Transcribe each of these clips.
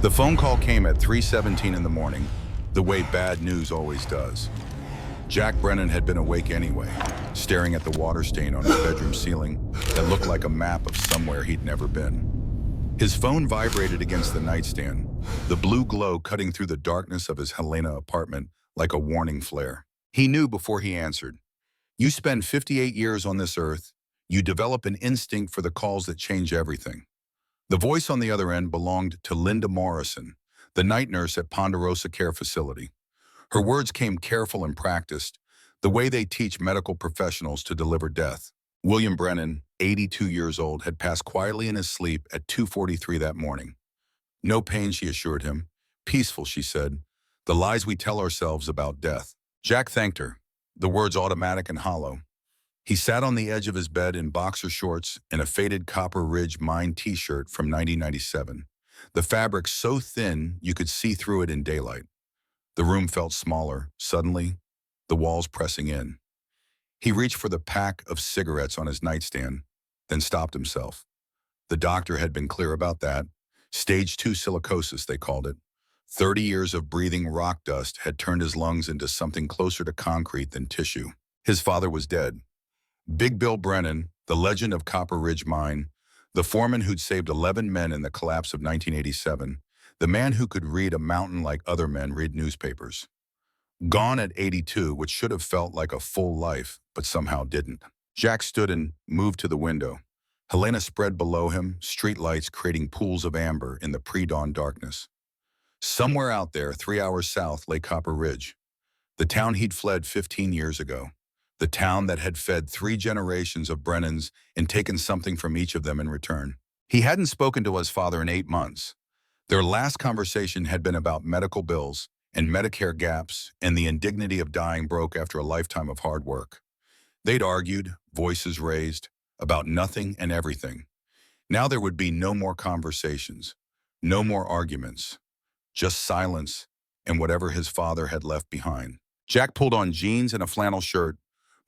The phone call came at 3:17 in the morning, the way bad news always does. Jack Brennan had been awake anyway, staring at the water stain on his bedroom ceiling that looked like a map of somewhere he'd never been. His phone vibrated against the nightstand, the blue glow cutting through the darkness of his Helena apartment like a warning flare. He knew before he answered. You spend 58 years on this earth, you develop an instinct for the calls that change everything. The voice on the other end belonged to Linda Morrison, the night nurse at Ponderosa Care Facility. Her words came careful and practiced, the way they teach medical professionals to deliver death. William Brennan, 82 years old, had passed quietly in his sleep at 2:43 that morning. No pain, she assured him. Peaceful, she said. The lies we tell ourselves about death. Jack thanked her, the words automatic and hollow. He sat on the edge of his bed in boxer shorts and a faded Copper Ridge Mine t-shirt from 1997. The fabric so thin you could see through it in daylight. The room felt smaller, suddenly, the walls pressing in. He reached for the pack of cigarettes on his nightstand, then stopped himself. The doctor had been clear about that. Stage 2 silicosis, they called it. 30 years of breathing rock dust had turned his lungs into something closer to concrete than tissue. His father was dead. Big Bill Brennan, the legend of Copper Ridge Mine, the foreman who'd saved 11 men in the collapse of 1987, the man who could read a mountain like other men read newspapers. Gone at 82, which should have felt like a full life, but somehow didn't. Jack stood and moved to the window. Helena spread below him, streetlights creating pools of amber in the pre-dawn darkness. Somewhere out there, 3 hours south, lay Copper Ridge, the town he'd fled 15 years ago. The town that had fed 3 generations of Brennans and taken something from each of them in return. He hadn't spoken to his father in 8 months. Their last conversation had been about medical bills and Medicare gaps, and the indignity of dying broke after a lifetime of hard work. They'd argued, voices raised, about nothing and everything. Now there would be no more conversations, no more arguments, just silence and whatever his father had left behind. Jack pulled on jeans and a flannel shirt,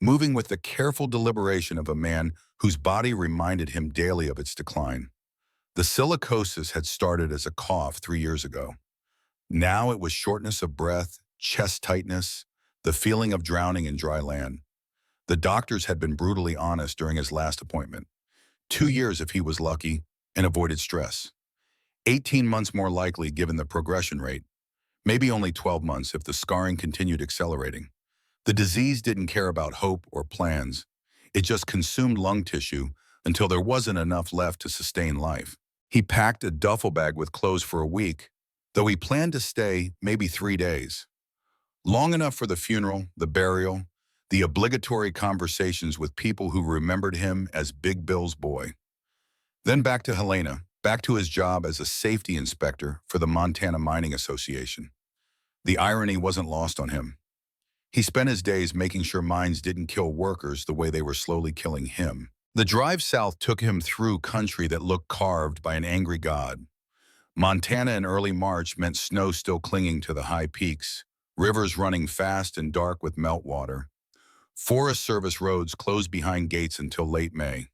moving with the careful deliberation of a man whose body reminded him daily of its decline. The silicosis had started as a cough 3 years ago. Now it was shortness of breath, chest tightness, the feeling of drowning in dry land. The doctors had been brutally honest during his last appointment. 2 years if he was lucky and avoided stress. 18 months more likely given the progression rate. Maybe only 12 months if the scarring continued accelerating. The disease didn't care about hope or plans. It just consumed lung tissue until there wasn't enough left to sustain life. He packed a duffel bag with clothes for a week, though he planned to stay maybe 3 days. Long enough for the funeral, the burial, the obligatory conversations with people who remembered him as Big Bill's boy. Then back to Helena, back to his job as a safety inspector for the Montana Mining Association. The irony wasn't lost on him. He spent his days making sure mines didn't kill workers the way they were slowly killing him. The drive south took him through country that looked carved by an angry god. Montana in early March meant snow still clinging to the high peaks, rivers running fast and dark with meltwater. Forest Service roads closed behind gates until late May.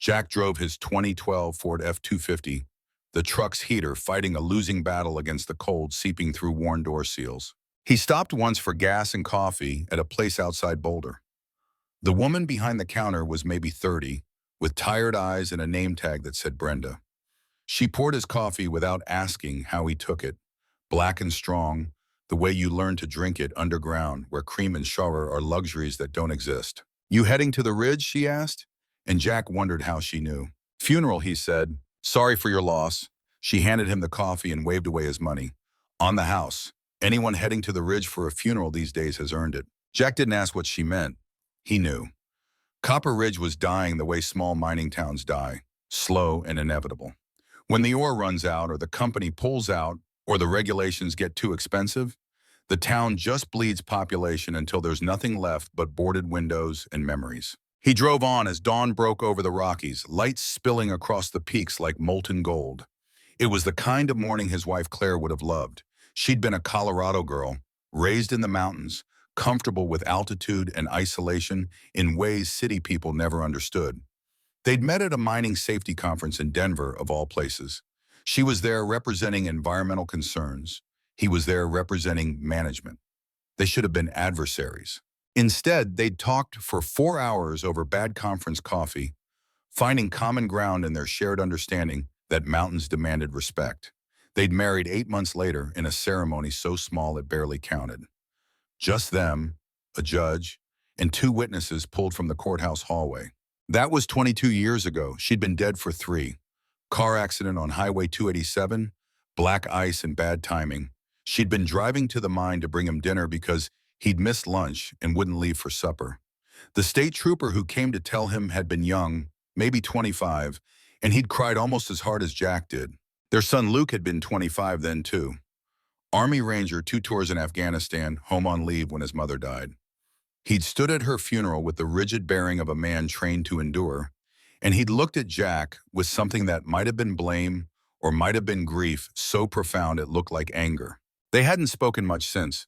Jack drove his 2012 Ford F-250, the truck's heater fighting a losing battle against the cold seeping through worn door seals. He stopped once for gas and coffee at a place outside Boulder. The woman behind the counter was maybe 30, with tired eyes and a name tag that said Brenda. She poured his coffee without asking how he took it, black and strong, the way you learn to drink it underground where cream and sugar are luxuries that don't exist. You heading to the ridge, she asked, and Jack wondered how she knew. Funeral, he said. Sorry for your loss. She handed him the coffee and waved away his money. On the house. Anyone heading to the ridge for a funeral these days has earned it. Jack didn't ask what she meant. He knew. Copper Ridge was dying the way small mining towns die, slow and inevitable. When the ore runs out or the company pulls out or the regulations get too expensive, the town just bleeds population until there's nothing left but boarded windows and memories. He drove on as dawn broke over the Rockies, lights spilling across the peaks like molten gold. It was the kind of morning his wife Claire would have loved. She'd been a Colorado girl, raised in the mountains, comfortable with altitude and isolation in ways city people never understood. They'd met at a mining safety conference in Denver, of all places. She was there representing environmental concerns. He was there representing management. They should have been adversaries. Instead, they'd talked for 4 hours over bad conference coffee, finding common ground in their shared understanding that mountains demanded respect. They'd married 8 months later in a ceremony so small it barely counted. Just them, a judge, and 2 witnesses pulled from the courthouse hallway. That was 22 years ago. She'd been dead for 3. Car accident on Highway 287, black ice and bad timing. She'd been driving to the mine to bring him dinner because he'd missed lunch and wouldn't leave for supper. The state trooper who came to tell him had been young, maybe 25, and he'd cried almost as hard as Jack did. Their son Luke had been 25 then too. Army Ranger, 2 tours in Afghanistan, home on leave when his mother died. He'd stood at her funeral with the rigid bearing of a man trained to endure, and he'd looked at Jack with something that might have been blame or might have been grief so profound it looked like anger. They hadn't spoken much since.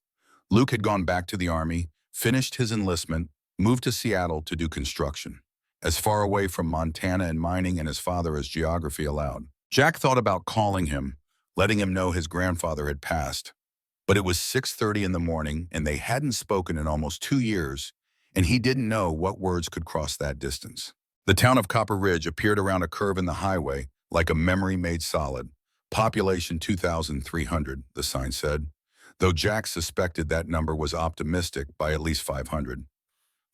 Luke had gone back to the Army, finished his enlistment, moved to Seattle to do construction, as far away from Montana and mining and his father as geography allowed. Jack thought about calling him, letting him know his grandfather had passed. But it was 6:30 in the morning, and they hadn't spoken in almost 2 years, and he didn't know what words could cross that distance. The town of Copper Ridge appeared around a curve in the highway, like a memory made solid. Population 2,300, the sign said, though Jack suspected that number was optimistic by at least 500.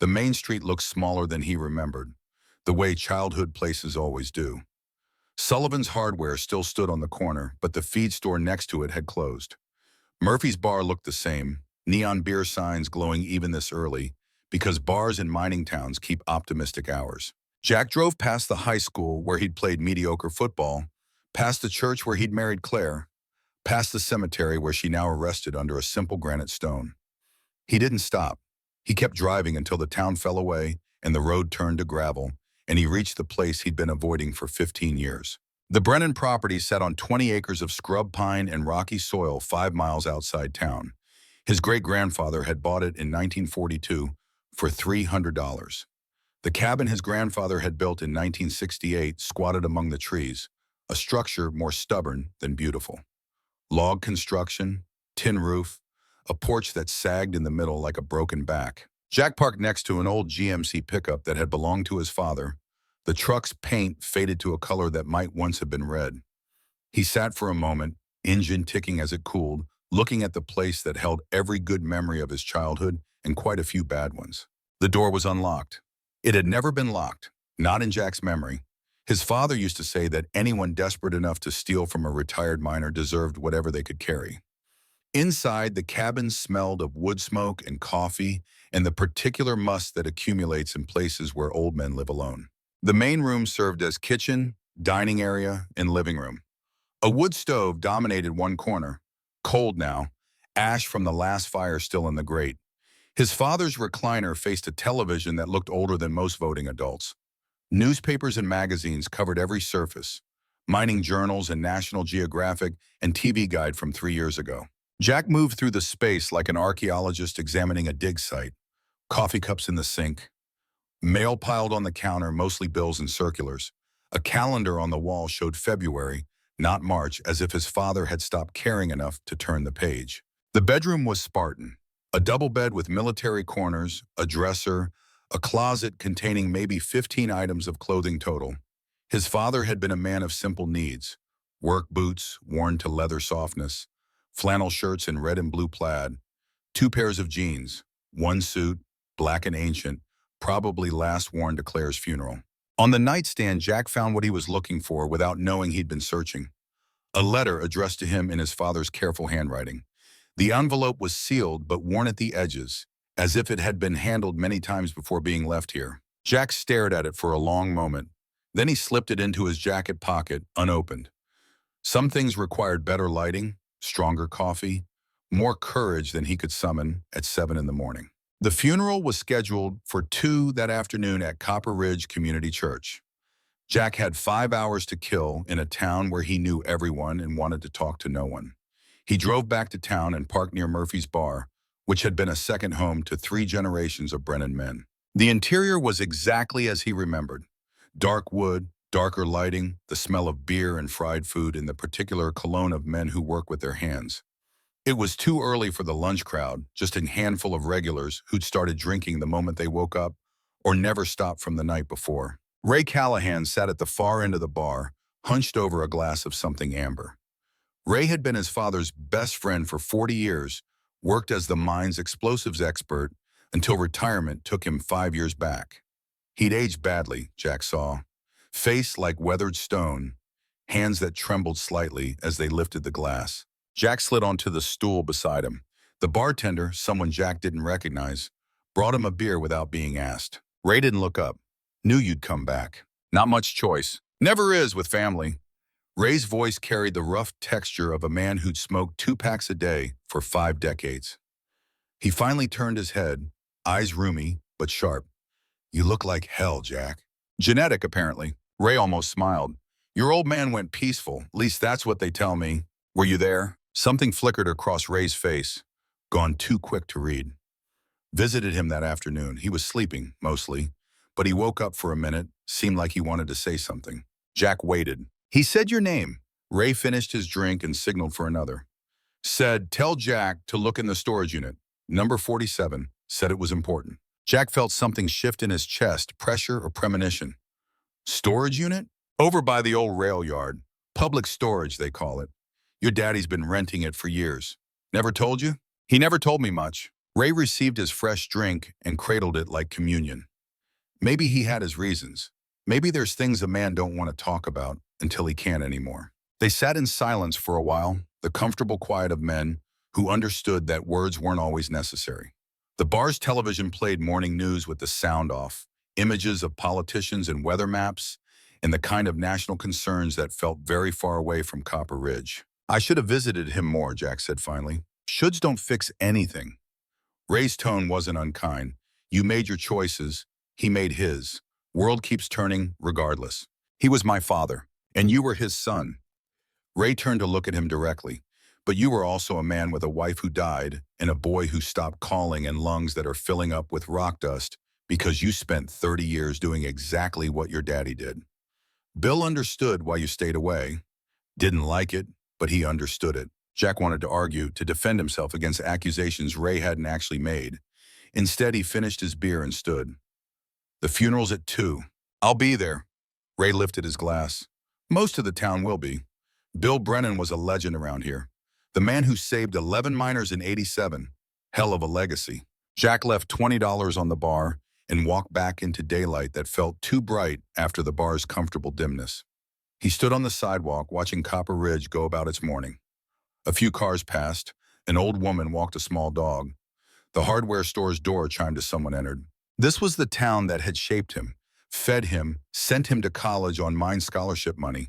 The main street looked smaller than he remembered, the way childhood places always do. Sullivan's Hardware still stood on the corner, but the feed store next to it had closed. Murphy's Bar looked the same, neon beer signs glowing even this early, because bars in mining towns keep optimistic hours. Jack drove past the high school where he'd played mediocre football, past the church where he'd married Claire, past the cemetery where she now rested under a simple granite stone. He didn't stop. He kept driving until the town fell away and the road turned to gravel, and he reached the place he'd been avoiding for 15 years. The Brennan property sat on 20 acres of scrub pine and rocky soil 5 miles outside town. His great-grandfather had bought it in 1942 for $300. The cabin his grandfather had built in 1968 squatted among the trees, a structure more stubborn than beautiful. Log construction, tin roof, a porch that sagged in the middle like a broken back. Jack parked next to an old GMC pickup that had belonged to his father. The truck's paint faded to a color that might once have been red. He sat for a moment, engine ticking as it cooled, looking at the place that held every good memory of his childhood and quite a few bad ones. The door was unlocked. It had never been locked, not in Jack's memory. His father used to say that anyone desperate enough to steal from a retired miner deserved whatever they could carry. Inside, the cabin smelled of wood smoke and coffee and the particular must that accumulates in places where old men live alone. The main room served as kitchen, dining area, and living room. A wood stove dominated one corner, cold now, ash from the last fire still in the grate. His father's recliner faced a television that looked older than most voting adults. Newspapers and magazines covered every surface, mining journals and National Geographic and TV Guide from 3 years ago. Jack moved through the space like an archaeologist examining a dig site. Coffee cups in the sink, mail piled on the counter, mostly bills and circulars. A calendar on the wall showed February, not March, as if his father had stopped caring enough to turn the page. The bedroom was Spartan. A double bed with military corners, a dresser, a closet containing maybe 15 items of clothing total. His father had been a man of simple needs. Work boots, worn to leather softness, flannel shirts in red and blue plaid, 2 pairs of jeans, 1 suit, black and ancient, probably last worn to Claire's funeral. On the nightstand, Jack found what he was looking for without knowing he'd been searching. A letter addressed to him in his father's careful handwriting. The envelope was sealed but worn at the edges, as if it had been handled many times before being left here. Jack stared at it for a long moment. Then he slipped it into his jacket pocket, unopened. Some things required better lighting, stronger coffee, more courage than he could summon at 7 in the morning. The funeral was scheduled for 2 that afternoon at Copper Ridge Community Church. Jack had 5 hours to kill in a town where he knew everyone and wanted to talk to no one. He drove back to town and parked near Murphy's Bar, which had been a second home to 3 generations of Brennan men. The interior was exactly as he remembered. Dark wood, Darker lighting, the smell of beer and fried food, and the particular cologne of men who work with their hands. It was too early for the lunch crowd, just a handful of regulars who'd started drinking the moment they woke up or never stopped from the night before. Ray Callahan sat at the far end of the bar, hunched over a glass of something amber. Ray had been his father's best friend for 40 years, worked as the mine's explosives expert until retirement took him 5 years back. He'd aged badly, Jack saw. Face like weathered stone, hands that trembled slightly as they lifted the glass. Jack slid onto the stool beside him. The bartender, someone Jack didn't recognize, brought him a beer without being asked. Ray didn't look up. Knew you'd come back. Not much choice. Never is with family. Ray's voice carried the rough texture of a man who'd smoked 2 packs a day for 5 decades. He finally turned his head, eyes roomy but sharp. You look like hell, Jack. Genetic, apparently. Ray almost smiled. Your old man went peaceful, at least that's what they tell me. Were you there? Something flickered across Ray's face, gone too quick to read. Visited him that afternoon. He was sleeping, mostly, but he woke up for a minute, seemed like he wanted to say something. Jack waited. He said your name. Ray finished his drink and signaled for another. Said, tell Jack to look in the storage unit. Number 47, said it was important. Jack felt something shift in his chest, pressure or premonition. Storage unit? Over by the old rail yard. Public storage, they call it. Your daddy's been renting it for years. Never told you? He never told me much. Ray received his fresh drink and cradled it like communion. Maybe he had his reasons. Maybe there's things a man don't want to talk about until he can't anymore. They sat in silence for a while, the comfortable quiet of men who understood that words weren't always necessary. The bar's television played morning news with the sound off, images of politicians and weather maps, and the kind of national concerns that felt very far away from Copper Ridge. I should have visited him more, Jack said finally. Shoulds don't fix anything. Ray's tone wasn't unkind. You made your choices. He made his. World keeps turning regardless. He was my father, and you were his son. Ray turned to look at him directly. But you were also a man with a wife who died and a boy who stopped calling and lungs that are filling up with rock dust because you spent 30 years doing exactly what your daddy did. Bill understood why you stayed away. Didn't like it, but he understood it. Jack wanted to argue, to defend himself against accusations Ray hadn't actually made. Instead, he finished his beer and stood. The funeral's at 2. I'll be there. Ray lifted his glass. Most of the town will be. Bill Brennan was a legend around here. The man who saved 11 miners in '87. Hell of a legacy. Jack left $20 on the bar and walked back into daylight that felt too bright after the bar's comfortable dimness. He stood on the sidewalk watching Copper Ridge go about its morning. A few cars passed. An old woman walked a small dog. The hardware store's door chimed as someone entered. This was the town that had shaped him, fed him, sent him to college on mine scholarship money.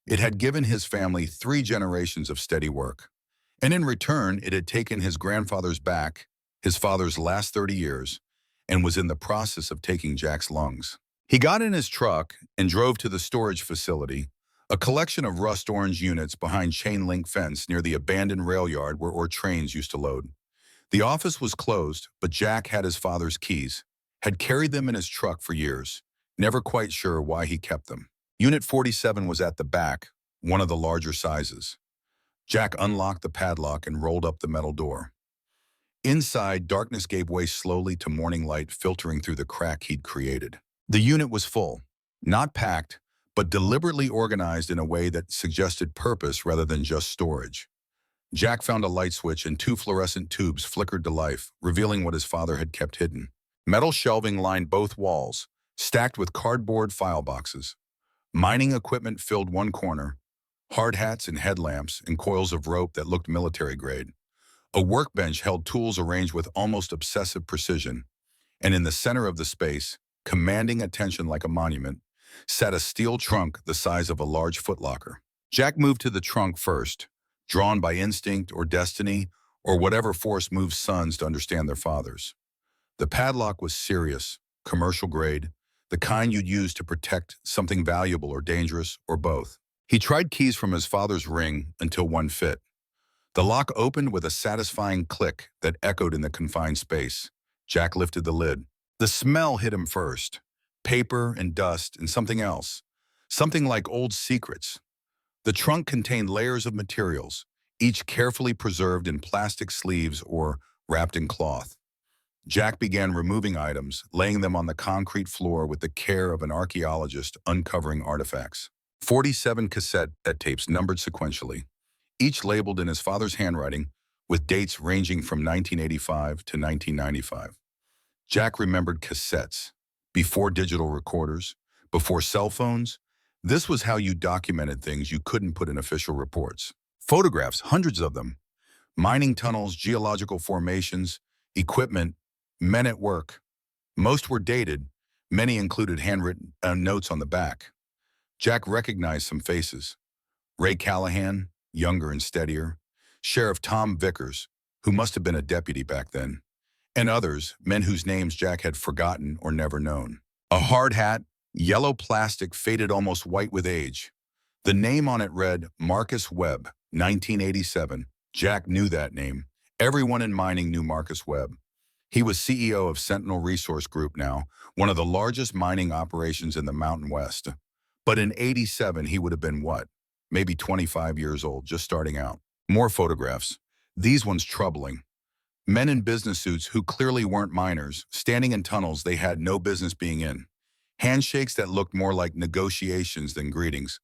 It had given his family 3 generations of steady work. And in return, it had taken his grandfather's back, his father's last 30 years, and was in the process of taking Jack's lungs. He got in his truck and drove to the storage facility, a collection of rust-orange units behind chain-link fence near the abandoned rail yard where trains used to load. The office was closed, but Jack had his father's keys, had carried them in his truck for years, never quite sure why he kept them. Unit 47 was at the back, one of the larger sizes. Jack unlocked the padlock and rolled up the metal door. Inside, darkness gave way slowly to morning light filtering through the crack he'd created. The unit was full, not packed, but deliberately organized in a way that suggested purpose rather than just storage. Jack found a light switch and 2 fluorescent tubes flickered to life, revealing what his father had kept hidden. Metal shelving lined both walls, stacked with cardboard file boxes. Mining equipment filled one corner, hard hats and headlamps and coils of rope that looked military grade. A workbench held tools arranged with almost obsessive precision, and in the center of the space, commanding attention like a monument, sat a steel trunk the size of a large footlocker. Jack moved to the trunk first, drawn by instinct or destiny or whatever force moves sons to understand their fathers. The padlock was serious, commercial grade, the kind you'd use to protect something valuable or dangerous or both. He tried keys from his father's ring until one fit. The lock opened with a satisfying click that echoed in the confined space. Jack lifted the lid. The smell hit him first. Paper and dust and something else. Something like old secrets. The trunk contained layers of materials, each carefully preserved in plastic sleeves or wrapped in cloth. Jack began removing items, laying them on the concrete floor with the care of an archaeologist uncovering artifacts. 47 cassette tapes numbered sequentially, each labeled in his father's handwriting with dates ranging from 1985 to 1995. Jack remembered cassettes. Before digital recorders, before cell phones, this was how you documented things you couldn't put in official reports. Photographs, hundreds of them. Mining tunnels, geological formations, equipment, men at work. Most were dated. Many included handwritten notes on the back. Jack recognized some faces. Ray Callahan, younger and steadier. Sheriff Tom Vickers, who must have been a deputy back then. And others, men whose names Jack had forgotten or never known. A hard hat, yellow plastic faded almost white with age. The name on it read Marcus Webb, 1987. Jack knew that name. Everyone in mining knew Marcus Webb. He was CEO of Sentinel Resource Group now, one of the largest mining operations in the Mountain West. But in '87, he would have been what? Maybe 25 years old, just starting out. More photographs. These ones troubling. Men in business suits who clearly weren't miners, standing in tunnels they had no business being in. Handshakes that looked more like negotiations than greetings.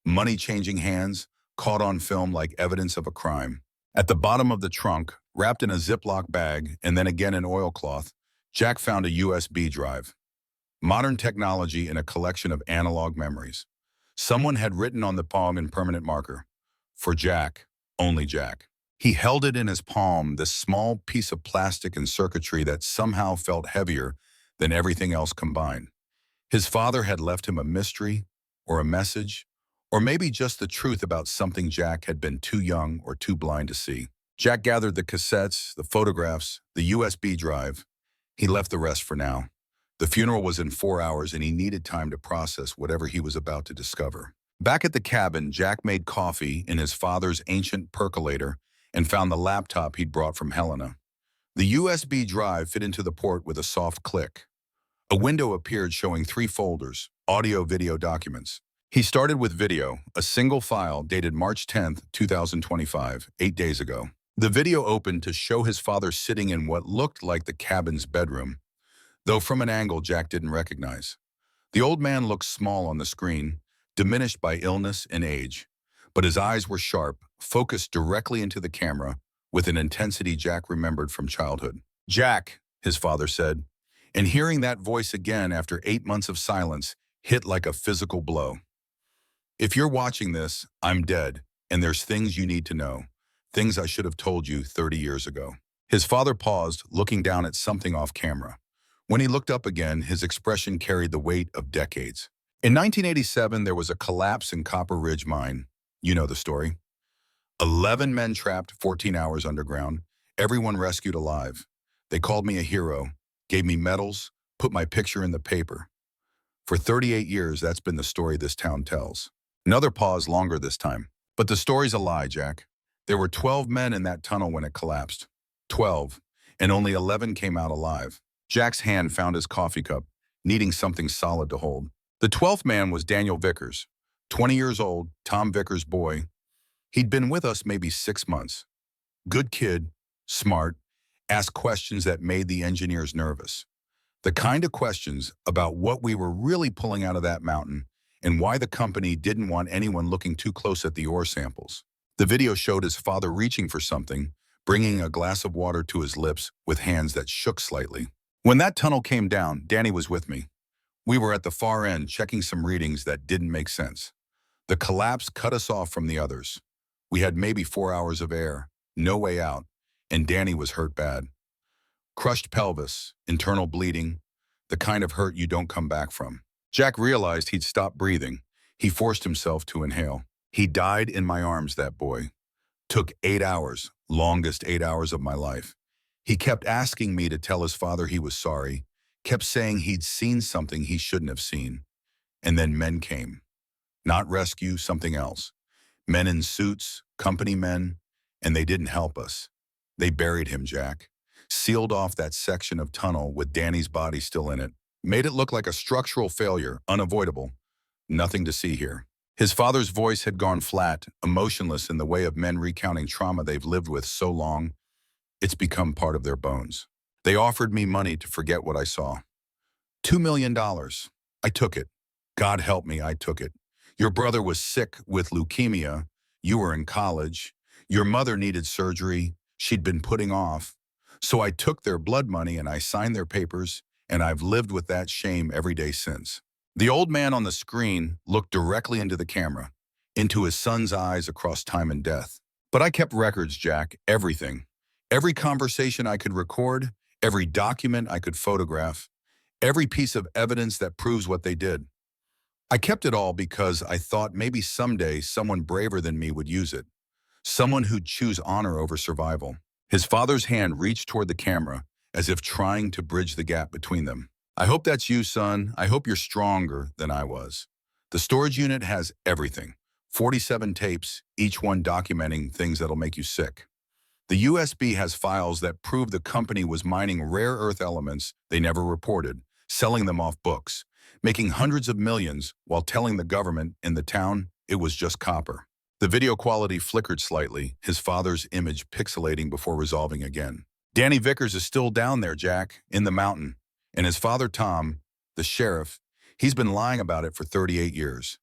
Money changing hands, caught on film like evidence of a crime. At the bottom of the trunk, wrapped in a Ziploc bag and then again in oilcloth, Jack found a USB drive. Modern technology in a collection of analog memories. Someone had written on the palm in permanent marker, "For Jack, only Jack." He held it in his palm, this small piece of plastic and circuitry that somehow felt heavier than everything else combined. His father had left him a mystery, or a message, or maybe just the truth about something Jack had been too young or too blind to see. Jack gathered the cassettes, the photographs, the USB drive. He left the rest for now. The funeral was in 4 hours and he needed time to process whatever he was about to discover. Back at the cabin, Jack made coffee in his father's ancient percolator and found the laptop he'd brought from Helena. The USB drive fit into the port with a soft click. A window appeared showing 3 folders, audio-video documents. He started with video, a single file dated March 10th, 2025, 8 days ago. The video opened to show his father sitting in what looked like the cabin's bedroom, though from an angle Jack didn't recognize. The old man looked small on the screen, diminished by illness and age, but his eyes were sharp, focused directly into the camera with an intensity Jack remembered from childhood. "Jack," his father said, and hearing that voice again after 8 months of silence hit like a physical blow. "If you're watching this, I'm dead, and there's things you need to know, things I should have told you 30 years ago." His father paused, looking down at something off camera. When he looked up again, his expression carried the weight of decades. In 1987, there was a collapse in Copper Ridge Mine. You know the story. 11 men trapped 14 hours underground, everyone rescued alive. They called me a hero, gave me medals, put my picture in the paper. For 38 years, that's been the story this town tells. Another pause, longer this time. But the story's a lie, Jack. There were 12 men in that tunnel when it collapsed. 12, and only 11 came out alive. Jack's hand found his coffee cup, needing something solid to hold. The 12th man was Daniel Vickers, 20 years old, Tom Vickers' boy. He'd been with us maybe 6 months. Good kid, smart, asked questions that made the engineers nervous. The kind of questions about what we were really pulling out of that mountain and why the company didn't want anyone looking too close at the ore samples. The video showed his father reaching for something, bringing a glass of water to his lips with hands that shook slightly. When that tunnel came down, Danny was with me. We were at the far end checking some readings that didn't make sense. The collapse cut us off from the others. We had maybe 4 hours of air, no way out, and Danny was hurt bad. Crushed pelvis, internal bleeding, the kind of hurt you don't come back from. Jack realized he'd stopped breathing. He forced himself to inhale. He died in my arms, that boy. Took 8 hours, longest 8 hours of my life. He kept asking me to tell his father he was sorry, kept saying he'd seen something he shouldn't have seen. And then men came. Not rescue, something else. Men in suits, company men, and they didn't help us. They buried him, Jack. Sealed off that section of tunnel with Danny's body still in it. Made it look like a structural failure, unavoidable. Nothing to see here. His father's voice had gone flat, emotionless in the way of men recounting trauma they've lived with so long, it's become part of their bones. They offered me money to forget what I saw. $2 million. I took it. God help me, I took it. Your brother was sick with leukemia. You were in college. Your mother needed surgery she'd been putting off. So I took their blood money and I signed their papers, and I've lived with that shame every day since. The old man on the screen looked directly into the camera, into his son's eyes across time and death. But I kept records, Jack, everything. Every conversation I could record, every document I could photograph, every piece of evidence that proves what they did. I kept it all because I thought maybe someday someone braver than me would use it. Someone who'd choose honor over survival. His father's hand reached toward the camera, as if trying to bridge the gap between them. I hope that's you, son. I hope you're stronger than I was. The storage unit has everything. 47 tapes, each one documenting things that'll make you sick. The USB has files that prove the company was mining rare earth elements they never reported, selling them off books, making hundreds of millions while telling the government in the town it was just copper. The video quality flickered slightly, his father's image pixelating before resolving again. Danny Vickers is still down there, Jack, in the mountain. And his father, Tom, the sheriff, he's been lying about it for 38 years.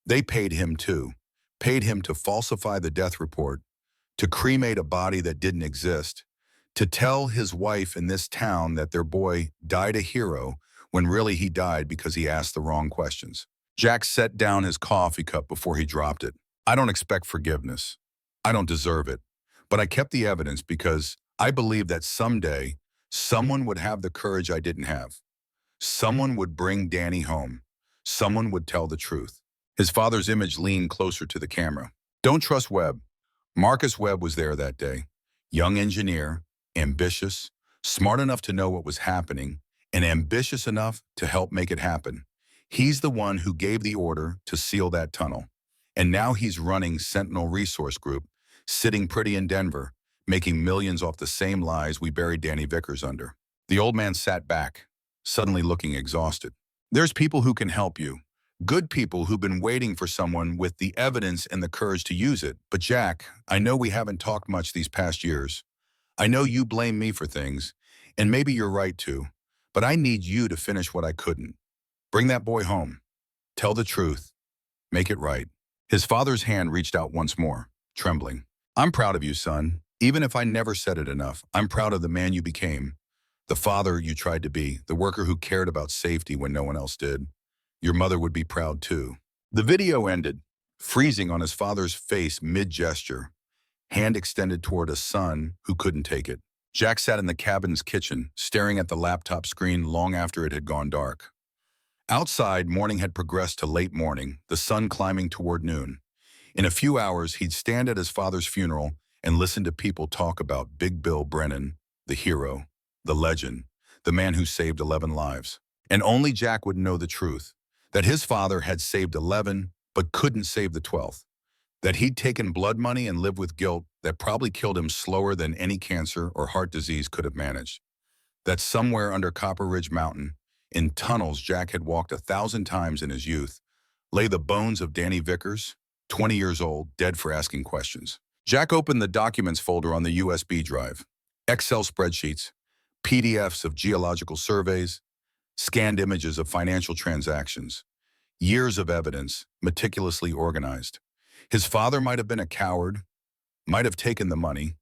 They paid him too. Paid him to falsify the death report, to cremate a body that didn't exist, to tell his wife in this town that their boy died a hero when really he died because he asked the wrong questions. Jack set down his coffee cup before he dropped it. I don't expect forgiveness. I don't deserve it. But I kept the evidence because I believed that someday someone would have the courage I didn't have. Someone would bring Danny home. Someone would tell the truth. His father's image leaned closer to the camera. Don't trust Webb. Marcus Webb was there that day. Young engineer, ambitious, smart enough to know what was happening, and ambitious enough to help make it happen. He's the one who gave the order to seal that tunnel. And now he's running Sentinel Resource Group, sitting pretty in Denver, making millions off the same lies we buried Danny Vickers under. The old man sat back, suddenly looking exhausted. There's people who can help you. Good people who've been waiting for someone with the evidence and the courage to use it. But Jack, I know we haven't talked much these past years. I know you blame me for things, and maybe you're right too. But I need you to finish what I couldn't. Bring that boy home. Tell the truth. Make it right. His father's hand reached out once more, trembling. I'm proud of you, son. Even if I never said it enough, I'm proud of the man you became, the father you tried to be, the worker who cared about safety when no one else did. Your mother would be proud too. The video ended, freezing on his father's face mid-gesture, hand extended toward a son who couldn't take it. Jack sat in the cabin's kitchen, staring at the laptop screen long after it had gone dark. Outside, morning had progressed to late morning, the sun climbing toward noon. In a few hours, he'd stand at his father's funeral and listen to people talk about Big Bill Brennan, the hero, the legend, the man who saved 11 lives. And only Jack would know the truth, that his father had saved 11 but couldn't save the 12th, that he'd taken blood money and lived with guilt that probably killed him slower than any cancer or heart disease could have managed, that somewhere under Copper Ridge Mountain, in tunnels Jack had walked 1,000 times in his youth, lay the bones of Danny Vickers, 20 years old, dead for asking questions. Jack opened the documents folder on the USB drive. Excel spreadsheets, PDFs of geological surveys, scanned images of financial transactions, years of evidence, meticulously organized. His father might have been a coward, might have taken the money,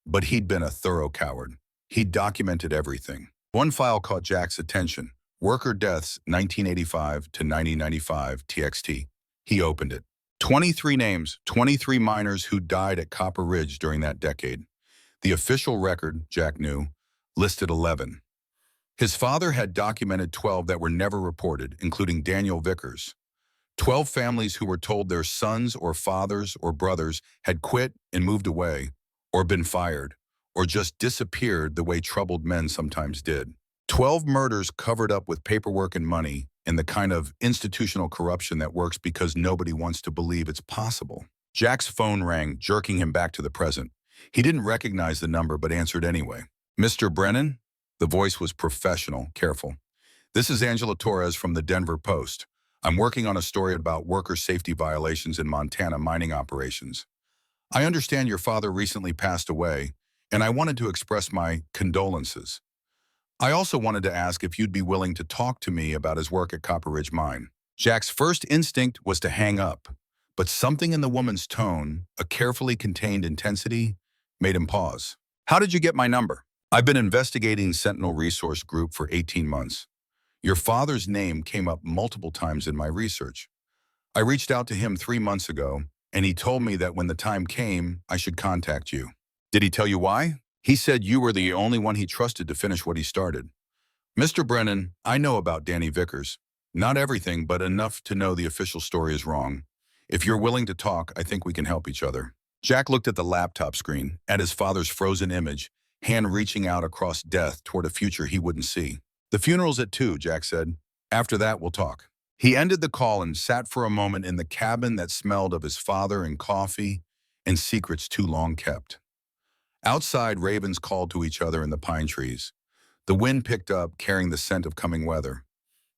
but he'd been a thorough coward. He'd documented everything. One file caught Jack's attention. Worker deaths 1985 to 1995 TXT. He opened it. 23 names, 23 miners who died at Copper Ridge during that decade. The official record, Jack knew, listed 11. His father had documented 12 that were never reported, including Daniel Vickers. 12 families who were told their sons or fathers or brothers had quit and moved away, or been fired, or just disappeared the way troubled men sometimes did. 12 murders covered up with paperwork and money, and the kind of institutional corruption that works because nobody wants to believe it's possible. Jack's phone rang, jerking him back to the present. He didn't recognize the number but answered anyway. Mr. Brennan? The voice was professional, careful. This is Angela Torres from the Denver Post. I'm working on a story about worker safety violations in Montana mining operations. I understand your father recently passed away, and I wanted to express my condolences. I also wanted to ask if you'd be willing to talk to me about his work at Copper Ridge Mine. Jack's first instinct was to hang up, but something in the woman's tone, a carefully contained intensity, made him pause. How did you get my number? I've been investigating Sentinel Resource Group for 18 months. Your father's name came up multiple times in my research. I reached out to him 3 months ago, and he told me that when the time came, I should contact you. Did he tell you why? He said you were the only one he trusted to finish what he started. Mr. Brennan, I know about Danny Vickers. Not everything, but enough to know the official story is wrong. If you're willing to talk, I think we can help each other. Jack looked at the laptop screen, at his father's frozen image, hand reaching out across death toward a future he wouldn't see. The funeral's at 2, Jack said. After that, we'll talk. He ended the call and sat for a moment in the cabin that smelled of his father and coffee and secrets too long kept. Outside, ravens called to each other in the pine trees. The wind picked up, carrying the scent of coming weather.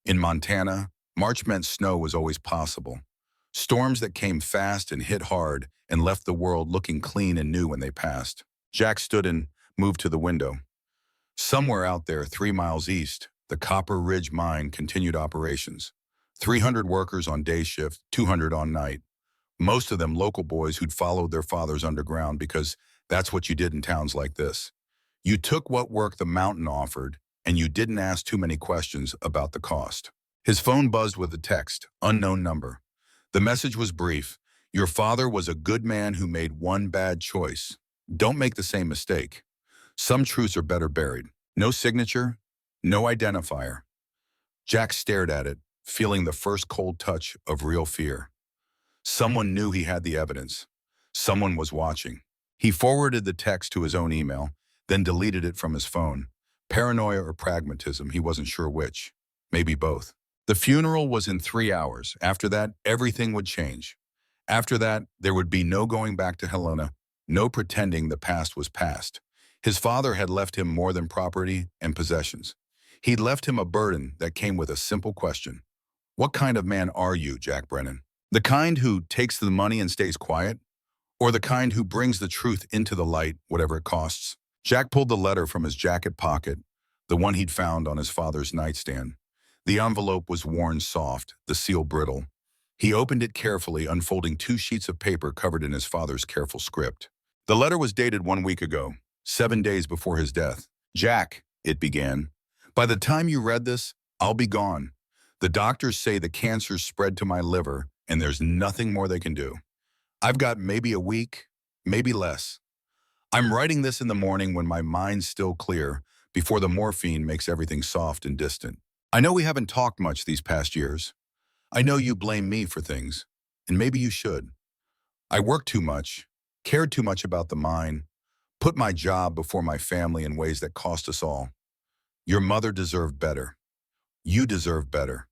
In Montana, March meant snow was always possible. Storms that came fast and hit hard and left the world looking clean and new when they passed. Jack stood and moved to the window. Somewhere out there, 3 miles east, the Copper Ridge Mine continued operations. 300 workers on day shift, 200 on night. Most of them local boys who'd followed their fathers underground because that's what you did in towns like this. You took what work the mountain offered, and you didn't ask too many questions about the cost. His phone buzzed with a text, unknown number. The message was brief. Your father was a good man who made one bad choice. Don't make the same mistake. Some truths are better buried. No signature, no identifier. Jack stared at it, feeling the first cold touch of real fear. Someone knew he had the evidence. Someone was watching. He forwarded the text to his own email, then deleted it from his phone. Paranoia or pragmatism, he wasn't sure which. Maybe both. The funeral was in 3 hours. After that, everything would change. After that, there would be no going back to Helena, no pretending the past was past. His father had left him more than property and possessions. He'd left him a burden that came with a simple question. What kind of man are you, Jack Brennan? The kind who takes the money and stays quiet? Or the kind who brings the truth into the light, whatever it costs? Jack pulled the letter from his jacket pocket, the one he'd found on his father's nightstand. The envelope was worn soft, the seal brittle. He opened it carefully, unfolding 2 sheets of paper covered in his father's careful script. The letter was dated 1 week ago, 7 days before his death. Jack, it began, by the time you read this, I'll be gone. The doctors say the cancer's spread to my liver, and there's nothing more they can do. I've got maybe a week, maybe less. I'm writing this in the morning when my mind's still clear, before the morphine makes everything soft and distant. I know we haven't talked much these past years. I know you blame me for things, and maybe you should. I worked too much, cared too much about the mine, put my job before my family in ways that cost us all. Your mother deserved better. You deserve better.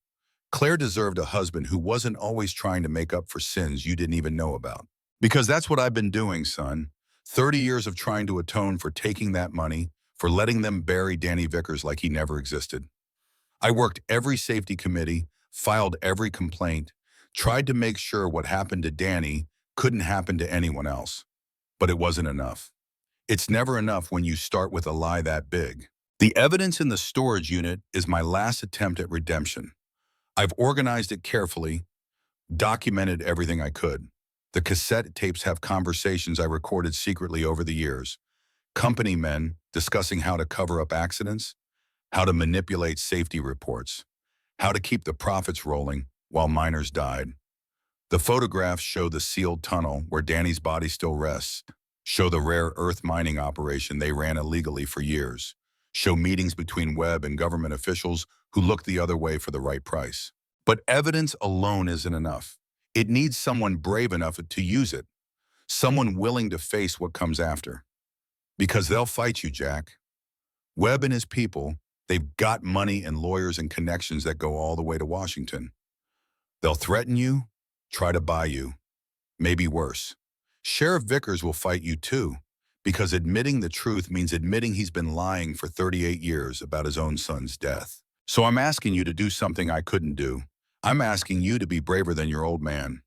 Claire deserved a husband who wasn't always trying to make up for sins you didn't even know about. Because that's what I've been doing, son. 30 years of trying to atone for taking that money, for letting them bury Danny Vickers like he never existed. I worked every safety committee, filed every complaint, tried to make sure what happened to Danny couldn't happen to anyone else. But it wasn't enough. It's never enough when you start with a lie that big. The evidence in the storage unit is my last attempt at redemption. I've organized it carefully, documented everything I could. The cassette tapes have conversations I recorded secretly over the years. Company men discussing how to cover up accidents, how to manipulate safety reports, how to keep the profits rolling while miners died. The photographs show the sealed tunnel where Danny's body still rests, show the rare earth mining operation they ran illegally for years, show meetings between Webb and government officials who looked the other way for the right price. But evidence alone isn't enough. It needs someone brave enough to use it, someone willing to face what comes after. Because they'll fight you, Jack. Webb and his people, they've got money and lawyers and connections that go all the way to Washington. They'll threaten you, try to buy you. Maybe worse. Sheriff Vickers will fight you too, because admitting the truth means admitting he's been lying for 38 years about his own son's death. So I'm asking you to do something I couldn't do. I'm asking you to be braver than your old man.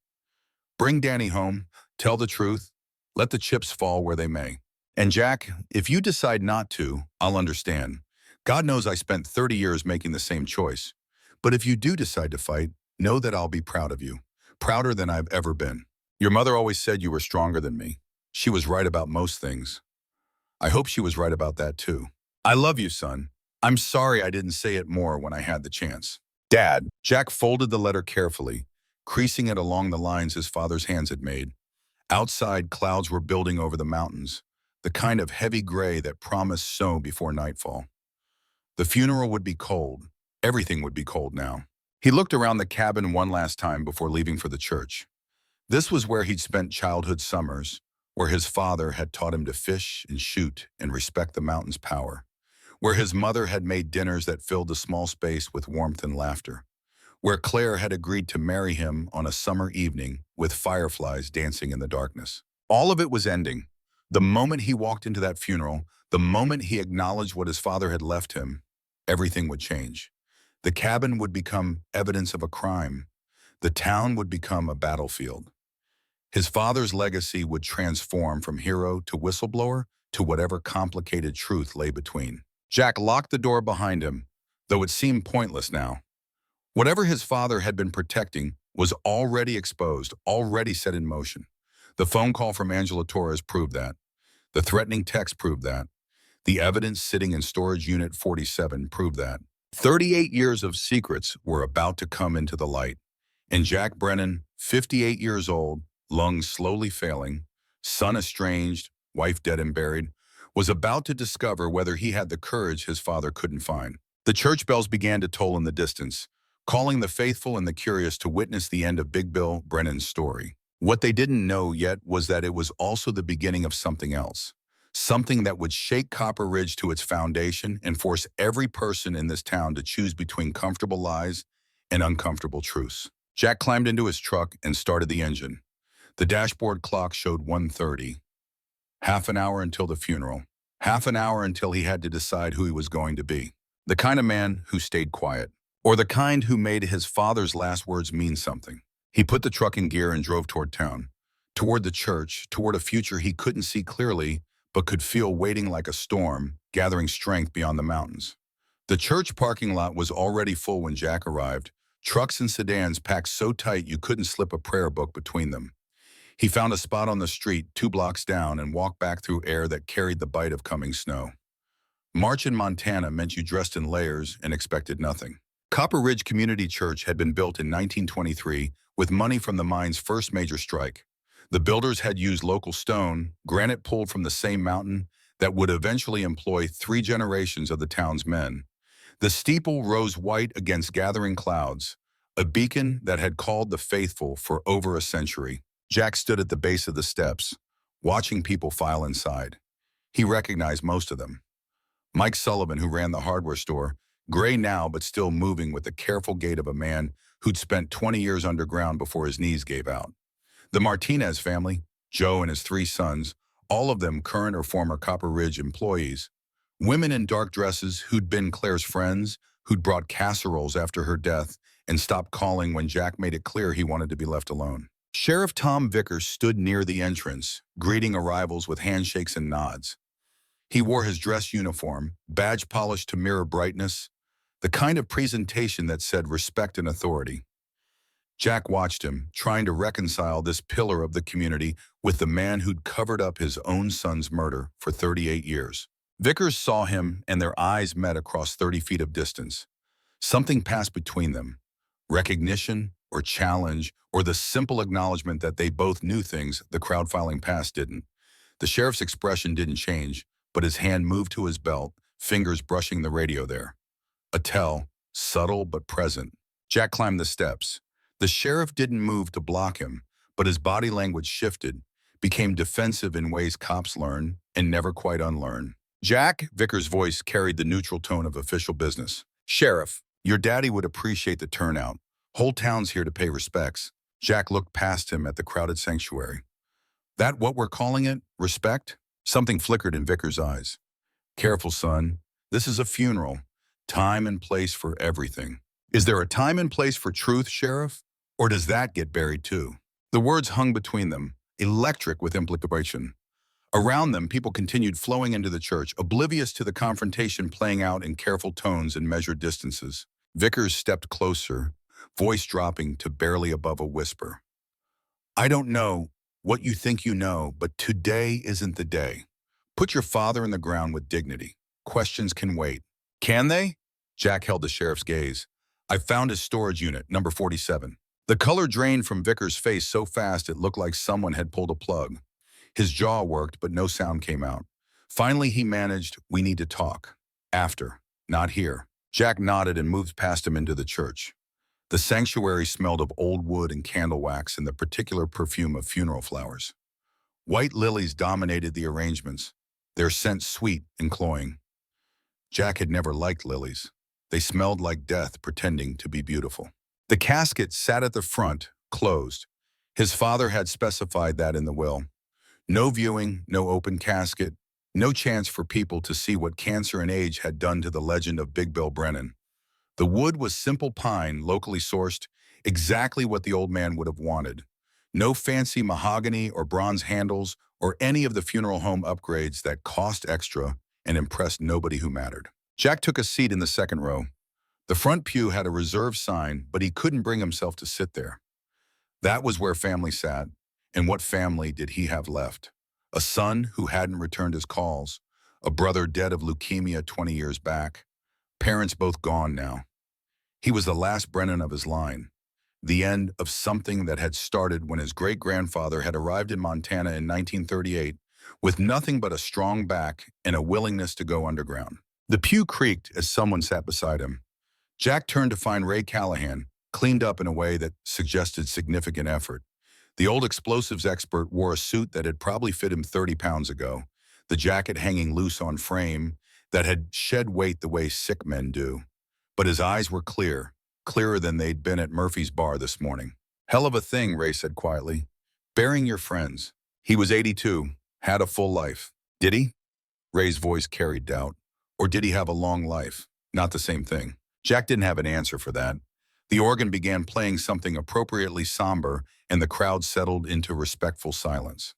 Bring Danny home, tell the truth, let the chips fall where they may. And Jack, if you decide not to, I'll understand. God knows I spent 30 years making the same choice. But if you do decide to fight, know that I'll be proud of you. Prouder than I've ever been. Your mother always said you were stronger than me. She was right about most things. I hope she was right about that too. I love you, son. I'm sorry I didn't say it more when I had the chance. Dad. Jack folded the letter carefully, creasing it along the lines his father's hands had made. Outside, clouds were building over the mountains, the kind of heavy gray that promised snow before nightfall. The funeral would be cold. Everything would be cold now. He looked around the cabin one last time before leaving for the church. This was where he'd spent childhood summers, where his father had taught him to fish and shoot and respect the mountain's power, where his mother had made dinners that filled the small space with warmth and laughter, where Claire had agreed to marry him on a summer evening with fireflies dancing in the darkness. All of it was ending. The moment he walked into that funeral, the moment he acknowledged what his father had left him, everything would change. The cabin would become evidence of a crime. The town would become a battlefield. His father's legacy would transform from hero to whistleblower to whatever complicated truth lay between. Jack locked the door behind him, though it seemed pointless now. Whatever his father had been protecting was already exposed, already set in motion. The phone call from Angela Torres proved that. The threatening text proved that. The evidence sitting in storage unit 47 proved that. 38 years of secrets were about to come into the light. And Jack Brennan, 58 years old, lungs slowly failing, son estranged, wife dead and buried, was about to discover whether he had the courage his father couldn't find. The church bells began to toll in the distance, calling the faithful and the curious to witness the end of Big Bill Brennan's story. What they didn't know yet was that it was also the beginning of something else, something that would shake Copper Ridge to its foundation and force every person in this town to choose between comfortable lies and uncomfortable truths. Jack climbed into his truck and started the engine. The dashboard clock showed 1:30. Half an hour until the funeral. Half an hour until he had to decide who he was going to be. The kind of man who stayed quiet, or the kind who made his father's last words mean something. He put the truck in gear and drove toward town, toward the church, toward a future he couldn't see clearly, but could feel waiting like a storm, gathering strength beyond the mountains. The church parking lot was already full when Jack arrived, trucks and sedans packed so tight you couldn't slip a prayer book between them. He found a spot on the street 2 blocks down and walked back through air that carried the bite of coming snow. March in Montana meant you dressed in layers and expected nothing. Copper Ridge Community Church had been built in 1923 with money from the mine's first major strike. The builders had used local stone, granite pulled from the same mountain, that would eventually employ 3 generations of the town's men. The steeple rose white against gathering clouds, a beacon that had called the faithful for over a century. Jack stood at the base of the steps, watching people file inside. He recognized most of them. Mike Sullivan, who ran the hardware store, gray now but still moving with the careful gait of a man who'd spent 20 years underground before his knees gave out. The Martinez family, Joe and his 3 sons, all of them current or former Copper Ridge employees. Women in dark dresses who'd been Claire's friends, who'd brought casseroles after her death and stopped calling when Jack made it clear he wanted to be left alone. Sheriff Tom Vickers stood near the entrance, greeting arrivals with handshakes and nods. He wore his dress uniform, badge polished to mirror brightness, the kind of presentation that said respect and authority. Jack watched him, trying to reconcile this pillar of the community with the man who'd covered up his own son's murder for 38 years. Vickers saw him, and their eyes met across 30 feet of distance. Something passed between them, recognition or challenge, or the simple acknowledgement that they both knew things the crowd filing past didn't. The sheriff's expression didn't change, but his hand moved to his belt, fingers brushing the radio there. A tell, subtle but present. Jack climbed the steps. The sheriff didn't move to block him, but his body language shifted, became defensive in ways cops learn and never quite unlearn. Jack, Vickers' voice carried the neutral tone of official business. Sheriff, your daddy would appreciate the turnout. Whole town's here to pay respects. Jack looked past him at the crowded sanctuary. That what we're calling it? Respect? Something flickered in Vickers' eyes. Careful, son. This is a funeral. Time and place for everything. Is there a time and place for truth, Sheriff? Or does that get buried too? The words hung between them, electric with implication. Around them, people continued flowing into the church, oblivious to the confrontation playing out in careful tones and measured distances. Vickers stepped closer, voice dropping to barely above a whisper. I don't know what you think you know, but today isn't the day. Put your father in the ground with dignity. Questions can wait. Can they? Jack held the sheriff's gaze. I found his storage unit, number 47. The color drained from Vickers' face so fast it looked like someone had pulled a plug. His jaw worked, but no sound came out. Finally, he managed, we need to talk. After, not here. Jack nodded and moved past him into the church. The sanctuary smelled of old wood and candle wax and the particular perfume of funeral flowers. White lilies dominated the arrangements, their scent sweet and cloying. Jack had never liked lilies. They smelled like death pretending to be beautiful. The casket sat at the front, closed. His father had specified that in the will. No viewing, no open casket, no chance for people to see what cancer and age had done to the legend of Big Bill Brennan. The wood was simple pine, locally sourced, exactly what the old man would have wanted. No fancy mahogany or bronze handles or any of the funeral home upgrades that cost extra and impressed nobody who mattered. Jack took a seat in the second row. The front pew had a reserved sign, but he couldn't bring himself to sit there. That was where family sat, and what family did he have left? A son who hadn't returned his calls, a brother dead of leukemia 20 years back, parents both gone now. He was the last Brennan of his line, the end of something that had started when his great-grandfather had arrived in Montana in 1938 with nothing but a strong back and a willingness to go underground. The pew creaked as someone sat beside him. Jack turned to find Ray Callahan, cleaned up in a way that suggested significant effort. The old explosives expert wore a suit that had probably fit him 30 pounds ago, the jacket hanging loose on frame that had shed weight the way sick men do. But his eyes were clear, clearer than they'd been at Murphy's bar this morning. Hell of a thing, Ray said quietly. Burying your friends. He was 82, had a full life. Did he? Ray's voice carried doubt. Or did he have a long life? Not the same thing. Jack didn't have an answer for that. The organ began playing something appropriately somber, and the crowd settled into respectful silence.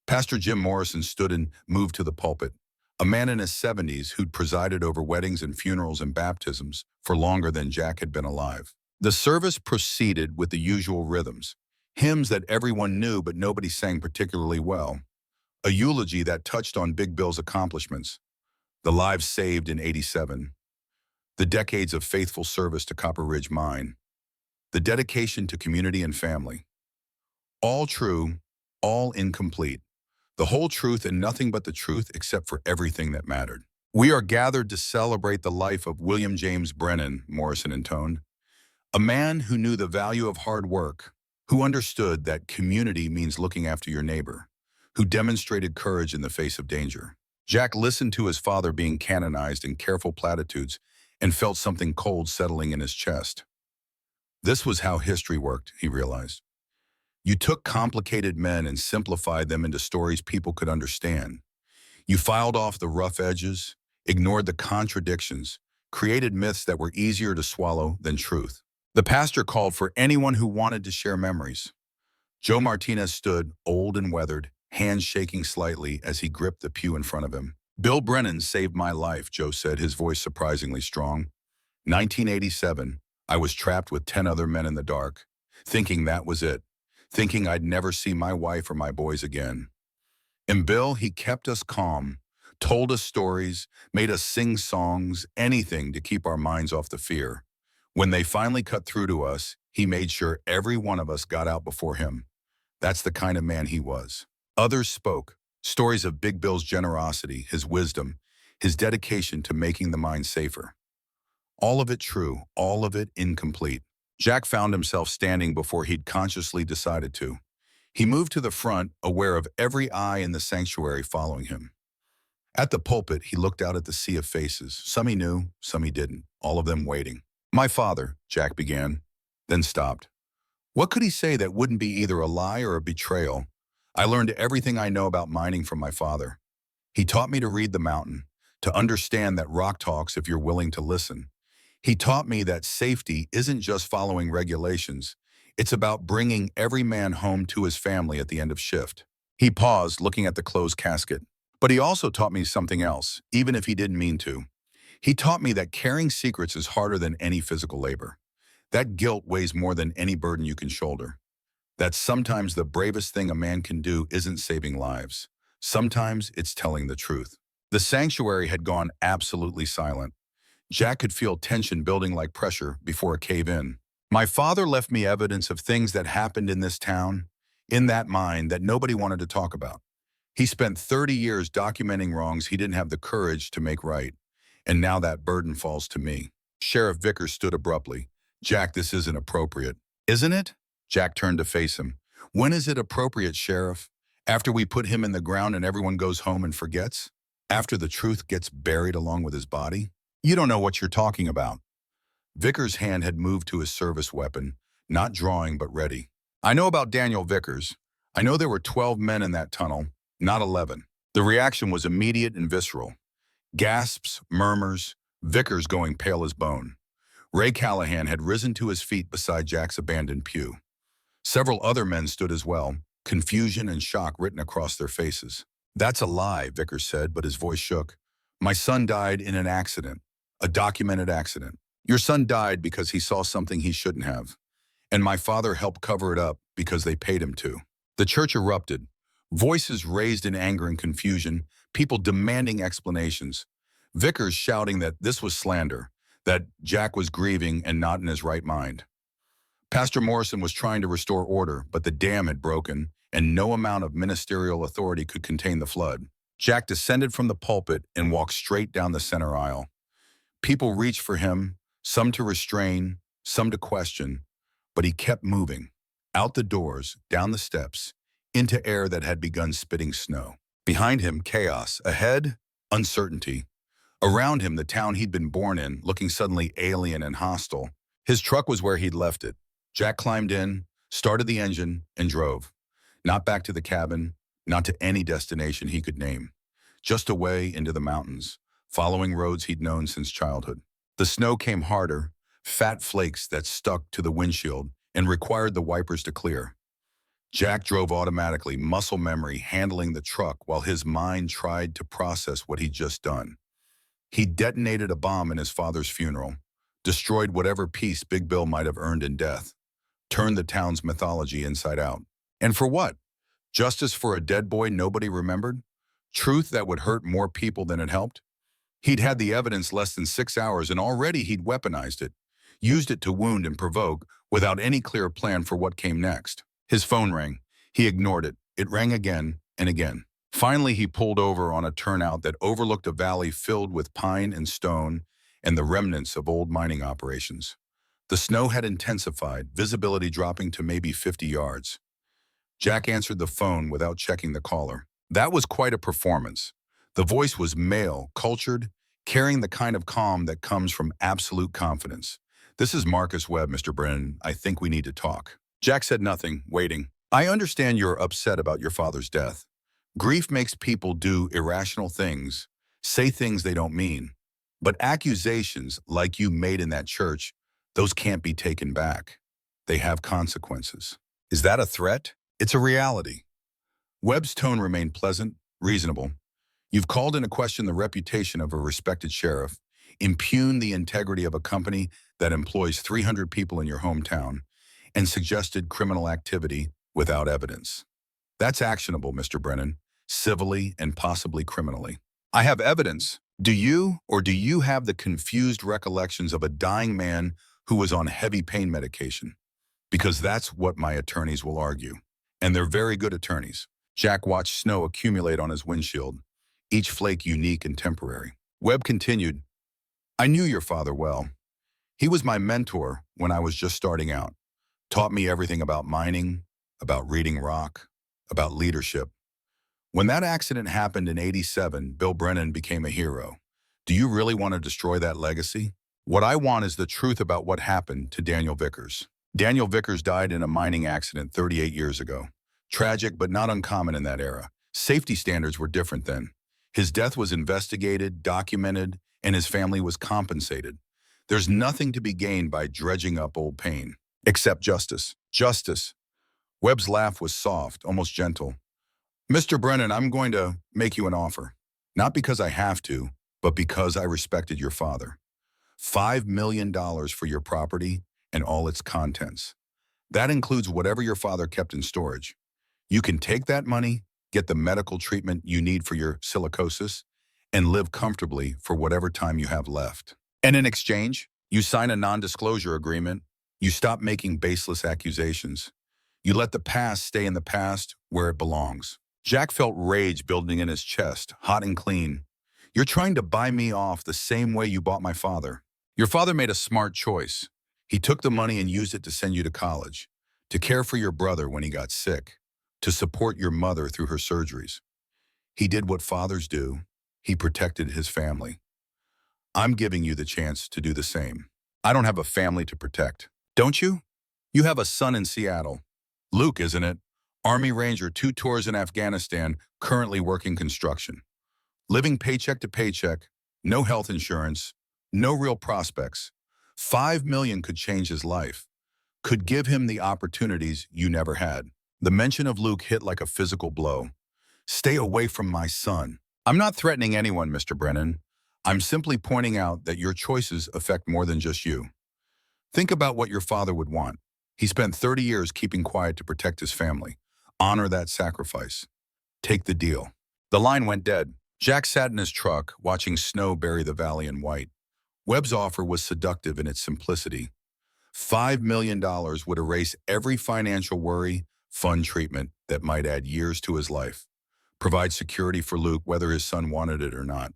Pastor Jim Morrison stood and moved to the pulpit, a man in his 70s who'd presided over weddings and funerals and baptisms for longer than Jack had been alive. The service proceeded with the usual rhythms, hymns that everyone knew but nobody sang particularly well, a eulogy that touched on Big Bill's accomplishments, the lives saved in '87, the decades of faithful service to Copper Ridge Mine, the dedication to community and family. All true, all incomplete. The whole truth and nothing but the truth except for everything that mattered. We are gathered to celebrate the life of William James Brennan, Morrison intoned, a man who knew the value of hard work, who understood that community means looking after your neighbor, who demonstrated courage in the face of danger. Jack listened to his father being canonized in careful platitudes and felt something cold settling in his chest. This was how history worked, he realized. You took complicated men and simplified them into stories people could understand. You filed off the rough edges, ignored the contradictions, created myths that were easier to swallow than truth. The pastor called for anyone who wanted to share memories. Joe Martinez stood, old and weathered, hands shaking slightly as he gripped the pew in front of him. Bill Brennan saved my life, Joe said, his voice surprisingly strong. 1987, I was trapped with 10 other men in the dark, thinking that was it, thinking I'd never see my wife or my boys again. And Bill, he kept us calm, told us stories, made us sing songs, anything to keep our minds off the fear. When they finally cut through to us, he made sure every one of us got out before him. That's the kind of man he was. Others spoke, stories of Big Bill's generosity, his wisdom, his dedication to making the mine safer. All of it true, all of it incomplete. Jack found himself standing before he'd consciously decided to. He moved to the front, aware of every eye in the sanctuary following him. At the pulpit, he looked out at the sea of faces. Some he knew, some he didn't, all of them waiting. My father, Jack began, then stopped. What could he say that wouldn't be either a lie or a betrayal? I learned everything I know about mining from my father. He taught me to read the mountain, to understand that rock talks if you're willing to listen. He taught me that safety isn't just following regulations. It's about bringing every man home to his family at the end of shift. He paused, looking at the closed casket. But he also taught me something else, even if he didn't mean to. He taught me that carrying secrets is harder than any physical labor. That guilt weighs more than any burden you can shoulder. That sometimes the bravest thing a man can do isn't saving lives. Sometimes it's telling the truth. The sanctuary had gone absolutely silent. Jack could feel tension building like pressure before a cave-in. My father left me evidence of things that happened in this town, in that mine, that nobody wanted to talk about. He spent 30 years documenting wrongs he didn't have the courage to make right. And now that burden falls to me. Sheriff Vickers stood abruptly. Jack, this isn't appropriate. Isn't it? Jack turned to face him. When is it appropriate, Sheriff? After we put him in the ground and everyone goes home and forgets? After the truth gets buried along with his body? You don't know what you're talking about. Vickers' hand had moved to his service weapon, not drawing but ready. I know about Daniel Vickers. I know there were 12 men in that tunnel, not 11. The reaction was immediate and visceral. Gasps, murmurs, Vickers going pale as bone. Ray Callahan had risen to his feet beside Jack's abandoned pew. Several other men stood as well, confusion and shock written across their faces. That's a lie, Vickers said, but his voice shook. My son died in an accident, a documented accident. Your son died because he saw something he shouldn't have. And my father helped cover it up because they paid him to. The church erupted. Voices raised in anger and confusion, people demanding explanations. Vickers shouting that this was slander, that Jack was grieving and not in his right mind. Pastor Morrison was trying to restore order, but the dam had broken, and no amount of ministerial authority could contain the flood. Jack descended from the pulpit and walked straight down the center aisle. People reached for him, some to restrain, some to question, but he kept moving. Out the doors, down the steps, into air that had begun spitting snow. Behind him, chaos. Ahead, uncertainty. Around him, the town he'd been born in, looking suddenly alien and hostile. His truck was where he'd left it. Jack climbed in, started the engine, and drove. Not back to the cabin, not to any destination he could name. Just away into the mountains, following roads he'd known since childhood. The snow came harder, fat flakes that stuck to the windshield and required the wipers to clear. Jack drove automatically, muscle memory handling the truck while his mind tried to process what he'd just done. He detonated a bomb in his father's funeral, destroyed whatever peace Big Bill might have earned in death, turned the town's mythology inside out. And for what? Justice for a dead boy nobody remembered? Truth that would hurt more people than it helped? He'd had the evidence less than 6 hours and already he'd weaponized it, used it to wound and provoke without any clear plan for what came next. His phone rang. He ignored it. It rang again and again. Finally, he pulled over on a turnout that overlooked a valley filled with pine and stone and the remnants of old mining operations. The snow had intensified, visibility dropping to maybe 50 yards. Jack answered the phone without checking the caller. That was quite a performance. The voice was male, cultured, carrying the kind of calm that comes from absolute confidence. This is Marcus Webb, Mr. Brennan. I think we need to talk. Jack said nothing, waiting. I understand you're upset about your father's death. Grief makes people do irrational things, say things they don't mean. But accusations like you made in that church, those can't be taken back. They have consequences. Is that a threat? It's a reality. Webb's tone remained pleasant, reasonable. You've called into question the reputation of a respected sheriff, impugned the integrity of a company that employs 300 people in your hometown, and suggested criminal activity without evidence. That's actionable, Mr. Brennan, civilly and possibly criminally. I have evidence. Do you have the confused recollections of a dying man who was on heavy pain medication? Because that's what my attorneys will argue. And they're very good attorneys. Jack watched snow accumulate on his windshield, each flake unique and temporary. Webb continued, I knew your father well. He was my mentor when I was just starting out. Taught me everything about mining, about reading rock, about leadership. When that accident happened in '87, Bill Brennan became a hero. Do you really want to destroy that legacy? What I want is the truth about what happened to Daniel Vickers. Daniel Vickers died in a mining accident 38 years ago. Tragic, but not uncommon in that era. Safety standards were different then. His death was investigated, documented, and his family was compensated. There's nothing to be gained by dredging up old pain, except justice. Justice. Webb's laugh was soft, almost gentle. Mr. Brennan, I'm going to make you an offer. Not because I have to, but because I respected your father. $5 million for your property and all its contents. That includes whatever your father kept in storage. You can take that money, get the medical treatment you need for your silicosis, and live comfortably for whatever time you have left. And in exchange, you sign a non-disclosure agreement. You stop making baseless accusations. You let the past stay in the past where it belongs. Jack felt rage building in his chest, hot and clean. You're trying to buy me off the same way you bought my father. Your father made a smart choice. He took the money and used it to send you to college, to care for your brother when he got sick, to support your mother through her surgeries. He did what fathers do. He protected his family. I'm giving you the chance to do the same. I don't have a family to protect. Don't you? You have a son in Seattle. Luke, isn't it? Army Ranger, 2 tours in Afghanistan, currently working construction. Living paycheck to paycheck, no health insurance, no real prospects. 5 million could change his life, could give him the opportunities you never had. The mention of Luke hit like a physical blow. Stay away from my son. I'm not threatening anyone, Mr. Brennan. I'm simply pointing out that your choices affect more than just you. Think about what your father would want. He spent 30 years keeping quiet to protect his family. Honor that sacrifice. Take the deal. The line went dead. Jack sat in his truck, watching snow bury the valley in white. Webb's offer was seductive in its simplicity. $5 million would erase every financial worry, fund treatment that might add years to his life. Provide security for Luke whether his son wanted it or not.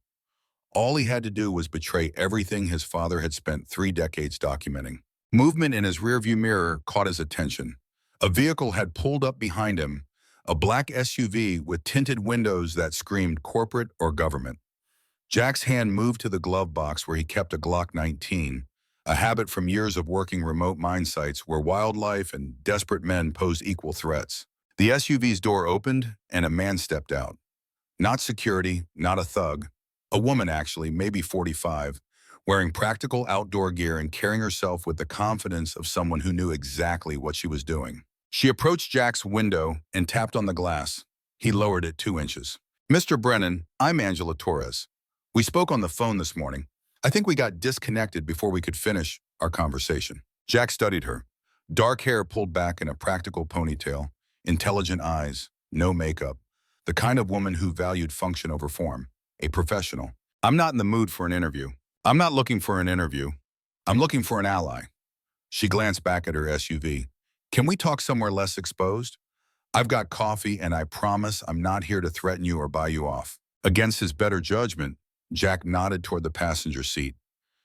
All he had to do was betray everything his father had spent 3 decades documenting. Movement in his rearview mirror caught his attention. A vehicle had pulled up behind him, a black SUV with tinted windows that screamed corporate or government. Jack's hand moved to the glove box where he kept a Glock 19, a habit from years of working remote mine sites where wildlife and desperate men posed equal threats. The SUV's door opened and a man stepped out. Not security, not a thug. A woman, actually, maybe 45, wearing practical outdoor gear and carrying herself with the confidence of someone who knew exactly what she was doing. She approached Jack's window and tapped on the glass. He lowered it 2 inches. Mr. Brennan, I'm Angela Torres. We spoke on the phone this morning. I think we got disconnected before we could finish our conversation. Jack studied her. Dark hair pulled back in a practical ponytail, intelligent eyes, no makeup. The kind of woman who valued function over form. A professional. I'm not in the mood for an interview. I'm not looking for an interview. I'm looking for an ally. She glanced back at her SUV. Can we talk somewhere less exposed? I've got coffee and I promise I'm not here to threaten you or buy you off. Against his better judgment, Jack nodded toward the passenger seat.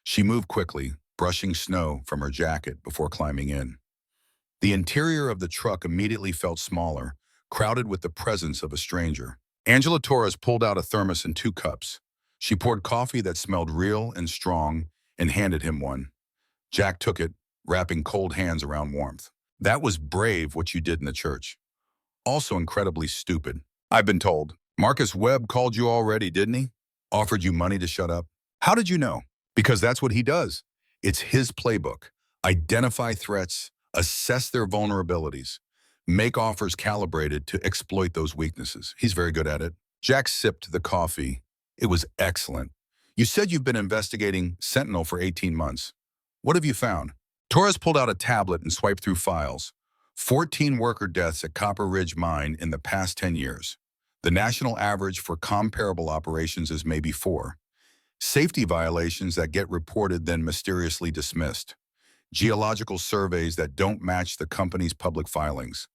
She moved quickly, brushing snow from her jacket before climbing in. The interior of the truck immediately felt smaller, crowded with the presence of a stranger. Angela Torres pulled out a thermos and 2 cups. She poured coffee that smelled real and strong and handed him one. Jack took it, wrapping cold hands around warmth. That was brave what you did in the church. Also incredibly stupid. I've been told. Marcus Webb called you already, didn't he? Offered you money to shut up? How did you know? Because that's what he does. It's his playbook. Identify threats, assess their vulnerabilities, make offers calibrated to exploit those weaknesses. He's very good at it. Jack sipped the coffee. It was excellent. You said you've been investigating Sentinel for 18 months. What have you found? Torres pulled out a tablet and swiped through files. 14 worker deaths at Copper Ridge Mine in the past 10 years. The national average for comparable operations is maybe 4. Safety violations that get reported then mysteriously dismissed. Geological surveys that don't match the company's public filings.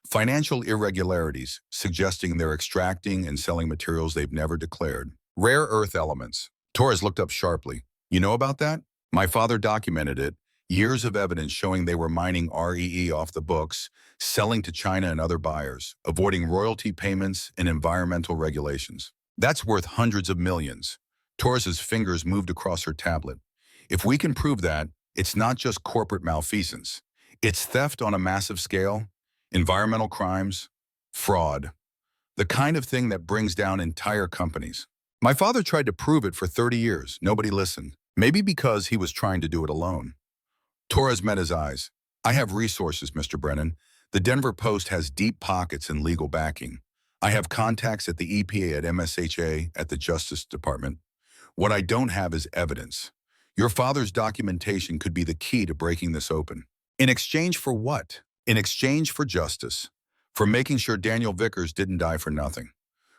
Financial irregularities, suggesting they're extracting and selling materials they've never declared. Rare earth elements. Torres looked up sharply. You know about that? My father documented it. Years of evidence showing they were mining REE off the books, selling to China and other buyers, avoiding royalty payments and environmental regulations. That's worth hundreds of millions. Torres's fingers moved across her tablet. If we can prove that, it's not just corporate malfeasance. It's theft on a massive scale, environmental crimes, fraud. The kind of thing that brings down entire companies. My father tried to prove it for 30 years. Nobody listened. Maybe because he was trying to do it alone. Torres met his eyes. I have resources, Mr. Brennan. The Denver Post has deep pockets and legal backing. I have contacts at the EPA, at MSHA, at the Justice Department. What I don't have is evidence. Your father's documentation could be the key to breaking this open. In exchange for what? In exchange for justice. For making sure Daniel Vickers didn't die for nothing.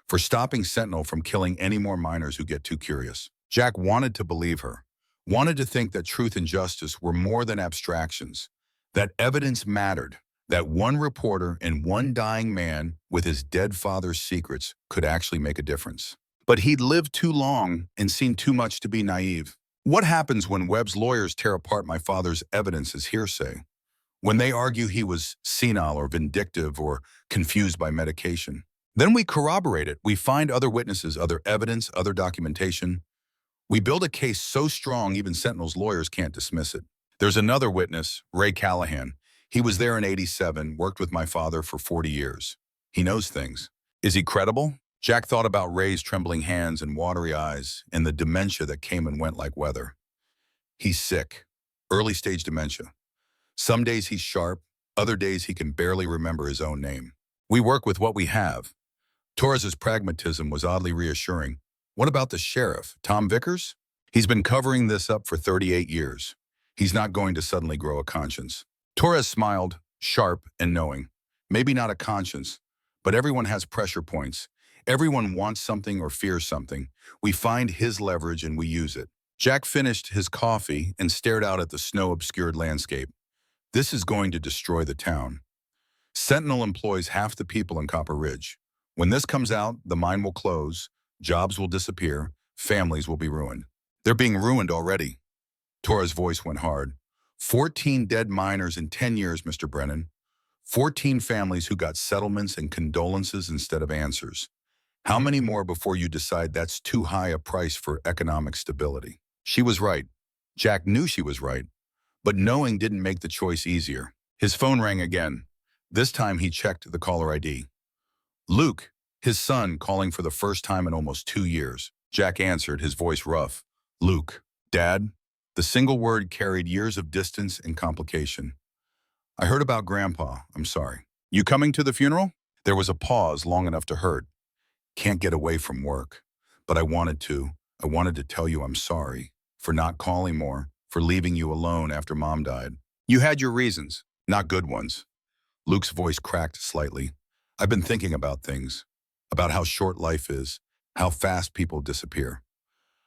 For stopping Sentinel from killing any more miners who get too curious. Jack wanted to believe her. Wanted to think that truth and justice were more than abstractions. That evidence mattered. That one reporter and one dying man with his dead father's secrets could actually make a difference. But he'd lived too long and seen too much to be naive. What happens when Webb's lawyers tear apart my father's evidence as hearsay? When they argue he was senile or vindictive or confused by medication? Then we corroborate it. We find other witnesses, other evidence, other documentation. We build a case so strong even Sentinel's lawyers can't dismiss it. There's another witness, Ray Callahan. He was there in '87, worked with my father for 40 years. He knows things. Is he credible? Jack thought about Ray's trembling hands and watery eyes and the dementia that came and went like weather. He's sick. Early-stage dementia. Some days he's sharp, other days he can barely remember his own name. We work with what we have. Torres's pragmatism was oddly reassuring. What about the sheriff, Tom Vickers? He's been covering this up for 38 years. He's not going to suddenly grow a conscience. Torres smiled, sharp and knowing. Maybe not a conscience, but everyone has pressure points. Everyone wants something or fears something. We find his leverage and we use it. Jack finished his coffee and stared out at the snow-obscured landscape. This is going to destroy the town. Sentinel employs half the people in Copper Ridge. When this comes out, the mine will close, jobs will disappear, families will be ruined. They're being ruined already. Torres' voice went hard. 14 dead miners in 10 years, Mr. Brennan. 14 families who got settlements and condolences instead of answers. How many more before you decide that's too high a price for economic stability? She was right. Jack knew she was right. But knowing didn't make the choice easier. His phone rang again. This time he checked the caller ID. Luke, his son, calling for the first time in almost 2 years. Jack answered, his voice rough. Luke, Dad? The single word carried years of distance and complication. I heard about Grandpa. I'm sorry. You coming to the funeral? There was a pause long enough to hurt. Can't get away from work. But I wanted to. I wanted to tell you I'm sorry. For not calling more. For leaving you alone after Mom died. You had your reasons. Not good ones. Luke's voice cracked slightly. I've been thinking about things. About how short life is. How fast people disappear.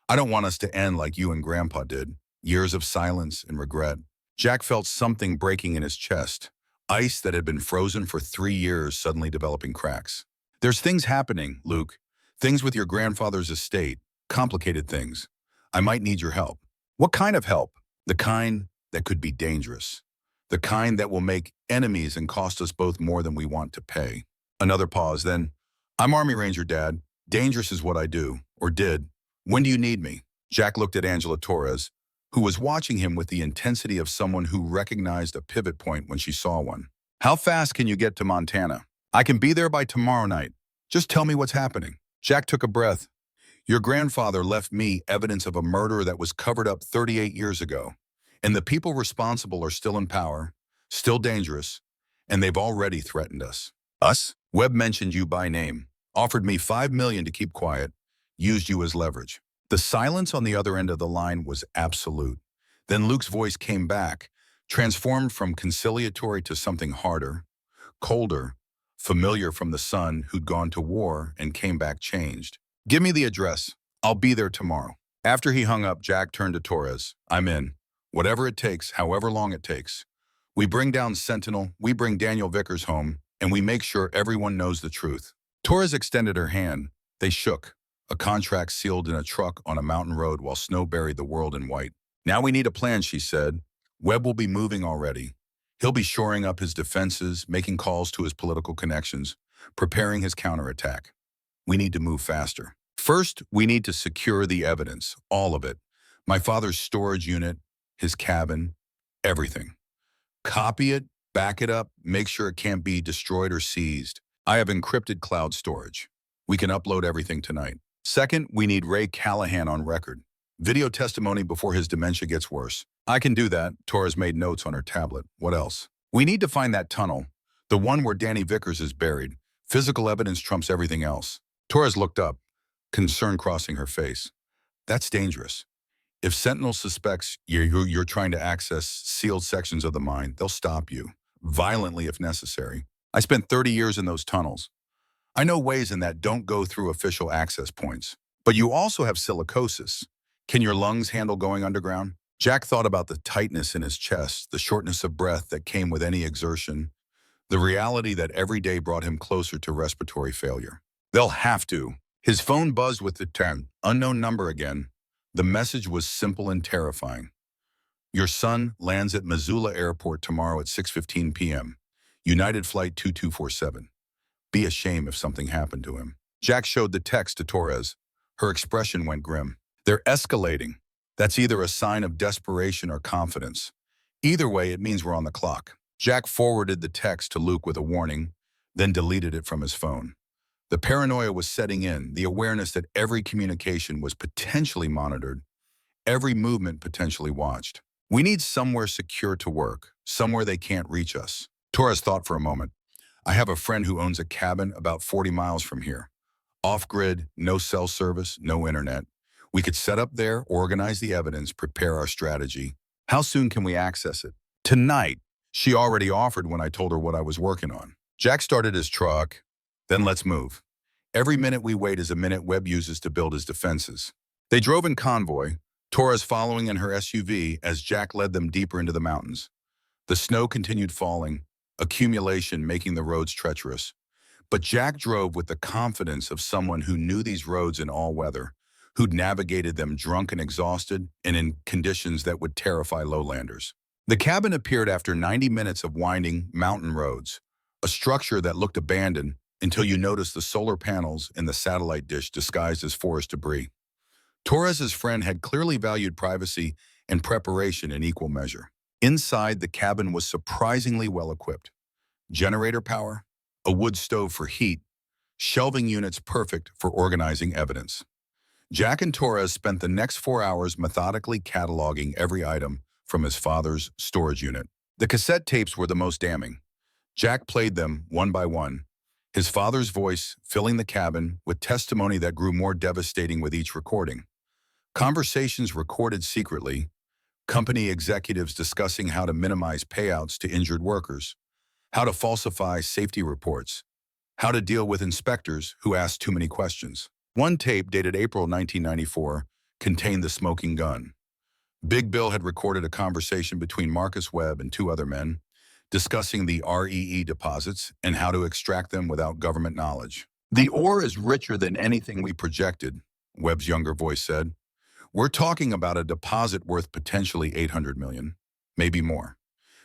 I don't want us to end like you and Grandpa did. Years of silence and regret. Jack felt something breaking in his chest. Ice that had been frozen for 3 years suddenly developing cracks. There's things happening, Luke. Things with your grandfather's estate. Complicated things. I might need your help. What kind of help? The kind that could be dangerous. The kind that will make enemies and cost us both more than we want to pay. Another pause, then. I'm Army Ranger, Dad. Dangerous is what I do, or did. When do you need me? Jack looked at Angela Torres, who was watching him with the intensity of someone who recognized a pivot point when she saw one. How fast can you get to Montana? I can be there by tomorrow night. Just tell me what's happening. Jack took a breath. Your grandfather left me evidence of a murder that was covered up 38 years ago. And the people responsible are still in power, still dangerous, and they've already threatened us. Us? Webb mentioned you by name, offered me $5 million to keep quiet, used you as leverage. The silence on the other end of the line was absolute. Then Luke's voice came back, transformed from conciliatory to something harder, colder, familiar from the son who'd gone to war and came back changed. Give me the address. I'll be there tomorrow. After he hung up, Jack turned to Torres. I'm in. Whatever it takes, however long it takes. We bring down Sentinel, we bring Daniel Vickers home, and we make sure everyone knows the truth. Torres extended her hand. They shook. A contract sealed in a truck on a mountain road while snow buried the world in white. Now we need a plan, she said. Webb will be moving already. He'll be shoring up his defenses, making calls to his political connections, preparing his counterattack. We need to move faster. First, we need to secure the evidence, all of it. My father's storage unit, his cabin, everything. Copy it, back it up, make sure it can't be destroyed or seized. I have encrypted cloud storage. We can upload everything tonight. Second, we need Ray Callahan on record. Video testimony before his dementia gets worse. I can do that. Torres made notes on her tablet. What else? We need to find that tunnel. The one where Danny Vickers is buried. Physical evidence trumps everything else. Torres looked up, concern crossing her face. That's dangerous. If Sentinel suspects you're trying to access sealed sections of the mine, they'll stop you, violently if necessary. I spent 30 years in those tunnels. I know ways in that don't go through official access points. But you also have silicosis. Can your lungs handle going underground? Jack thought about the tightness in his chest, the shortness of breath that came with any exertion, the reality that every day brought him closer to respiratory failure. They'll have to. His phone buzzed with the unknown number again. The message was simple and terrifying. Your son lands at Missoula Airport tomorrow at 6:15 p.m. United Flight 2247. Be a shame if something happened to him. Jack showed the text to Torres. Her expression went grim. They're escalating. That's either a sign of desperation or confidence. Either way, it means we're on the clock. Jack forwarded the text to Luke with a warning, then deleted it from his phone. The paranoia was setting in, the awareness that every communication was potentially monitored, every movement potentially watched. We need somewhere secure to work, somewhere they can't reach us. Torres thought for a moment. I have a friend who owns a cabin about 40 miles from here. Off-grid, no cell service, no internet. We could set up there, organize the evidence, prepare our strategy. How soon can we access it? Tonight. She already offered when I told her what I was working on. Jack started his truck. Then let's move. Every minute we wait is a minute Webb uses to build his defenses. They drove in convoy, Torres following in her SUV as Jack led them deeper into the mountains. The snow continued falling, accumulation making the roads treacherous. But Jack drove with the confidence of someone who knew these roads in all weather, who'd navigated them drunk and exhausted and in conditions that would terrify lowlanders. The cabin appeared after 90 minutes of winding mountain roads, a structure that looked abandoned until you noticed the solar panels in the satellite dish disguised as forest debris. Torres's friend had clearly valued privacy and preparation in equal measure. Inside, the cabin was surprisingly well equipped. Generator power, a wood stove for heat, shelving units perfect for organizing evidence. Jack and Torres spent the next 4 hours methodically cataloging every item from his father's storage unit. The cassette tapes were the most damning. Jack played them one by one, his father's voice filling the cabin with testimony that grew more devastating with each recording. Conversations recorded secretly, company executives discussing how to minimize payouts to injured workers, how to falsify safety reports, how to deal with inspectors who asked too many questions. One tape dated April 1994 contained the smoking gun. Big Bill had recorded a conversation between Marcus Webb and 2 other men, discussing the REE deposits and how to extract them without government knowledge. The ore is richer than anything we projected, Webb's younger voice said. We're talking about a deposit worth potentially $800 million, maybe more.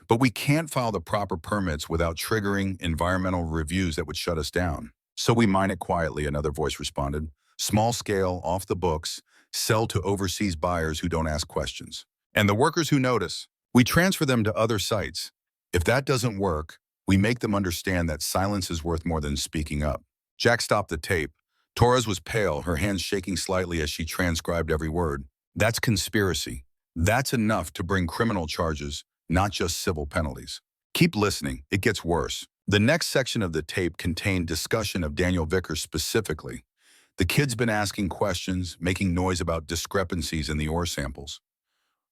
But we can't file the proper permits without triggering environmental reviews that would shut us down. So we mine it quietly, another voice responded. Small scale, off the books, sell to overseas buyers who don't ask questions. And the workers who notice, we transfer them to other sites. If that doesn't work, we make them understand that silence is worth more than speaking up. Jack stopped the tape. Torres was pale, her hands shaking slightly as she transcribed every word. That's conspiracy. That's enough to bring criminal charges, not just civil penalties. Keep listening, it gets worse. The next section of the tape contained discussion of Daniel Vickers specifically. The kid's been asking questions, making noise about discrepancies in the ore samples.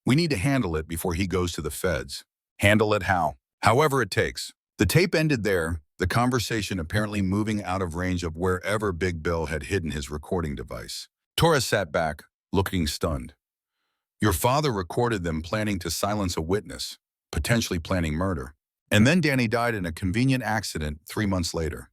We need to handle it before he goes to the feds. Handle it how? However it takes. The tape ended there, the conversation apparently moving out of range of wherever Big Bill had hidden his recording device. Torres sat back, looking stunned. Your father recorded them planning to silence a witness, potentially planning murder. And then Danny died in a convenient accident 3 months later.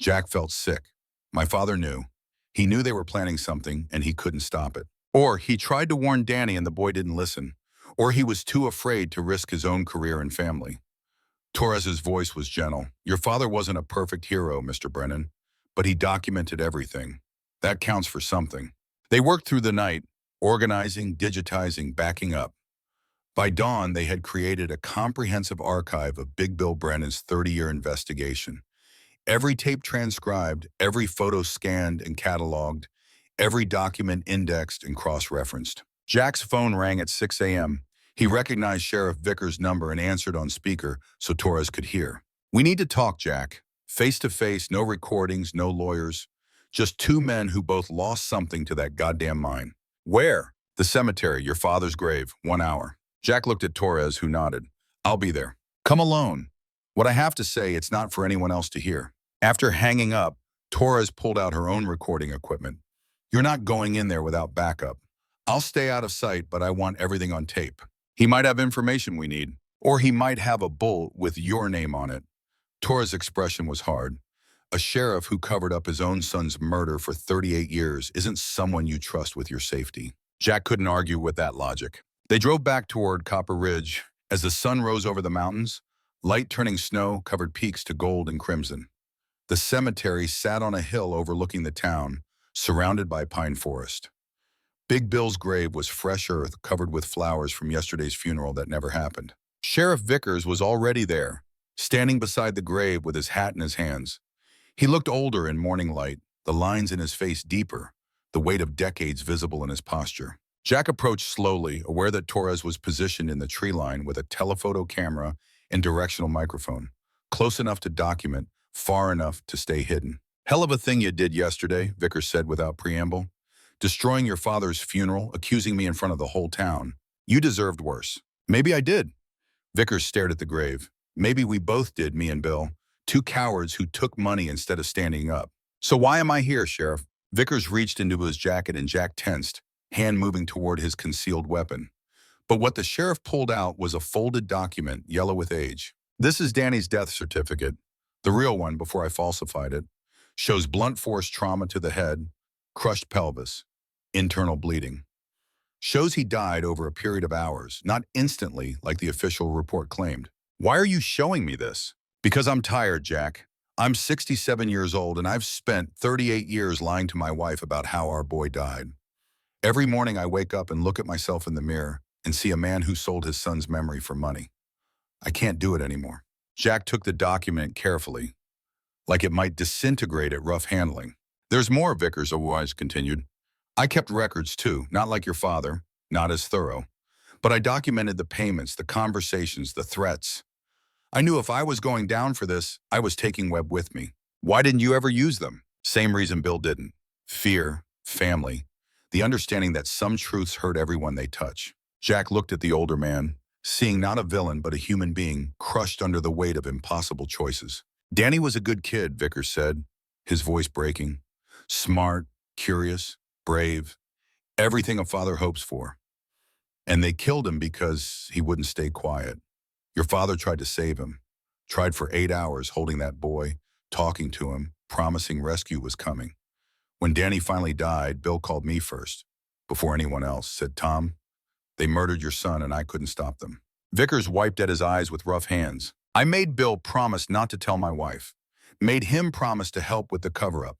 Jack felt sick. My father knew. He knew they were planning something and he couldn't stop it. Or he tried to warn Danny and the boy didn't listen. Or he was too afraid to risk his own career and family. Torres's voice was gentle. Your father wasn't a perfect hero, Mr. Brennan, but he documented everything. That counts for something. They worked through the night, organizing, digitizing, backing up. By dawn, they had created a comprehensive archive of Big Bill Brennan's 30-year investigation. Every tape transcribed, every photo scanned and cataloged, every document indexed and cross-referenced. Jack's phone rang at 6 a.m. He recognized Sheriff Vickers' number and answered on speaker so Torres could hear. "We need to talk, Jack. Face to face, no recordings, no lawyers. Just two men who both lost something to that goddamn mine." "Where?" "The cemetery, your father's grave, 1 hour." Jack looked at Torres, who nodded. "I'll be there." "Come alone. What I have to say, it's not for anyone else to hear." After hanging up, Torres pulled out her own recording equipment. "You're not going in there without backup. I'll stay out of sight, but I want everything on tape. He might have information we need, or he might have a bull with your name on it." Torres' expression was hard. A sheriff who covered up his own son's murder for 38 years isn't someone you trust with your safety. Jack couldn't argue with that logic. They drove back toward Copper Ridge. As the sun rose over the mountains, light turning snow covered peaks to gold and crimson. The cemetery sat on a hill overlooking the town, surrounded by pine forest. Big Bill's grave was fresh earth covered with flowers from yesterday's funeral that never happened. Sheriff Vickers was already there, standing beside the grave with his hat in his hands. He looked older in morning light, the lines in his face deeper, the weight of decades visible in his posture. Jack approached slowly, aware that Torres was positioned in the tree line with a telephoto camera and directional microphone, close enough to document, far enough to stay hidden. "Hell of a thing you did yesterday," Vickers said without preamble. "Destroying your father's funeral, accusing me in front of the whole town. You deserved worse." "Maybe I did." Vickers stared at the grave. "Maybe we both did, me and Bill. Two cowards who took money instead of standing up. So why am I here, Sheriff?" Vickers reached into his jacket and Jack tensed, hand moving toward his concealed weapon. But what the sheriff pulled out was a folded document, yellow with age. "This is Danny's death certificate. The real one before I falsified it. Shows blunt force trauma to the head, crushed pelvis, internal bleeding. Shows he died over a period of hours, not instantly like the official report claimed." "Why are you showing me this?" "Because I'm tired, Jack. I'm 67 years old and I've spent 38 years lying to my wife about how our boy died. Every morning I wake up and look at myself in the mirror and see a man who sold his son's memory for money. I can't do it anymore." Jack took the document carefully, like it might disintegrate at rough handling. "There's more," Vickers otherwise continued. "I kept records too, not like your father, not as thorough. But I documented the payments, the conversations, the threats. I knew if I was going down for this, I was taking Webb with me." "Why didn't you ever use them?" "Same reason Bill didn't. Fear, family, the understanding that some truths hurt everyone they touch." Jack looked at the older man, seeing not a villain but a human being crushed under the weight of impossible choices. "Danny was a good kid," Vickers said, his voice breaking. "Smart, curious, brave, everything a father hopes for. And they killed him because he wouldn't stay quiet. Your father tried to save him, tried for 8 hours holding that boy, talking to him, promising rescue was coming. When Danny finally died, Bill called me first, before anyone else, said, 'Tom, they murdered your son and I couldn't stop them.'" Vickers wiped at his eyes with rough hands. "I made Bill promise not to tell my wife. Made him promise to help with the cover-up.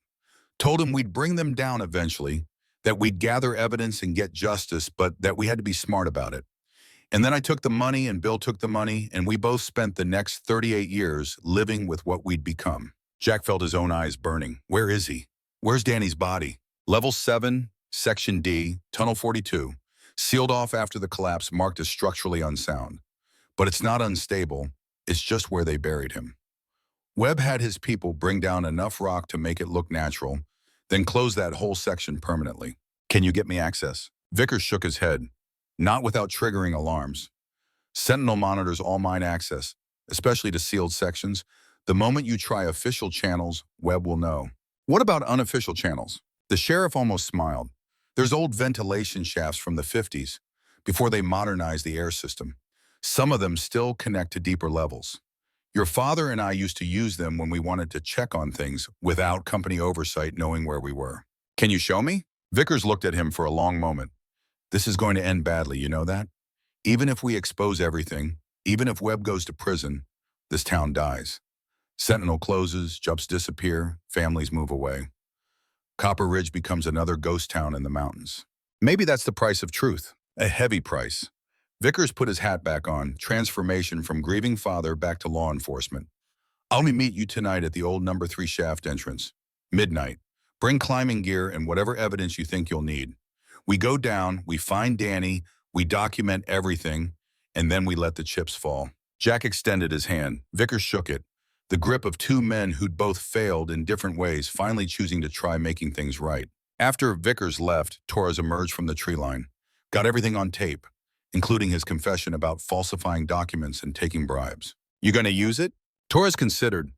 Told him we'd bring them down eventually, that we'd gather evidence and get justice, but that we had to be smart about it. And then I took the money and Bill took the money, and we both spent the next 38 years living with what we'd become." Jack felt his own eyes burning. "Where is he? Where's Danny's body?" "Level 7, Section D, Tunnel 42. Sealed off after the collapse, marked as structurally unsound. But it's not unstable, it's just where they buried him. Webb had his people bring down enough rock to make it look natural, then close that whole section permanently. Can you get me access?" Vickers shook his head. "Not without triggering alarms. Sentinel monitors all mine access, especially to sealed sections. The moment you try official channels, Webb will know." "What about unofficial channels?" The sheriff almost smiled. "There's old ventilation shafts from the 50s, before they modernized the air system. Some of them still connect to deeper levels. Your father and I used to use them when we wanted to check on things without company oversight knowing where we were." "Can you show me?" Vickers looked at him for a long moment. "This is going to end badly, you know that? Even if we expose everything, even if Webb goes to prison, this town dies. Sentinel closes, jobs disappear, families move away. Copper Ridge becomes another ghost town in the mountains. Maybe that's the price of truth, a heavy price." Vickers put his hat back on, transformation from grieving father back to law enforcement. "I'll meet you tonight at the old number 3 shaft entrance. Midnight. Bring climbing gear and whatever evidence you think you'll need. We go down, we find Danny, we document everything, and then we let the chips fall. Jack extended his hand. Vickers shook it. The grip of two men who'd both failed in different ways, finally choosing to try making things right. After Vickers left, Torres emerged from the tree line. Got everything on tape, including his confession about falsifying documents and taking bribes. You gonna use it? Torres considered.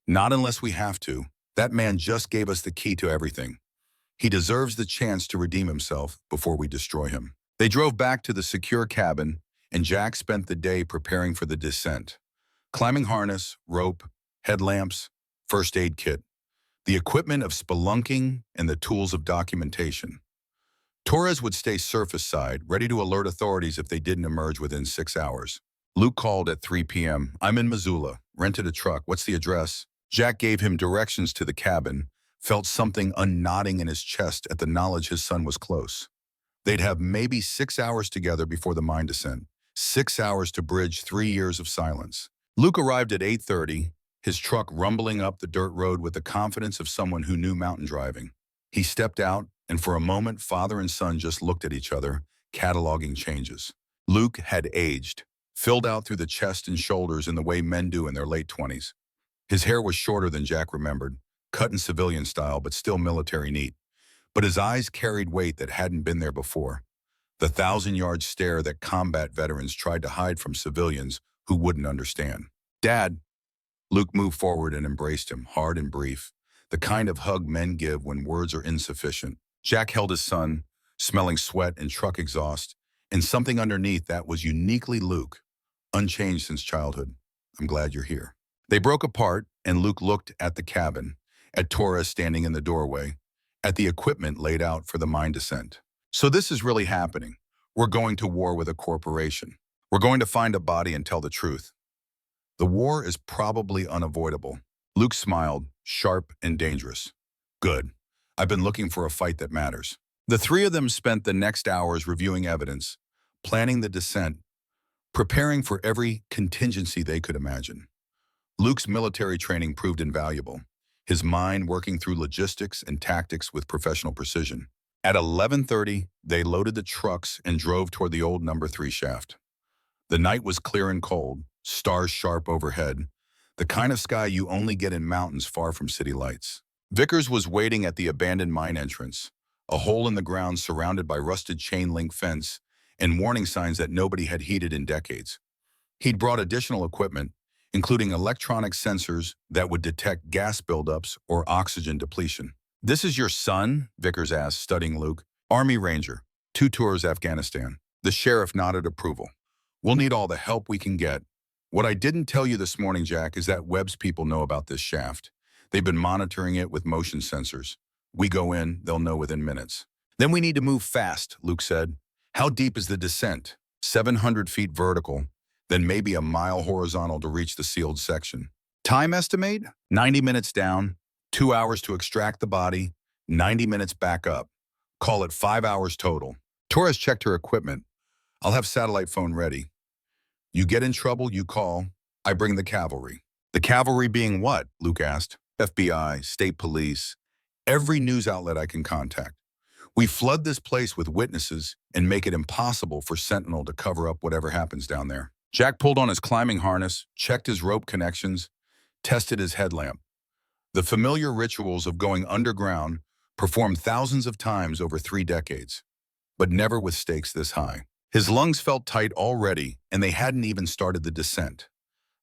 Not unless we have to. That man just gave us the key to everything. He deserves the chance to redeem himself before we destroy him. They drove back to the secure cabin, and Jack spent the day preparing for the descent. Climbing harness, rope, headlamps, first aid kit, the equipment of spelunking, and the tools of documentation. Torres would stay surface side, ready to alert authorities if they didn't emerge within 6 hours. Luke called at 3 p.m. I'm in Missoula, rented a truck. What's the address? Jack gave him directions to the cabin, felt something unknotting in his chest at the knowledge his son was close. They'd have maybe 6 hours together before the mine descent. 6 hours to bridge 3 years of silence. Luke arrived at 8:30, his truck rumbling up the dirt road with the confidence of someone who knew mountain driving. He stepped out, and for a moment, father and son just looked at each other, cataloging changes. Luke had aged, filled out through the chest and shoulders in the way men do in their late 20s. His hair was shorter than Jack remembered, cut in civilian style but still military neat. But his eyes carried weight that hadn't been there before. The 1,000-yard stare that combat veterans tried to hide from civilians who wouldn't understand. Dad. Luke moved forward and embraced him, hard and brief, the kind of hug men give when words are insufficient. Jack held his son, smelling sweat and truck exhaust, and something underneath that was uniquely Luke, unchanged since childhood. I'm glad you're here. They broke apart, and Luke looked at the cabin, at Torres standing in the doorway, at the equipment laid out for the mine descent. So this is really happening. We're going to war with a corporation. We're going to find a body and tell the truth. The war is probably unavoidable. Luke smiled, sharp and dangerous. Good. I've been looking for a fight that matters. The three of them spent the next hours reviewing evidence, planning the descent, preparing for every contingency they could imagine. Luke's military training proved invaluable, his mind working through logistics and tactics with professional precision. At 11:30, they loaded the trucks and drove toward the old number 3 shaft. The night was clear and cold, stars sharp overhead, the kind of sky you only get in mountains far from city lights. Vickers was waiting at the abandoned mine entrance, a hole in the ground surrounded by rusted chain-link fence and warning signs that nobody had heeded in decades. He'd brought additional equipment, including electronic sensors that would detect gas buildups or oxygen depletion. This is your son? Vickers asked, studying Luke. Army Ranger, 2 tours Afghanistan. The sheriff nodded approval. We'll need all the help we can get. What I didn't tell you this morning, Jack, is that Webb's people know about this shaft. They've been monitoring it with motion sensors. We go in, they'll know within minutes. Then we need to move fast, Luke said. How deep is the descent? 700 feet vertical, then maybe a mile horizontal to reach the sealed section. Time estimate? 90 minutes down, 2 hours to extract the body, 90 minutes back up. Call it 5 hours total. Torres checked her equipment. I'll have satellite phone ready. You get in trouble, you call. I bring the cavalry. The cavalry being what? Luke asked. FBI, state police, every news outlet I can contact. We flood this place with witnesses and make it impossible for Sentinel to cover up whatever happens down there. Jack pulled on his climbing harness, checked his rope connections, tested his headlamp. The familiar rituals of going underground performed thousands of times over 3 decades, but never with stakes this high. His lungs felt tight already, and they hadn't even started the descent.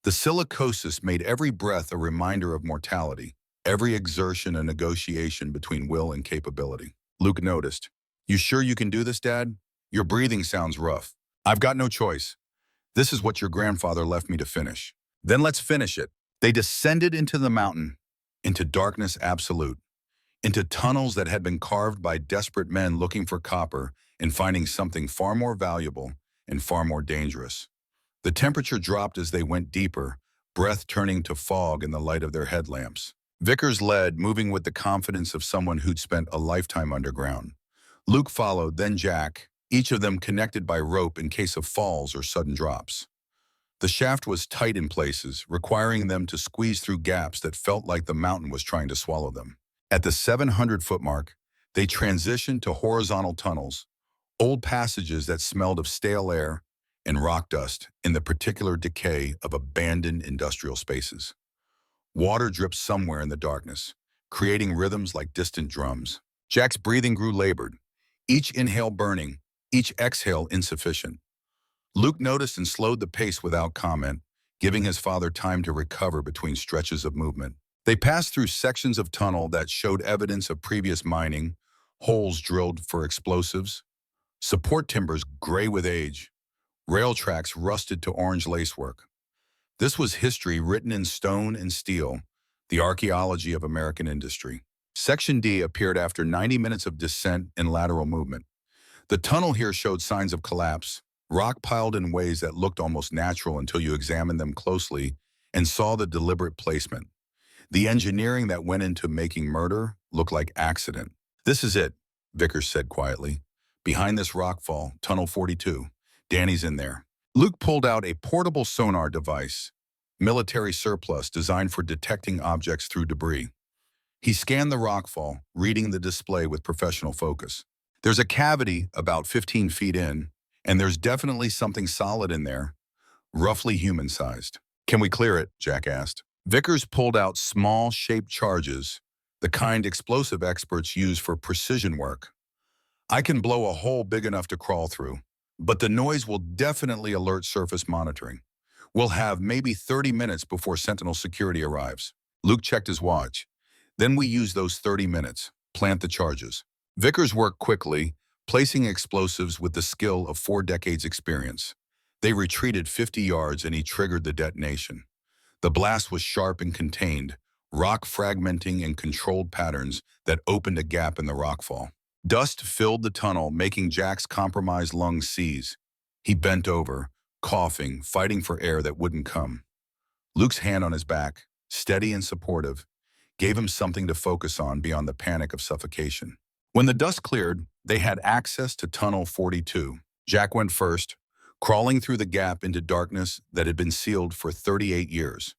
The silicosis made every breath a reminder of mortality, every exertion a negotiation between will and capability. Luke noticed. You sure you can do this, Dad? Your breathing sounds rough. I've got no choice. This is what your grandfather left me to finish. Then let's finish it. They descended into the mountain, into darkness absolute, into tunnels that had been carved by desperate men looking for copper and finding something far more valuable and far more dangerous. The temperature dropped as they went deeper, breath turning to fog in the light of their headlamps. Vickers led, moving with the confidence of someone who'd spent a lifetime underground. Luke followed, then Jack, each of them connected by rope in case of falls or sudden drops. The shaft was tight in places, requiring them to squeeze through gaps that felt like the mountain was trying to swallow them. At the 700-foot mark, they transitioned to horizontal tunnels, Old passages that smelled of stale air and rock dust in the particular decay of abandoned industrial spaces. Water dripped somewhere in the darkness, creating rhythms like distant drums. Jack's breathing grew labored, each inhale burning, each exhale insufficient. Luke noticed and slowed the pace without comment, giving his father time to recover between stretches of movement. They passed through sections of tunnel that showed evidence of previous mining, holes drilled for explosives, support timbers gray with age, rail tracks rusted to orange lacework. This was history written in stone and steel, the archaeology of American industry. Section D appeared after 90 minutes of descent and lateral movement. The tunnel here showed signs of collapse, rock piled in ways that looked almost natural until you examined them closely and saw the deliberate placement. The engineering that went into making murder looked like accident. "This is it," Vickers said quietly. "Behind this rockfall, Tunnel 42. Danny's in there." Luke pulled out a portable sonar device, military surplus designed for detecting objects through debris. He scanned the rockfall, reading the display with professional focus. "There's a cavity about 15 feet in, and there's definitely something solid in there, roughly human-sized." "Can we clear it?" Jack asked. Vickers pulled out small, shaped charges, the kind explosive experts use for precision work. "I can blow a hole big enough to crawl through, but the noise will definitely alert surface monitoring. We'll have maybe 30 minutes before Sentinel security arrives." Luke checked his watch. "Then we use those 30 minutes, plant the charges." Vickers worked quickly, placing explosives with the skill of 4 decades experience. They retreated 50 yards and he triggered the detonation. The blast was sharp and contained, rock fragmenting in controlled patterns that opened a gap in the rockfall. Dust filled the tunnel, making Jack's compromised lungs seize. He bent over, coughing, fighting for air that wouldn't come. Luke's hand on his back, steady and supportive, gave him something to focus on beyond the panic of suffocation. When the dust cleared, they had access to Tunnel 42. Jack went first, crawling through the gap into darkness that had been sealed for 38 years.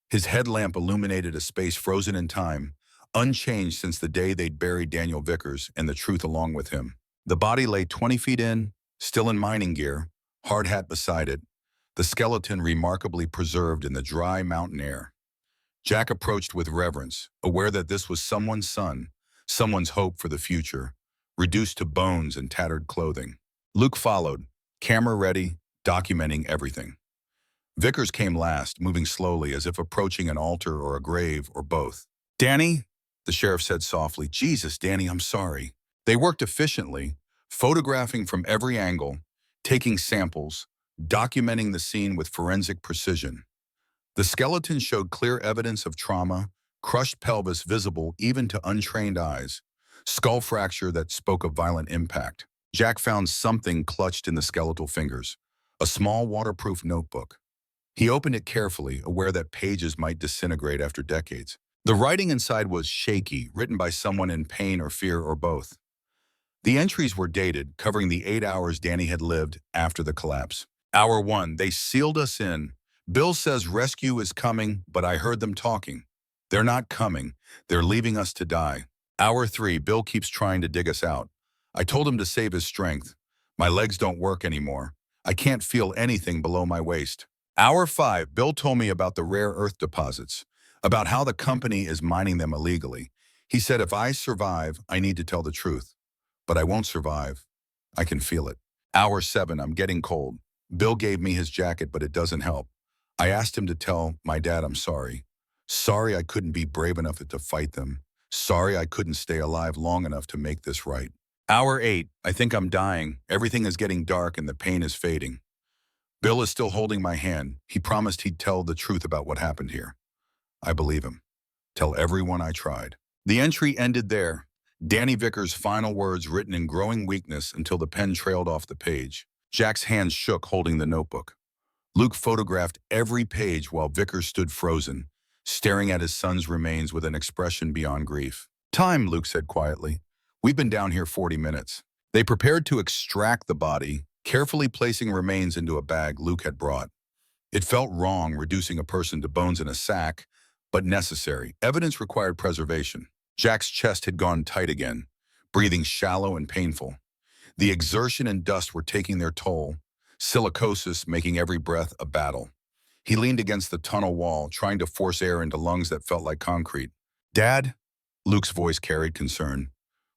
His headlamp illuminated a space frozen in time, unchanged since the day they'd buried Daniel Vickers and the truth along with him. The body lay 20 feet in, still in mining gear, hard hat beside it, the skeleton remarkably preserved in the dry mountain air. Jack approached with reverence, aware that this was someone's son, someone's hope for the future, reduced to bones and tattered clothing. Luke followed, camera ready, documenting everything. Vickers came last, moving slowly as if approaching an altar or a grave or both. "Danny," the sheriff said softly. "Jesus, Danny, I'm sorry." They worked efficiently, photographing from every angle, taking samples, documenting the scene with forensic precision. The skeleton showed clear evidence of trauma, crushed pelvis visible even to untrained eyes, skull fracture that spoke of violent impact. Jack found something clutched in the skeletal fingers, a small waterproof notebook. He opened it carefully, aware that pages might disintegrate after decades. The writing inside was shaky, written by someone in pain or fear or both. The entries were dated, covering the 8 hours Danny had lived after the collapse. "Hour 1, they sealed us in. Bill says rescue is coming, but I heard them talking. They're not coming. They're leaving us to die. Hour 3, Bill keeps trying to dig us out. I told him to save his strength. My legs don't work anymore. I can't feel anything below my waist. Hour 5, Bill told me about the rare earth deposits, about how the company is mining them illegally. He said if I survive, I need to tell the truth. But I won't survive. I can feel it. Hour 7, I'm getting cold. Bill gave me his jacket, but it doesn't help. I asked him to tell my dad I'm sorry. Sorry I couldn't be brave enough to fight them. Sorry I couldn't stay alive long enough to make this right. Hour 8, I think I'm dying. Everything is getting dark and the pain is fading. Bill is still holding my hand. He promised he'd tell the truth about what happened here. I believe him. Tell everyone I tried." The entry ended there. Danny Vickers' final words written in growing weakness until the pen trailed off the page. Jack's hands shook holding the notebook. Luke photographed every page while Vickers stood frozen, staring at his son's remains with an expression beyond grief. "Time," Luke said quietly. "We've been down here 40 minutes. They prepared to extract the body, carefully placing remains into a bag Luke had brought. It felt wrong reducing a person to bones in a sack, but necessary. Evidence required preservation. Jack's chest had gone tight again, breathing shallow and painful. The exertion and dust were taking their toll, silicosis making every breath a battle. He leaned against the tunnel wall, trying to force air into lungs that felt like concrete. "Dad?" Luke's voice carried concern.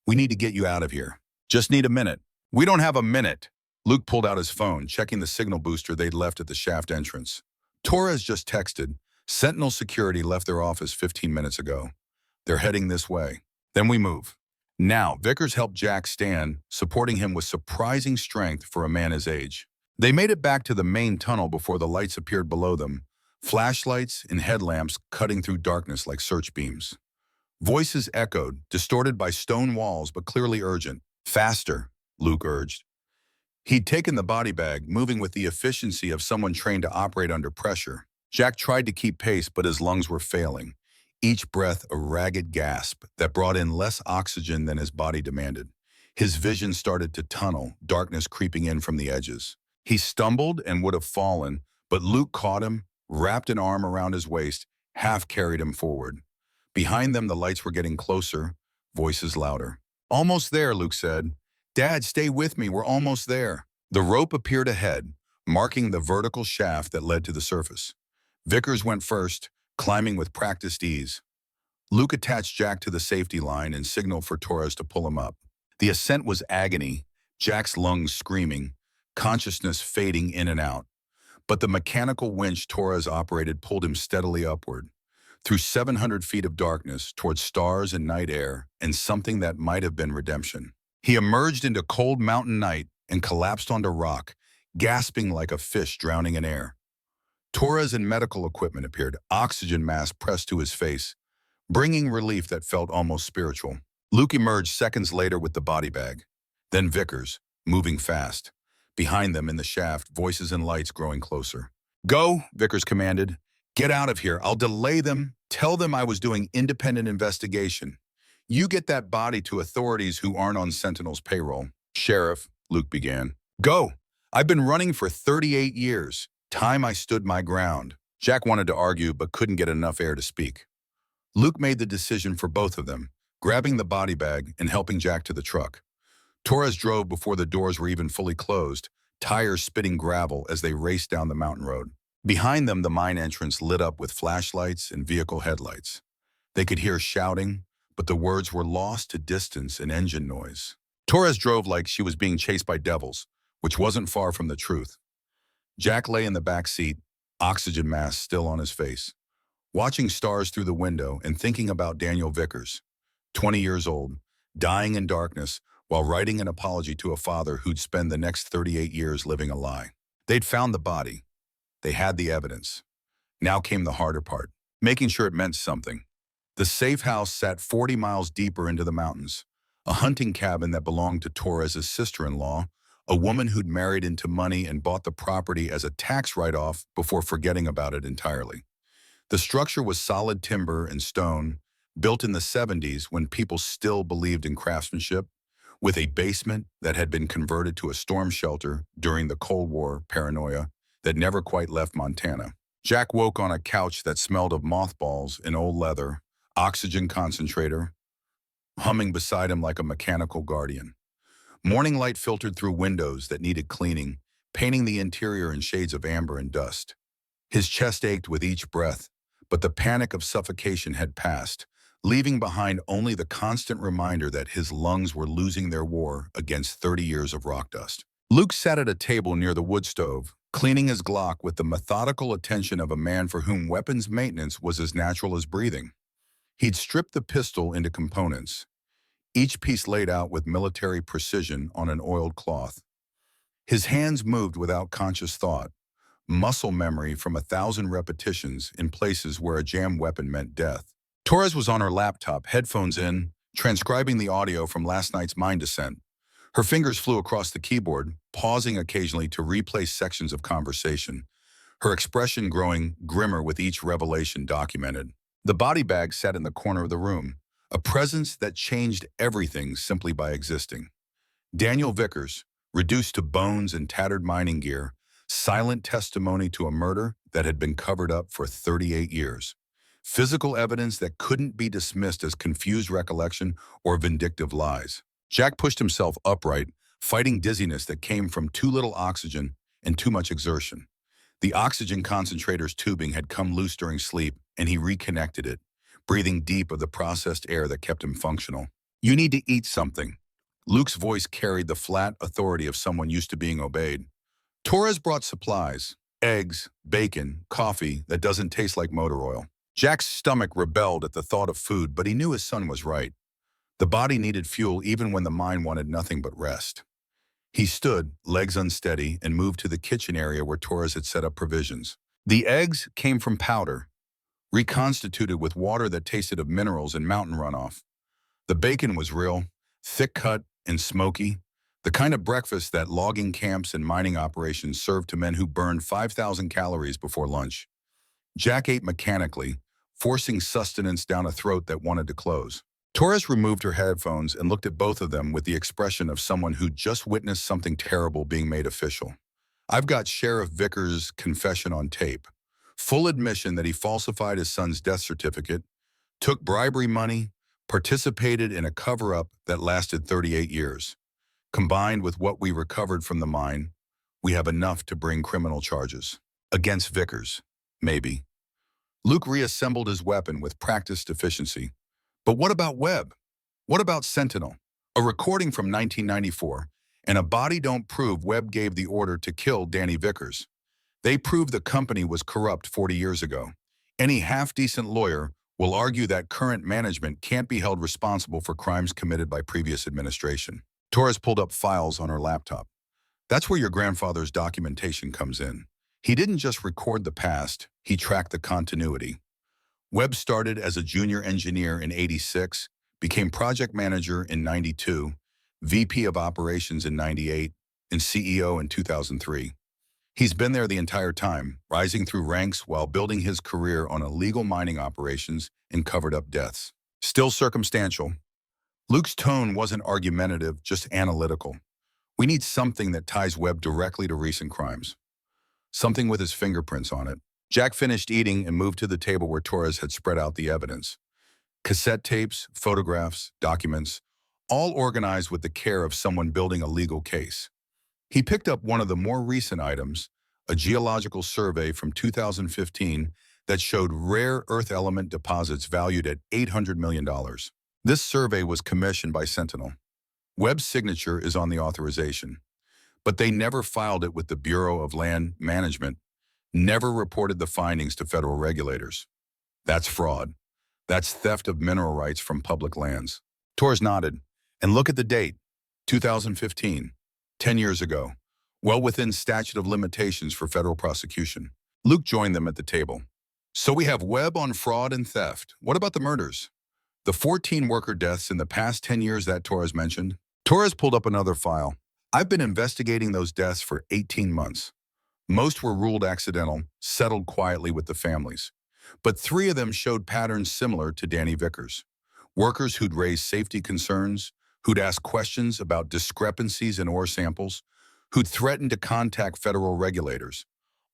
"We need to get you out of here. Just need a minute." "We don't have a minute." Luke pulled out his phone, checking the signal booster they'd left at the shaft entrance. "Torres just texted. Sentinel Security left their office 15 minutes ago. They're heading this way. Then we move." Now, Vickers helped Jack stand, supporting him with surprising strength for a man his age. They made it back to the main tunnel before the lights appeared below them, flashlights and headlamps cutting through darkness like search beams. Voices echoed, distorted by stone walls but clearly urgent. "Faster," Luke urged. He'd taken the body bag, moving with the efficiency of someone trained to operate under pressure. Jack tried to keep pace, but his lungs were failing, each breath a ragged gasp that brought in less oxygen than his body demanded. His vision started to tunnel, darkness creeping in from the edges. He stumbled and would have fallen, but Luke caught him, wrapped an arm around his waist, half carried him forward. Behind them, the lights were getting closer, voices louder. "Almost there," Luke said. "Dad, stay with me, we're almost there." The rope appeared ahead, marking the vertical shaft that led to the surface. Vickers went first, climbing with practiced ease. Luke attached Jack to the safety line and signaled for Torres to pull him up. The ascent was agony, Jack's lungs screaming, consciousness fading in and out. But the mechanical winch Torres operated pulled him steadily upward, through 700 feet of darkness, towards stars and night air, and something that might have been redemption. He emerged into cold mountain night and collapsed onto rock, gasping like a fish drowning in air. Torres and medical equipment appeared, oxygen mask pressed to his face, bringing relief that felt almost spiritual. Luke emerged seconds later with the body bag. Then Vickers, moving fast. Behind them in the shaft, voices and lights growing closer. "Go," Vickers commanded. "Get out of here. I'll delay them. Tell them I was doing independent investigation. You get that body to authorities who aren't on Sentinel's payroll." "Sheriff," Luke began. "Go. I've been running for 38 years. Time I stood my ground." Jack wanted to argue but couldn't get enough air to speak. Luke made the decision for both of them, grabbing the body bag and helping Jack to the truck. Torres drove before the doors were even fully closed, tires spitting gravel as they raced down the mountain road. Behind them, the mine entrance lit up with flashlights and vehicle headlights. They could hear shouting, but the words were lost to distance and engine noise. Torres drove like she was being chased by devils, which wasn't far from the truth. Jack lay in the back seat, oxygen mask still on his face, watching stars through the window and thinking about Daniel Vickers, 20 years old, dying in darkness while writing an apology to a father who'd spend the next 38 years living a lie. They'd found the body. They had the evidence. Now came the harder part, making sure it meant something. The safe house sat 40 miles deeper into the mountains, a hunting cabin that belonged to Torres' sister-in-law, a woman who'd married into money and bought the property as a tax write-off before forgetting about it entirely. The structure was solid timber and stone, built in the 70s when people still believed in craftsmanship, with a basement that had been converted to a storm shelter during the Cold War paranoia that never quite left Montana. Jack woke on a couch that smelled of mothballs and old leather, oxygen concentrator, humming beside him like a mechanical guardian. Morning light filtered through windows that needed cleaning, painting the interior in shades of amber and dust. His chest ached with each breath, but the panic of suffocation had passed, leaving behind only the constant reminder that his lungs were losing their war against 30 years of rock dust. Luke sat at a table near the wood stove, cleaning his Glock with the methodical attention of a man for whom weapons maintenance was as natural as breathing. He'd stripped the pistol into components, each piece laid out with military precision on an oiled cloth. His hands moved without conscious thought, muscle memory from 1,000 repetitions in places where a jammed weapon meant death. Torres was on her laptop, headphones in, transcribing the audio from last night's mine descent. Her fingers flew across the keyboard, pausing occasionally to replay sections of conversation, her expression growing grimmer with each revelation documented. The body bag sat in the corner of the room, a presence that changed everything simply by existing. Daniel Vickers, reduced to bones and tattered mining gear, silent testimony to a murder that had been covered up for 38 years. Physical evidence that couldn't be dismissed as confused recollection or vindictive lies. Jack pushed himself upright, fighting dizziness that came from too little oxygen and too much exertion. The oxygen concentrator's tubing had come loose during sleep, and he reconnected it, breathing deep of the processed air that kept him functional. "You need to eat something." Luke's voice carried the flat authority of someone used to being obeyed. Torres brought supplies: eggs, bacon, coffee that doesn't taste like motor oil. Jack's stomach rebelled at the thought of food, but he knew his son was right. The body needed fuel even when the mind wanted nothing but rest. He stood, legs unsteady, and moved to the kitchen area where Torres had set up provisions. The eggs came from powder, reconstituted with water that tasted of minerals and mountain runoff. The bacon was real, thick-cut and smoky, the kind of breakfast that logging camps and mining operations served to men who burned 5,000 calories before lunch. Jack ate mechanically, forcing sustenance down a throat that wanted to close. Torres removed her headphones and looked at both of them with the expression of someone who just witnessed something terrible being made official. "I've got Sheriff Vickers' confession on tape. Full admission that he falsified his son's death certificate, took bribery money, participated in a cover-up that lasted 38 years. Combined with what we recovered from the mine, we have enough to bring criminal charges. Against Vickers, maybe." Luke reassembled his weapon with practiced efficiency. But what about Webb? What about Sentinel? A recording from 1994, and a body don't prove Webb gave the order to kill Danny Vickers. They prove the company was corrupt 40 years ago. Any half-decent lawyer will argue that current management can't be held responsible for crimes committed by previous administration. Torres pulled up files on her laptop. "That's where your grandfather's documentation comes in. He didn't just record the past, he tracked the continuity. Webb started as a junior engineer in '86, became project manager in '92, VP of operations in '98, and CEO in 2003. He's been there the entire time, rising through ranks while building his career on illegal mining operations and covered-up deaths. Still circumstantial." Luke's tone wasn't argumentative, just analytical. "We need something that ties Webb directly to recent crimes. Something with his fingerprints on it." Jack finished eating and moved to the table where Torres had spread out the evidence. Cassette tapes, photographs, documents, all organized with the care of someone building a legal case. He picked up one of the more recent items, a geological survey from 2015 that showed rare earth element deposits valued at $800 million. This survey was commissioned by Sentinel. Webb's signature is on the authorization, but they never filed it with the Bureau of Land Management, never reported the findings to federal regulators. That's fraud. That's theft of mineral rights from public lands. Torres nodded. "And look at the date, 2015, 10 years ago, well within statute of limitations for federal prosecution." Luke joined them at the table. "So we have Webb on fraud and theft. What about the murders? The 14 worker deaths in the past 10 years that Torres mentioned?" Torres pulled up another file. "I've been investigating those deaths for 18 months. Most were ruled accidental, settled quietly with the families. But 3 of them showed patterns similar to Danny Vickers. Workers who'd raised safety concerns, who'd asked questions about discrepancies in ore samples, who'd threatened to contact federal regulators.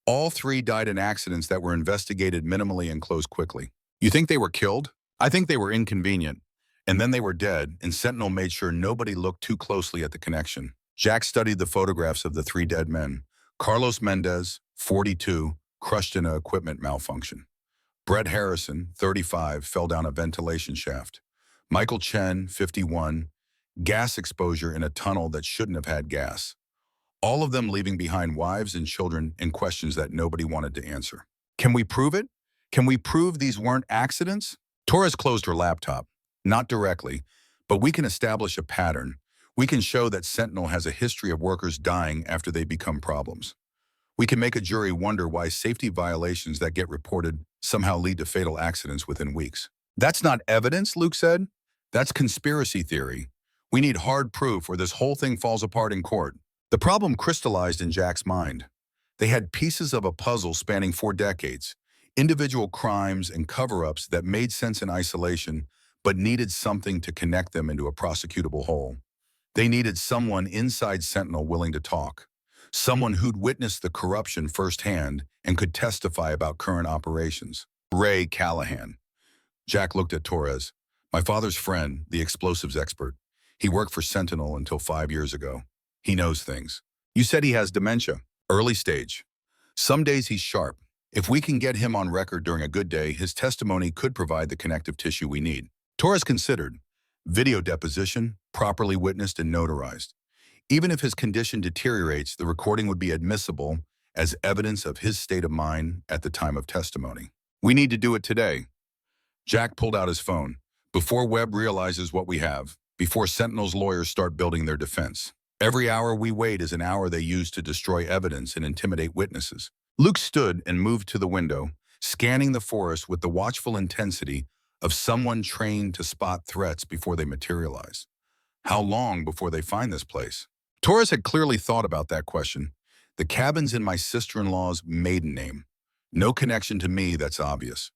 All 3 died in accidents that were investigated minimally and closed quickly." "You think they were killed?" "I think they were inconvenient. And then they were dead, and Sentinel made sure nobody looked too closely at the connection." Jack studied the photographs of the 3 dead men. Carlos Mendez, 42, crushed in an equipment malfunction. Brett Harrison, 35, fell down a ventilation shaft. Michael Chen, 51, gas exposure in a tunnel that shouldn't have had gas. All of them leaving behind wives and children and questions that nobody wanted to answer. "Can we prove it? Can we prove these weren't accidents?" Torres closed her laptop. "Not directly, but we can establish a pattern. We can show that Sentinel has a history of workers dying after they become problems. We can make a jury wonder why safety violations that get reported somehow lead to fatal accidents within weeks." "That's not evidence," Luke said. "That's conspiracy theory. We need hard proof or this whole thing falls apart in court." The problem crystallized in Jack's mind. They had pieces of a puzzle spanning 4 decades, individual crimes and cover-ups that made sense in isolation, but needed something to connect them into a prosecutable whole. They needed someone inside Sentinel willing to talk, someone who'd witnessed the corruption firsthand and could testify about current operations. Ray Callahan. Jack looked at Torres. "My father's friend, the explosives expert. He worked for Sentinel until 5 years ago." He knows things. You said he has dementia. Early stage. Some days he's sharp. If we can get him on record during a good day, his testimony could provide the connective tissue we need. Torres considered. Video deposition, properly witnessed and notarized. Even if his condition deteriorates, the recording would be admissible as evidence of his state of mind at the time of testimony. We need to do it today. Jack pulled out his phone. Before Webb realizes what we have, before Sentinel's lawyers start building their defense. Every hour we wait is an hour they use to destroy evidence and intimidate witnesses. Luke stood and moved to the window, scanning the forest with the watchful intensity of someone trained to spot threats before they materialize. How long before they find this place? Torres had clearly thought about that question. The cabin's in my sister-in-law's maiden name. No connection to me, that's obvious.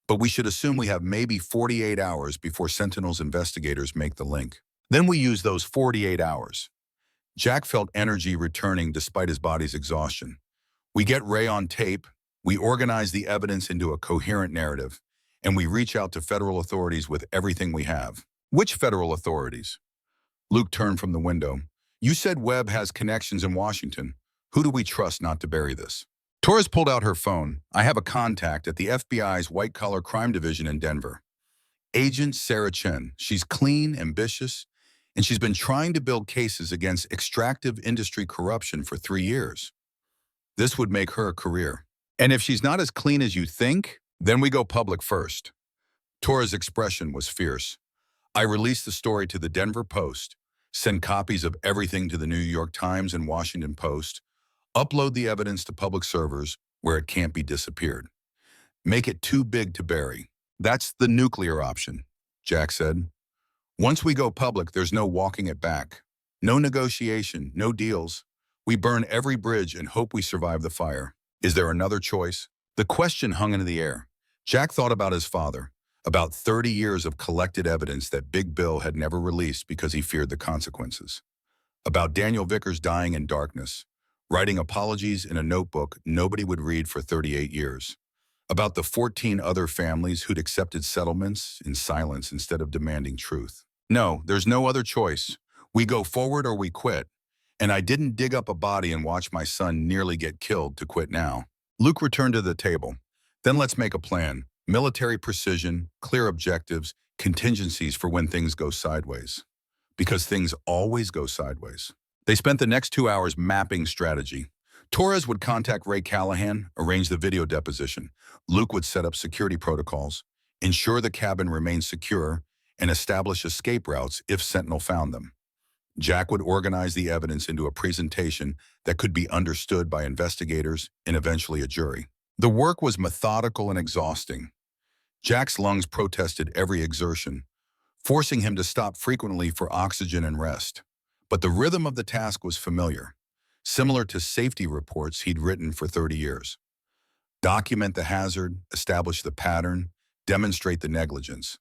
But we should assume we have maybe 48 hours before Sentinel's investigators make the link. Then we use those 48 hours. Jack felt energy returning despite his body's exhaustion. We get Ray on tape, we organize the evidence into a coherent narrative, and we reach out to federal authorities with everything we have. Which federal authorities? Luke turned from the window. You said Webb has connections in Washington. Who do we trust not to bury this? Torres pulled out her phone. I have a contact at the FBI's white-collar crime division in Denver. Agent Sarah Chen. She's clean, ambitious, and she's been trying to build cases against extractive industry corruption for 3 years. This would make her a career. And if she's not as clean as you think, then we go public first. Torres' expression was fierce. I released the story to the Denver Post, send copies of everything to the New York Times and Washington Post, upload the evidence to public servers where it can't be disappeared. Make it too big to bury. That's the nuclear option, Jack said. Once we go public, there's no walking it back. No negotiation, no deals. We burn every bridge and hope we survive the fire. Is there another choice? The question hung into the air. Jack thought about his father, about 30 years of collected evidence that Big Bill had never released because he feared the consequences. About Daniel Vickers dying in darkness, writing apologies in a notebook nobody would read for 38 years. About the 14 other families who'd accepted settlements in silence instead of demanding truth. No, there's no other choice. We go forward or we quit. And I didn't dig up a body and watch my son nearly get killed to quit now. Luke returned to the table. Then let's make a plan. Military precision, clear objectives, contingencies for when things go sideways. Because things always go sideways. They spent the next 2 hours mapping strategy. Torres would contact Ray Callahan, arrange the video deposition. Luke would set up security protocols, ensure the cabin remained secure, and establish escape routes if Sentinel found them. Jack would organize the evidence into a presentation that could be understood by investigators and eventually a jury. The work was methodical and exhausting. Jack's lungs protested every exertion, forcing him to stop frequently for oxygen and rest. But the rhythm of the task was familiar, similar to safety reports he'd written for 30 years. Document the hazard, establish the pattern, demonstrate the negligence,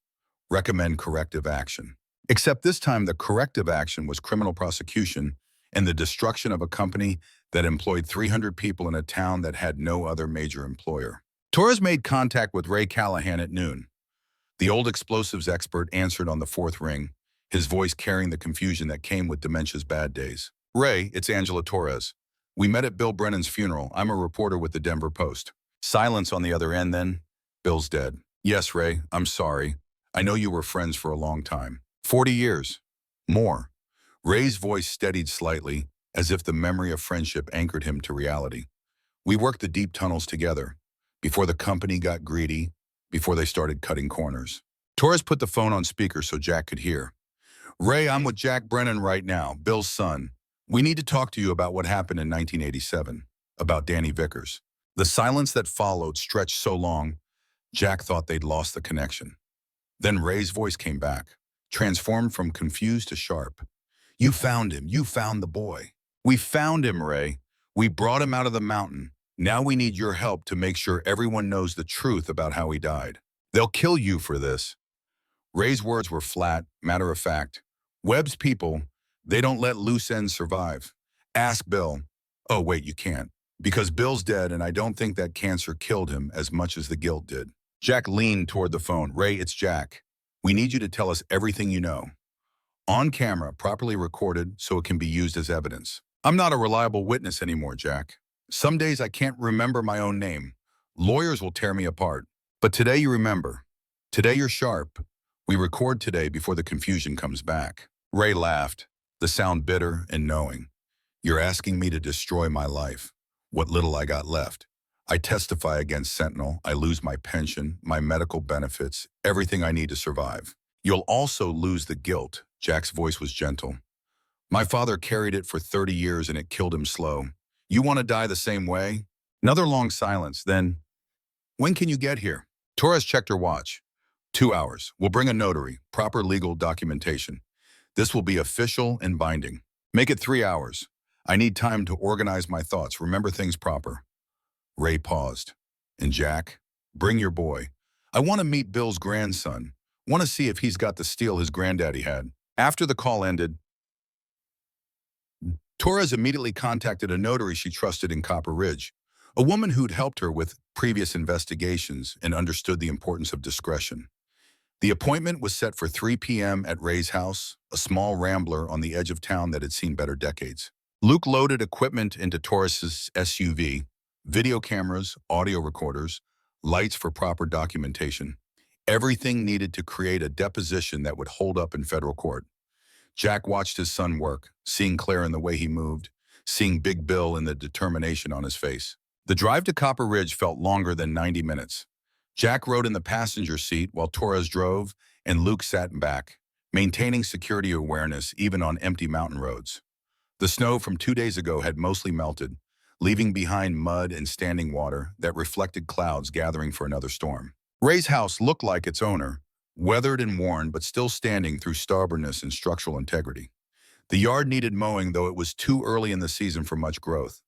recommend corrective action. Except this time the corrective action was criminal prosecution and the destruction of a company that employed 300 people in a town that had no other major employer. Torres made contact with Ray Callahan at noon. The old explosives expert answered on the fourth ring, his voice carrying the confusion that came with dementia's bad days. Ray, it's Angela Torres. We met at Bill Brennan's funeral. I'm a reporter with the Denver Post. Silence on the other end then. Bill's dead. Yes, Ray, I'm sorry. I know you were friends for a long time. 40 years. More. Ray's voice steadied slightly, as if the memory of friendship anchored him to reality. We worked the deep tunnels together, before the company got greedy, before they started cutting corners. Torres put the phone on speaker so Jack could hear. Ray, I'm with Jack Brennan right now, Bill's son. We need to talk to you about what happened in 1987, about Danny Vickers. The silence that followed stretched so long, Jack thought they'd lost the connection. Then Ray's voice came back, transformed from confused to sharp. You found him. You found the boy. We found him, Ray. We brought him out of the mountain. Now we need your help to make sure everyone knows the truth about how he died. They'll kill you for this. Ray's words were flat, matter of fact. Webb's people, they don't let loose ends survive. Ask Bill. Oh, wait, you can't. Because Bill's dead and I don't think that cancer killed him as much as the guilt did. Jack leaned toward the phone. Ray, it's Jack. We need you to tell us everything you know. On camera, properly recorded so it can be used as evidence. I'm not a reliable witness anymore, Jack. Some days I can't remember my own name. Lawyers will tear me apart. But today you remember. Today you're sharp. We record today before the confusion comes back. Ray laughed, the sound bitter and knowing. You're asking me to destroy my life. What little I got left. I testify against Sentinel. I lose my pension, my medical benefits, everything I need to survive. You'll also lose the guilt. Jack's voice was gentle. My father carried it for 30 years and it killed him slow. You want to die the same way? Another long silence. Then, when can you get here? Torres checked her watch. 2 hours. We'll bring a notary, proper legal documentation. This will be official and binding. Make it 3 hours. I need time to organize my thoughts, remember things proper. Ray paused. And Jack, bring your boy. I want to meet Bill's grandson. Want to see if he's got the steel his granddaddy had. After the call ended, Torres immediately contacted a notary she trusted in Copper Ridge, a woman who'd helped her with previous investigations and understood the importance of discretion. The appointment was set for 3 p.m. at Ray's house, a small rambler on the edge of town that had seen better decades. Luke loaded equipment into Torres's SUV, video cameras, audio recorders, lights for proper documentation. Everything needed to create a deposition that would hold up in federal court. Jack watched his son work, seeing Claire in the way he moved, seeing Big Bill in the determination on his face. The drive to Copper Ridge felt longer than 90 minutes. Jack rode in the passenger seat while Torres drove, and Luke sat back, maintaining security awareness even on empty mountain roads. The snow from 2 days ago had mostly melted, leaving behind mud and standing water that reflected clouds gathering for another storm. Ray's house looked like its owner, weathered and worn but still standing through stubbornness and structural integrity. The yard needed mowing, though it was too early in the season for much growth.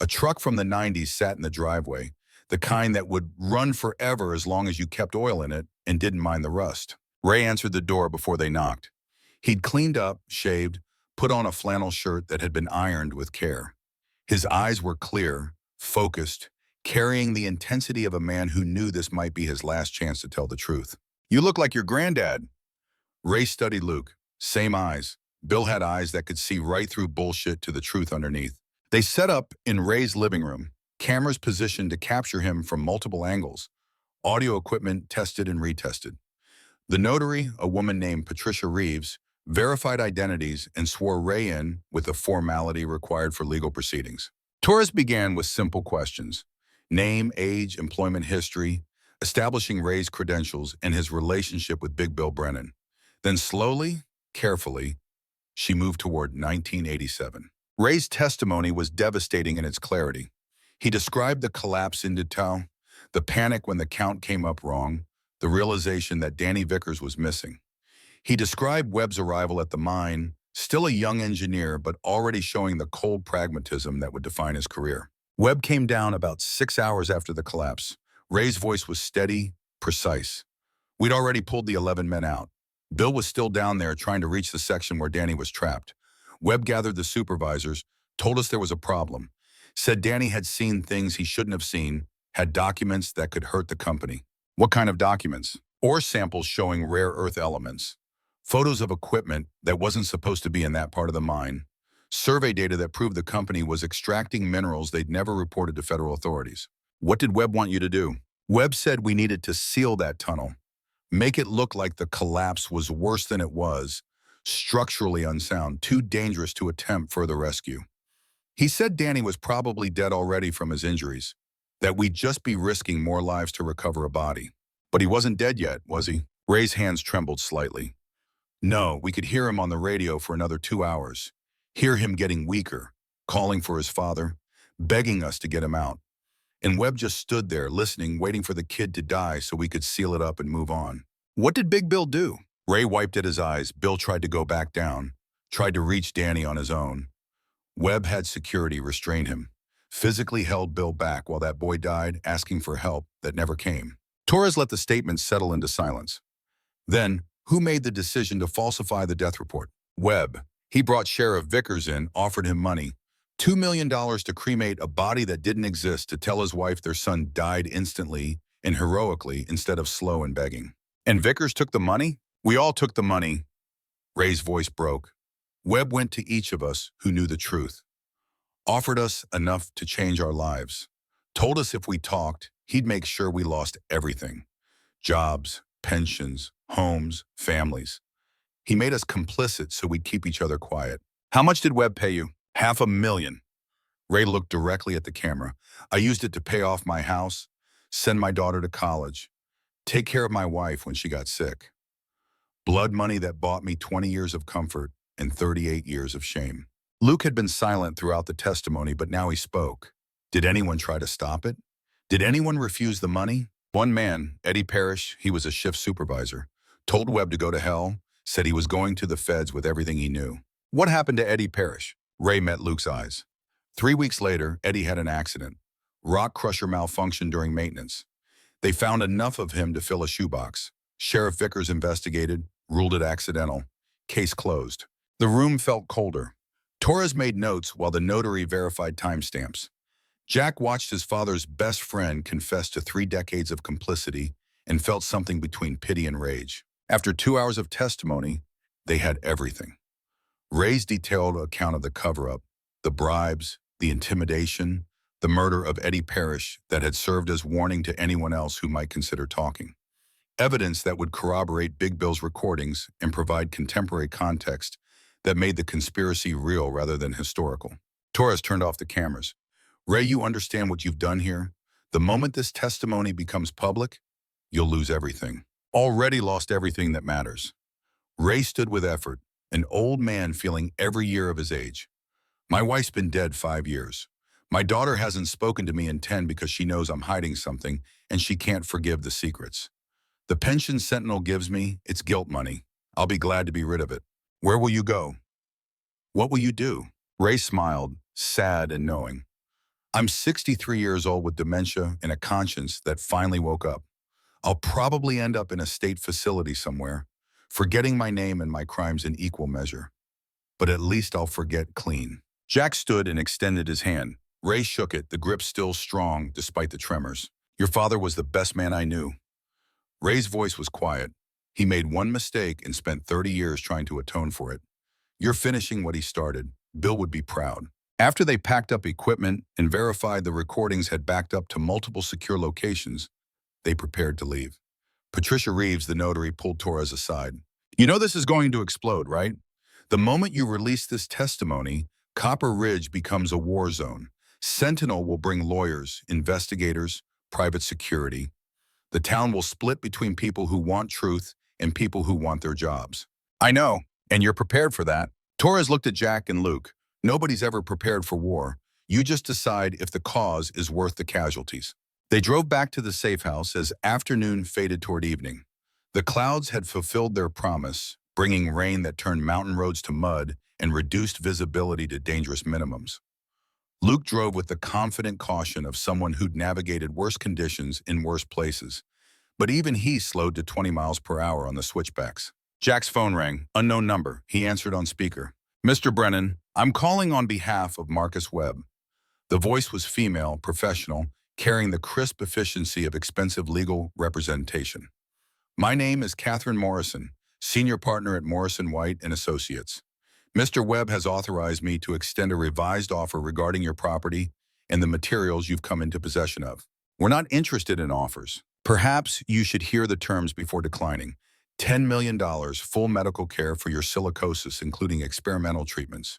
A truck from the 90s sat in the driveway, the kind that would run forever as long as you kept oil in it and didn't mind the rust. Ray answered the door before they knocked. He'd cleaned up, shaved, put on a flannel shirt that had been ironed with care. His eyes were clear, focused, carrying the intensity of a man who knew this might be his last chance to tell the truth. You look like your granddad. Ray studied Luke. Same eyes. Bill had eyes that could see right through bullshit to the truth underneath. They set up in Ray's living room, cameras positioned to capture him from multiple angles, audio equipment tested and retested. The notary, a woman named Patricia Reeves, verified identities and swore Ray in with the formality required for legal proceedings. Torres began with simple questions: name, age, employment history, establishing Ray's credentials and his relationship with Big Bill Brennan. Then slowly, carefully, she moved toward 1987. Ray's testimony was devastating in its clarity. He described the collapse in detail, the panic when the count came up wrong, the realization that Danny Vickers was missing. He described Webb's arrival at the mine, still a young engineer but already showing the cold pragmatism that would define his career. Webb came down about 6 hours after the collapse. Ray's voice was steady, precise. We'd already pulled the 11 men out. Bill was still down there trying to reach the section where Danny was trapped. Webb gathered the supervisors, told us there was a problem, said Danny had seen things he shouldn't have seen, had documents that could hurt the company. What kind of documents? Ore samples showing rare earth elements. Photos of equipment that wasn't supposed to be in that part of the mine. Survey data that proved the company was extracting minerals they'd never reported to federal authorities. What did Webb want you to do? Webb said we needed to seal that tunnel, make it look like the collapse was worse than it was, structurally unsound, too dangerous to attempt further rescue. He said Danny was probably dead already from his injuries, that we'd just be risking more lives to recover a body. But he wasn't dead yet, was he? Ray's hands trembled slightly. No, we could hear him on the radio for another 2 hours. Hear him getting weaker, calling for his father, begging us to get him out. And Webb just stood there, listening, waiting for the kid to die so we could seal it up and move on. What did Big Bill do? Ray wiped at his eyes. Bill tried to go back down, tried to reach Danny on his own. Webb had security restrain him, physically held Bill back while that boy died, asking for help that never came. Torres let the statement settle into silence. Then, who made the decision to falsify the death report? Webb. He brought Sheriff Vickers in, offered him money, $2 million to cremate a body that didn't exist, to tell his wife their son died instantly and heroically instead of slow and begging. And Vickers took the money? We all took the money. Ray's voice broke. Webb went to each of us who knew the truth, offered us enough to change our lives, told us if we talked, he'd make sure we lost everything. Jobs, pensions, homes, families. He made us complicit so we'd keep each other quiet. How much did Webb pay you? $500,000. Ray looked directly at the camera. I used it to pay off my house, send my daughter to college, take care of my wife when she got sick. Blood money that bought me 20 years of comfort and 38 years of shame. Luke had been silent throughout the testimony, but now he spoke. Did anyone try to stop it? Did anyone refuse the money? One man, Eddie Parrish, he was a shift supervisor, told Webb to go to hell, said he was going to the feds with everything he knew. What happened to Eddie Parrish? Ray met Luke's eyes. 3 weeks later, Eddie had an accident. Rock crusher malfunctioned during maintenance. They found enough of him to fill a shoebox. Sheriff Vickers investigated, ruled it accidental. Case closed. The room felt colder. Torres made notes while the notary verified timestamps. Jack watched his father's best friend confess to 3 decades of complicity and felt something between pity and rage. After 2 hours of testimony, they had everything. Ray's detailed account of the cover-up, the bribes, the intimidation, the murder of Eddie Parrish that had served as warning to anyone else who might consider talking. Evidence that would corroborate Big Bill's recordings and provide contemporary context that made the conspiracy real rather than historical. Torres turned off the cameras. Ray, you understand what you've done here? The moment this testimony becomes public, you'll lose everything. Already lost everything that matters. Ray stood with effort, an old man feeling every year of his age. My wife's been dead 5 years. My daughter hasn't spoken to me in 10 because she knows I'm hiding something and she can't forgive the secrets. The pension Sentinel gives me, it's guilt money. I'll be glad to be rid of it. Where will you go? What will you do? Ray smiled, sad and knowing. I'm 63 years old with dementia and a conscience that finally woke up. I'll probably end up in a state facility somewhere, forgetting my name and my crimes in equal measure. But at least I'll forget clean. Jack stood and extended his hand. Ray shook it, the grip still strong despite the tremors. Your father was the best man I knew. Ray's voice was quiet. He made one mistake and spent 30 years trying to atone for it. You're finishing what he started. Bill would be proud. After they packed up equipment and verified the recordings had backed up to multiple secure locations, they prepared to leave. Patricia Reeves, the notary, pulled Torres aside. You know this is going to explode, right? The moment you release this testimony, Copper Ridge becomes a war zone. Sentinel will bring lawyers, investigators, private security. The town will split between people who want truth and people who want their jobs. I know, and you're prepared for that. Torres looked at Jack and Luke. Nobody's ever prepared for war. You just decide if the cause is worth the casualties. They drove back to the safe house as afternoon faded toward evening. The clouds had fulfilled their promise, bringing rain that turned mountain roads to mud and reduced visibility to dangerous minimums. Luke drove with the confident caution of someone who'd navigated worse conditions in worse places, but even he slowed to 20 miles per hour on the switchbacks. Jack's phone rang, unknown number. He answered on speaker. Mr. Brennan, I'm calling on behalf of Marcus Webb. The voice was female, professional, carrying the crisp efficiency of expensive legal representation. My name is Catherine Morrison, senior partner at Morrison White and Associates. Mr. Webb has authorized me to extend a revised offer regarding your property and the materials you've come into possession of. We're not interested in offers. Perhaps you should hear the terms before declining. $10 million, full medical care for your silicosis, including experimental treatments.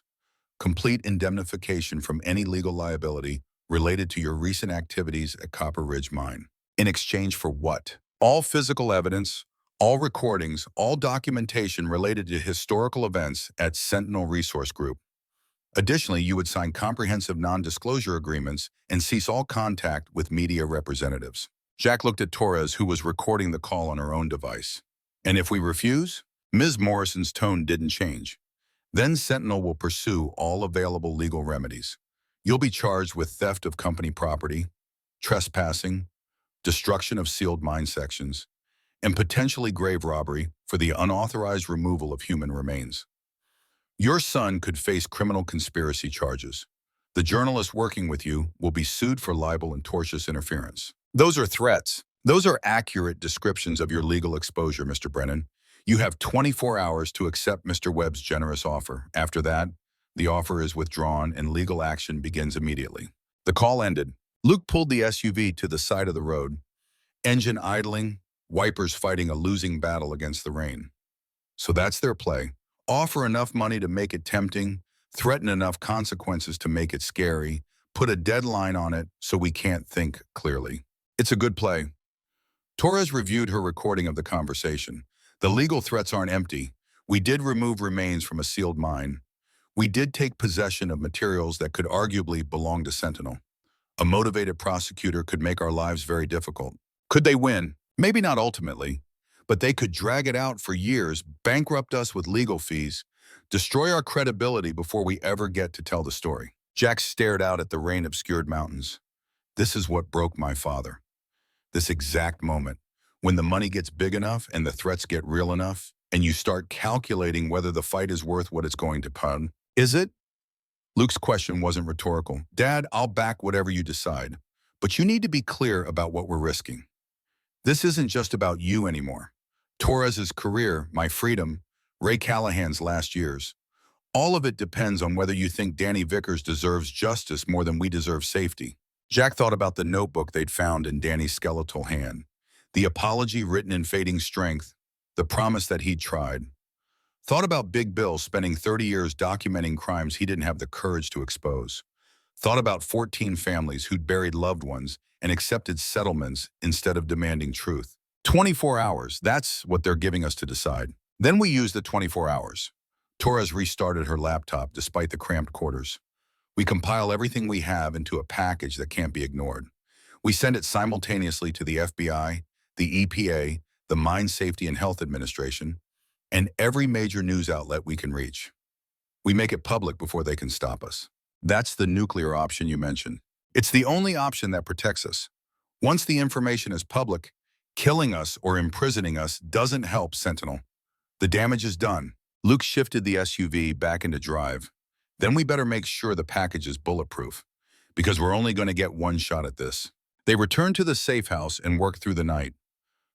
Complete indemnification from any legal liability related to your recent activities at Copper Ridge Mine. In exchange for what? All physical evidence, all recordings, all documentation related to historical events at Sentinel Resource Group. Additionally, you would sign comprehensive non-disclosure agreements and cease all contact with media representatives. Jack looked at Torres, who was recording the call on her own device. And if we refuse? Ms. Morrison's tone didn't change. Then Sentinel will pursue all available legal remedies. You'll be charged with theft of company property, trespassing, destruction of sealed mine sections, and potentially grave robbery for the unauthorized removal of human remains. Your son could face criminal conspiracy charges. The journalist working with you will be sued for libel and tortious interference. Those are threats. Those are accurate descriptions of your legal exposure, Mr. Brennan. You have 24 hours to accept Mr. Webb's generous offer. After that, the offer is withdrawn and legal action begins immediately. The call ended. Luke pulled the SUV to the side of the road, engine idling, wipers fighting a losing battle against the rain. So that's their play. Offer enough money to make it tempting, threaten enough consequences to make it scary, put a deadline on it so we can't think clearly. It's a good play. Torres reviewed her recording of the conversation. The legal threats aren't empty. We did remove remains from a sealed mine. We did take possession of materials that could arguably belong to Sentinel. A motivated prosecutor could make our lives very difficult. Could they win? Maybe not ultimately, but they could drag it out for years, bankrupt us with legal fees, destroy our credibility before we ever get to tell the story. Jack stared out at the rain-obscured mountains. This is what broke my father. This exact moment, when the money gets big enough and the threats get real enough, and you start calculating whether the fight is worth what it's going to pun. Is it? Luke's question wasn't rhetorical. Dad, I'll back whatever you decide, but you need to be clear about what we're risking. This isn't just about you anymore. Torres's career, my freedom, Ray Callahan's last years. All of it depends on whether you think Danny Vickers deserves justice more than we deserve safety. Jack thought about the notebook they'd found in Danny's skeletal hand, the apology written in fading strength, the promise that he'd tried. Thought about Big Bill spending 30 years documenting crimes he didn't have the courage to expose. Thought about 14 families who'd buried loved ones and accepted settlements instead of demanding truth. 24 hours, that's what they're giving us to decide. Then we use the 24 hours. Torres restarted her laptop despite the cramped quarters. We compile everything we have into a package that can't be ignored. We send it simultaneously to the FBI, the EPA, the Mine Safety and Health Administration, and every major news outlet we can reach. We make it public before they can stop us. That's the nuclear option you mentioned. It's the only option that protects us. Once the information is public, killing us or imprisoning us doesn't help Sentinel. The damage is done. Luke shifted the SUV back into drive. Then we better make sure the package is bulletproof, because we're only going to get one shot at this. They returned to the safe house and worked through the night.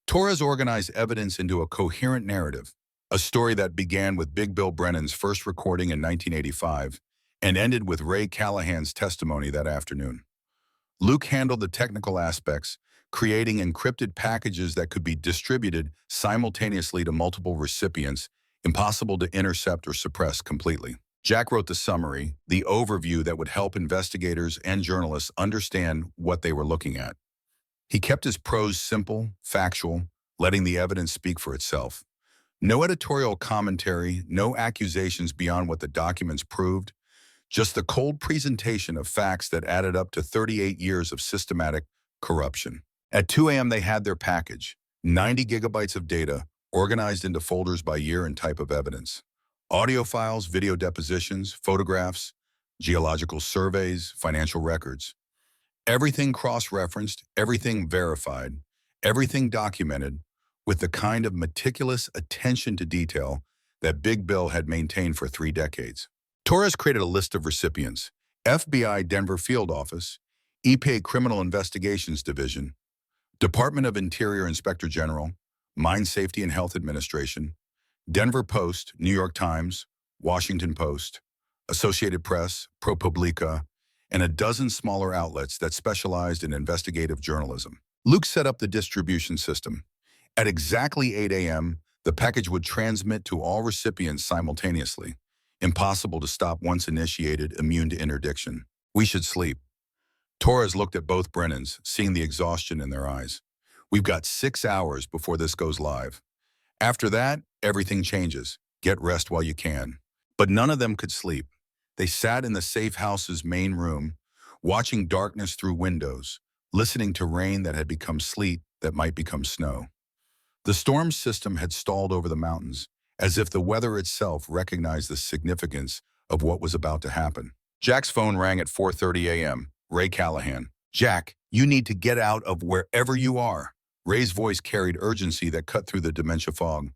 Torres organized evidence into a coherent narrative, a story that began with Big Bill Brennan's first recording in 1985 and ended with Ray Callahan's testimony that afternoon. Luke handled the technical aspects, creating encrypted packages that could be distributed simultaneously to multiple recipients, impossible to intercept or suppress completely. Jack wrote the summary, the overview that would help investigators and journalists understand what they were looking at. He kept his prose simple, factual, letting the evidence speak for itself. No editorial commentary, no accusations beyond what the documents proved, just the cold presentation of facts that added up to 38 years of systematic corruption. At 2 a.m. they had their package, 90 gigabytes of data, organized into folders by year and type of evidence. Audio files, video depositions, photographs, geological surveys, financial records. Everything cross-referenced, everything verified, everything documented with the kind of meticulous attention to detail that Big Bill had maintained for 3 decades. Torres created a list of recipients: FBI Denver Field Office, EPA Criminal Investigations Division, Department of Interior Inspector General, Mine Safety and Health Administration, Denver Post, New York Times, Washington Post, Associated Press, ProPublica, and a dozen smaller outlets that specialized in investigative journalism. Luke set up the distribution system. At exactly 8 a.m., the package would transmit to all recipients simultaneously. Impossible to stop once initiated, immune to interdiction. We should sleep. Torres looked at both Brennans, seeing the exhaustion in their eyes. We've got 6 hours before this goes live. After that, everything changes. Get rest while you can. But none of them could sleep. They sat in the safe house's main room, watching darkness through windows, listening to rain that had become sleet that might become snow. The storm system had stalled over the mountains, as if the weather itself recognized the significance of what was about to happen. Jack's phone rang at 4:30 a.m. Ray Callahan. Jack, you need to get out of wherever you are. Ray's voice carried urgency that cut through the dementia fog.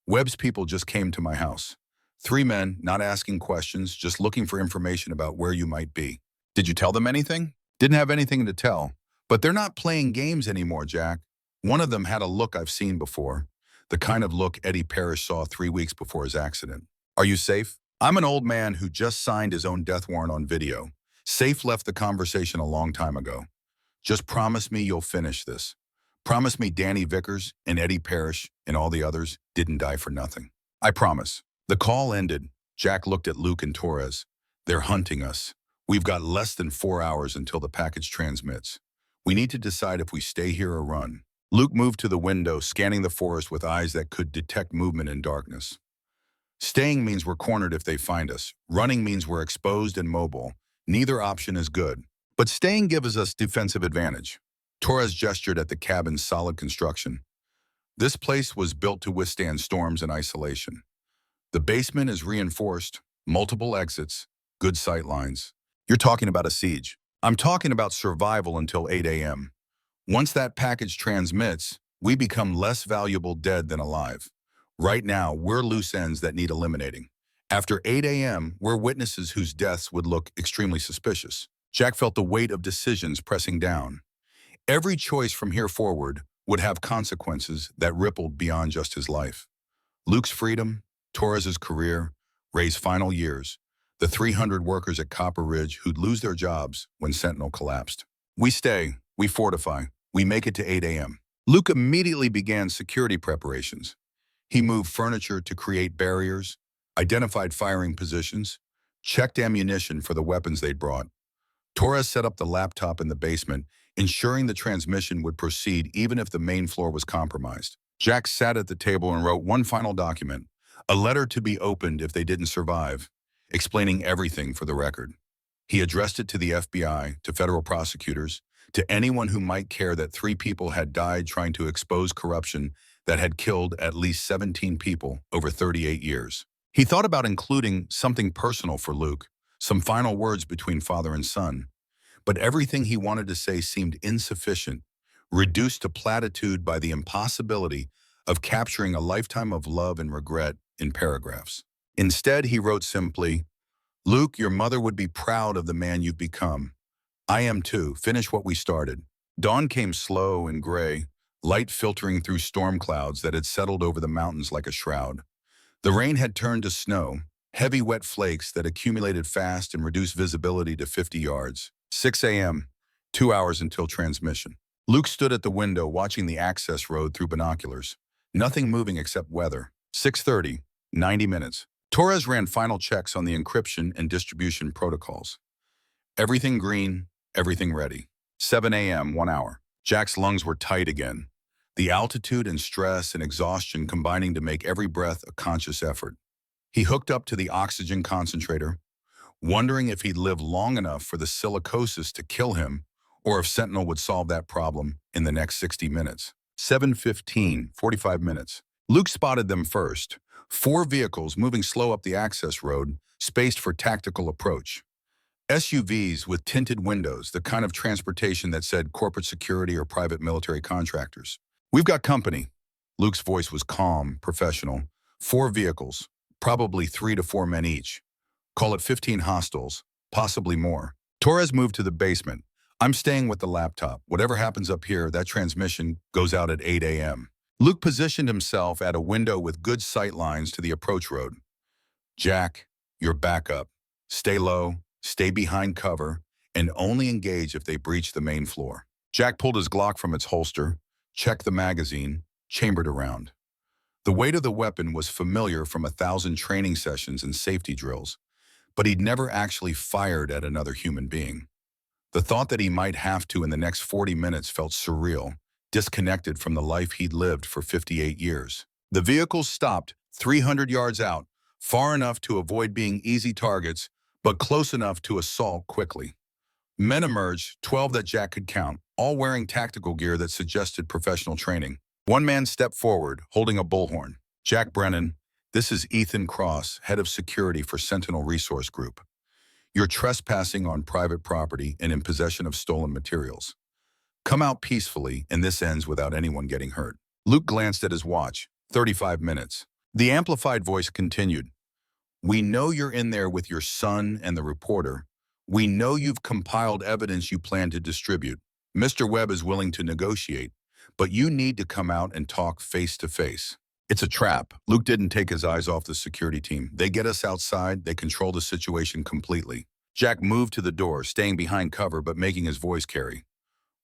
Webb's people just came to my house. 3 men, not asking questions, just looking for information about where you might be. Did you tell them anything? Didn't have anything to tell. But they're not playing games anymore, Jack. One of them had a look I've seen before. the kind of look Eddie Parrish saw 3 weeks before his accident. Are you safe? I'm an old man who just signed his own death warrant on video. Safe left the conversation a long time ago. Just promise me you'll finish this. Promise me Danny Vickers and Eddie Parrish and all the others didn't die for nothing. I promise. The call ended. Jack looked at Luke and Torres. They're hunting us. We've got less than 4 hours until the package transmits. We need to decide if we stay here or run. Luke moved to the window, scanning the forest with eyes that could detect movement in darkness. Staying means we're cornered if they find us. Running means we're exposed and mobile. Neither option is good. But staying gives us defensive advantage. Torres gestured at the cabin's solid construction. This place was built to withstand storms and isolation. The basement is reinforced, multiple exits, good sight lines. You're talking about a siege. I'm talking about survival until 8 a.m. Once that package transmits, we become less valuable dead than alive. Right now, we're loose ends that need eliminating. After 8 a.m., we're witnesses whose deaths would look extremely suspicious. Jack felt the weight of decisions pressing down. Every choice from here forward would have consequences that rippled beyond just his life. Luke's freedom, Torres's career, Ray's final years, the 300 workers at Copper Ridge who'd lose their jobs when Sentinel collapsed. We stay, we fortify, we make it to 8 a.m. Luke immediately began security preparations. He moved furniture to create barriers, identified firing positions, checked ammunition for the weapons they'd brought. Torres set up the laptop in the basement, ensuring the transmission would proceed even if the main floor was compromised. Jack sat at the table and wrote one final document, a letter to be opened if they didn't survive, explaining everything for the record. He addressed it to the FBI, to federal prosecutors, to anyone who might care that 3 people had died trying to expose corruption that had killed at least 17 people over 38 years. He thought about including something personal for Luke, some final words between father and son, but everything he wanted to say seemed insufficient, reduced to platitude by the impossibility of capturing a lifetime of love and regret in paragraphs. Instead, he wrote simply, "Luke, your mother would be proud of the man you've become. I am too. Finish what we started." Dawn came slow and gray, light filtering through storm clouds that had settled over the mountains like a shroud. The rain had turned to snow, heavy wet flakes that accumulated fast and reduced visibility to 50 yards. 6 a.m., 2 hours until transmission. Luke stood at the window watching the access road through binoculars. Nothing moving except weather. 6:30, 90 minutes. Torres ran final checks on the encryption and distribution protocols. Everything green, everything ready. 7 a.m., 1 hour. Jack's lungs were tight again, the altitude and stress and exhaustion combining to make every breath a conscious effort. He hooked up to the oxygen concentrator, wondering if he'd live long enough for the silicosis to kill him or if Sentinel would solve that problem in the next 60 minutes. 7:15, 45 minutes. Luke spotted them first. 4 vehicles moving slow up the access road, spaced for tactical approach. SUVs with tinted windows, the kind of transportation that said corporate security or private military contractors. "We've got company." Luke's voice was calm, professional. 4 vehicles, probably 3 to 4 men each. Call it 15 hostiles, possibly more. Torres moved to the basement. "I'm staying with the laptop. Whatever happens up here, that transmission goes out at 8 a.m. Luke positioned himself at a window with good sight lines to the approach road. "Jack, you're back up. Stay low, stay behind cover, and only engage if they breach the main floor." Jack pulled his Glock from its holster, checked the magazine, chambered around. The weight of the weapon was familiar from 1,000 training sessions and safety drills, but he'd never actually fired at another human being. The thought that he might have to in the next 40 minutes felt surreal, disconnected from the life he'd lived for 58 years. The vehicles stopped 300 yards out, far enough to avoid being easy targets, but close enough to assault quickly. Men emerged, 12 that Jack could count, all wearing tactical gear that suggested professional training. One man stepped forward, holding a bullhorn. "Jack Brennan, this is Ethan Cross, head of security for Sentinel Resource Group. You're trespassing on private property and in possession of stolen materials. Come out peacefully, and this ends without anyone getting hurt." Luke glanced at his watch. 35 minutes. The amplified voice continued. "We know you're in there with your son and the reporter. We know you've compiled evidence you plan to distribute. Mr. Webb is willing to negotiate, but you need to come out and talk face to face." It's a trap. Luke didn't take his eyes off the security team. They get us outside, they control the situation completely. Jack moved to the door, staying behind cover but making his voice carry.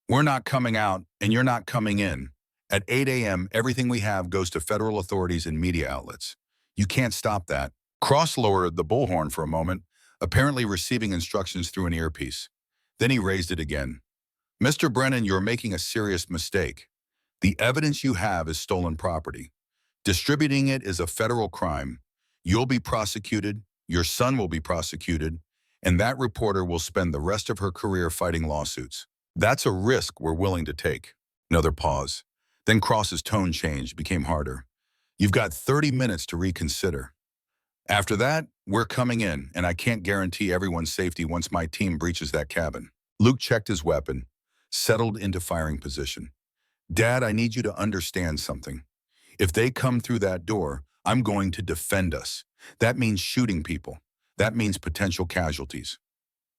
We're not coming out, and you're not coming in. At 8 a.m., everything we have goes to federal authorities and media outlets. You can't stop that. Cross lowered the bullhorn for a moment, apparently receiving instructions through an earpiece. Then he raised it again. Mr. Brennan, you're making a serious mistake. The evidence you have is stolen property. Distributing it is a federal crime. You'll be prosecuted, your son will be prosecuted, and that reporter will spend the rest of her career fighting lawsuits. That's a risk we're willing to take. Another pause. Then Cross's tone changed, became harder. You've got 30 minutes to reconsider. After that, we're coming in, and I can't guarantee everyone's safety once my team breaches that cabin. Luke checked his weapon, settled into firing position. Dad, I need you to understand something. If they come through that door, I'm going to defend us. That means shooting people. That means potential casualties.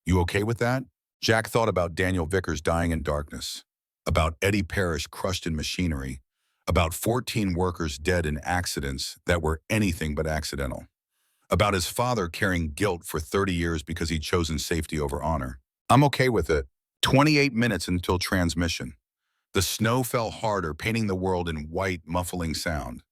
You okay with that? Jack thought about Daniel Vickers dying in darkness, about Eddie Parrish crushed in machinery, about 14 workers dead in accidents that were anything but accidental, about his father carrying guilt for 30 years because he'd chosen safety over honor. I'm okay with it. 28 minutes until transmission. The snow fell harder, painting the world in white, muffling sound.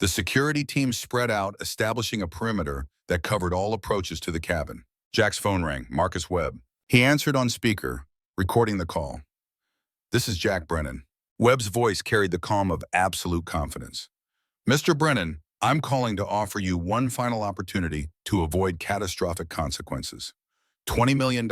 The security team spread out, establishing a perimeter that covered all approaches to the cabin. Jack's phone rang. Marcus Webb. He answered on speaker, recording the call. This is Jack Brennan. Webb's voice carried the calm of absolute confidence. Mr. Brennan, I'm calling to offer you one final opportunity to avoid catastrophic consequences. $20 million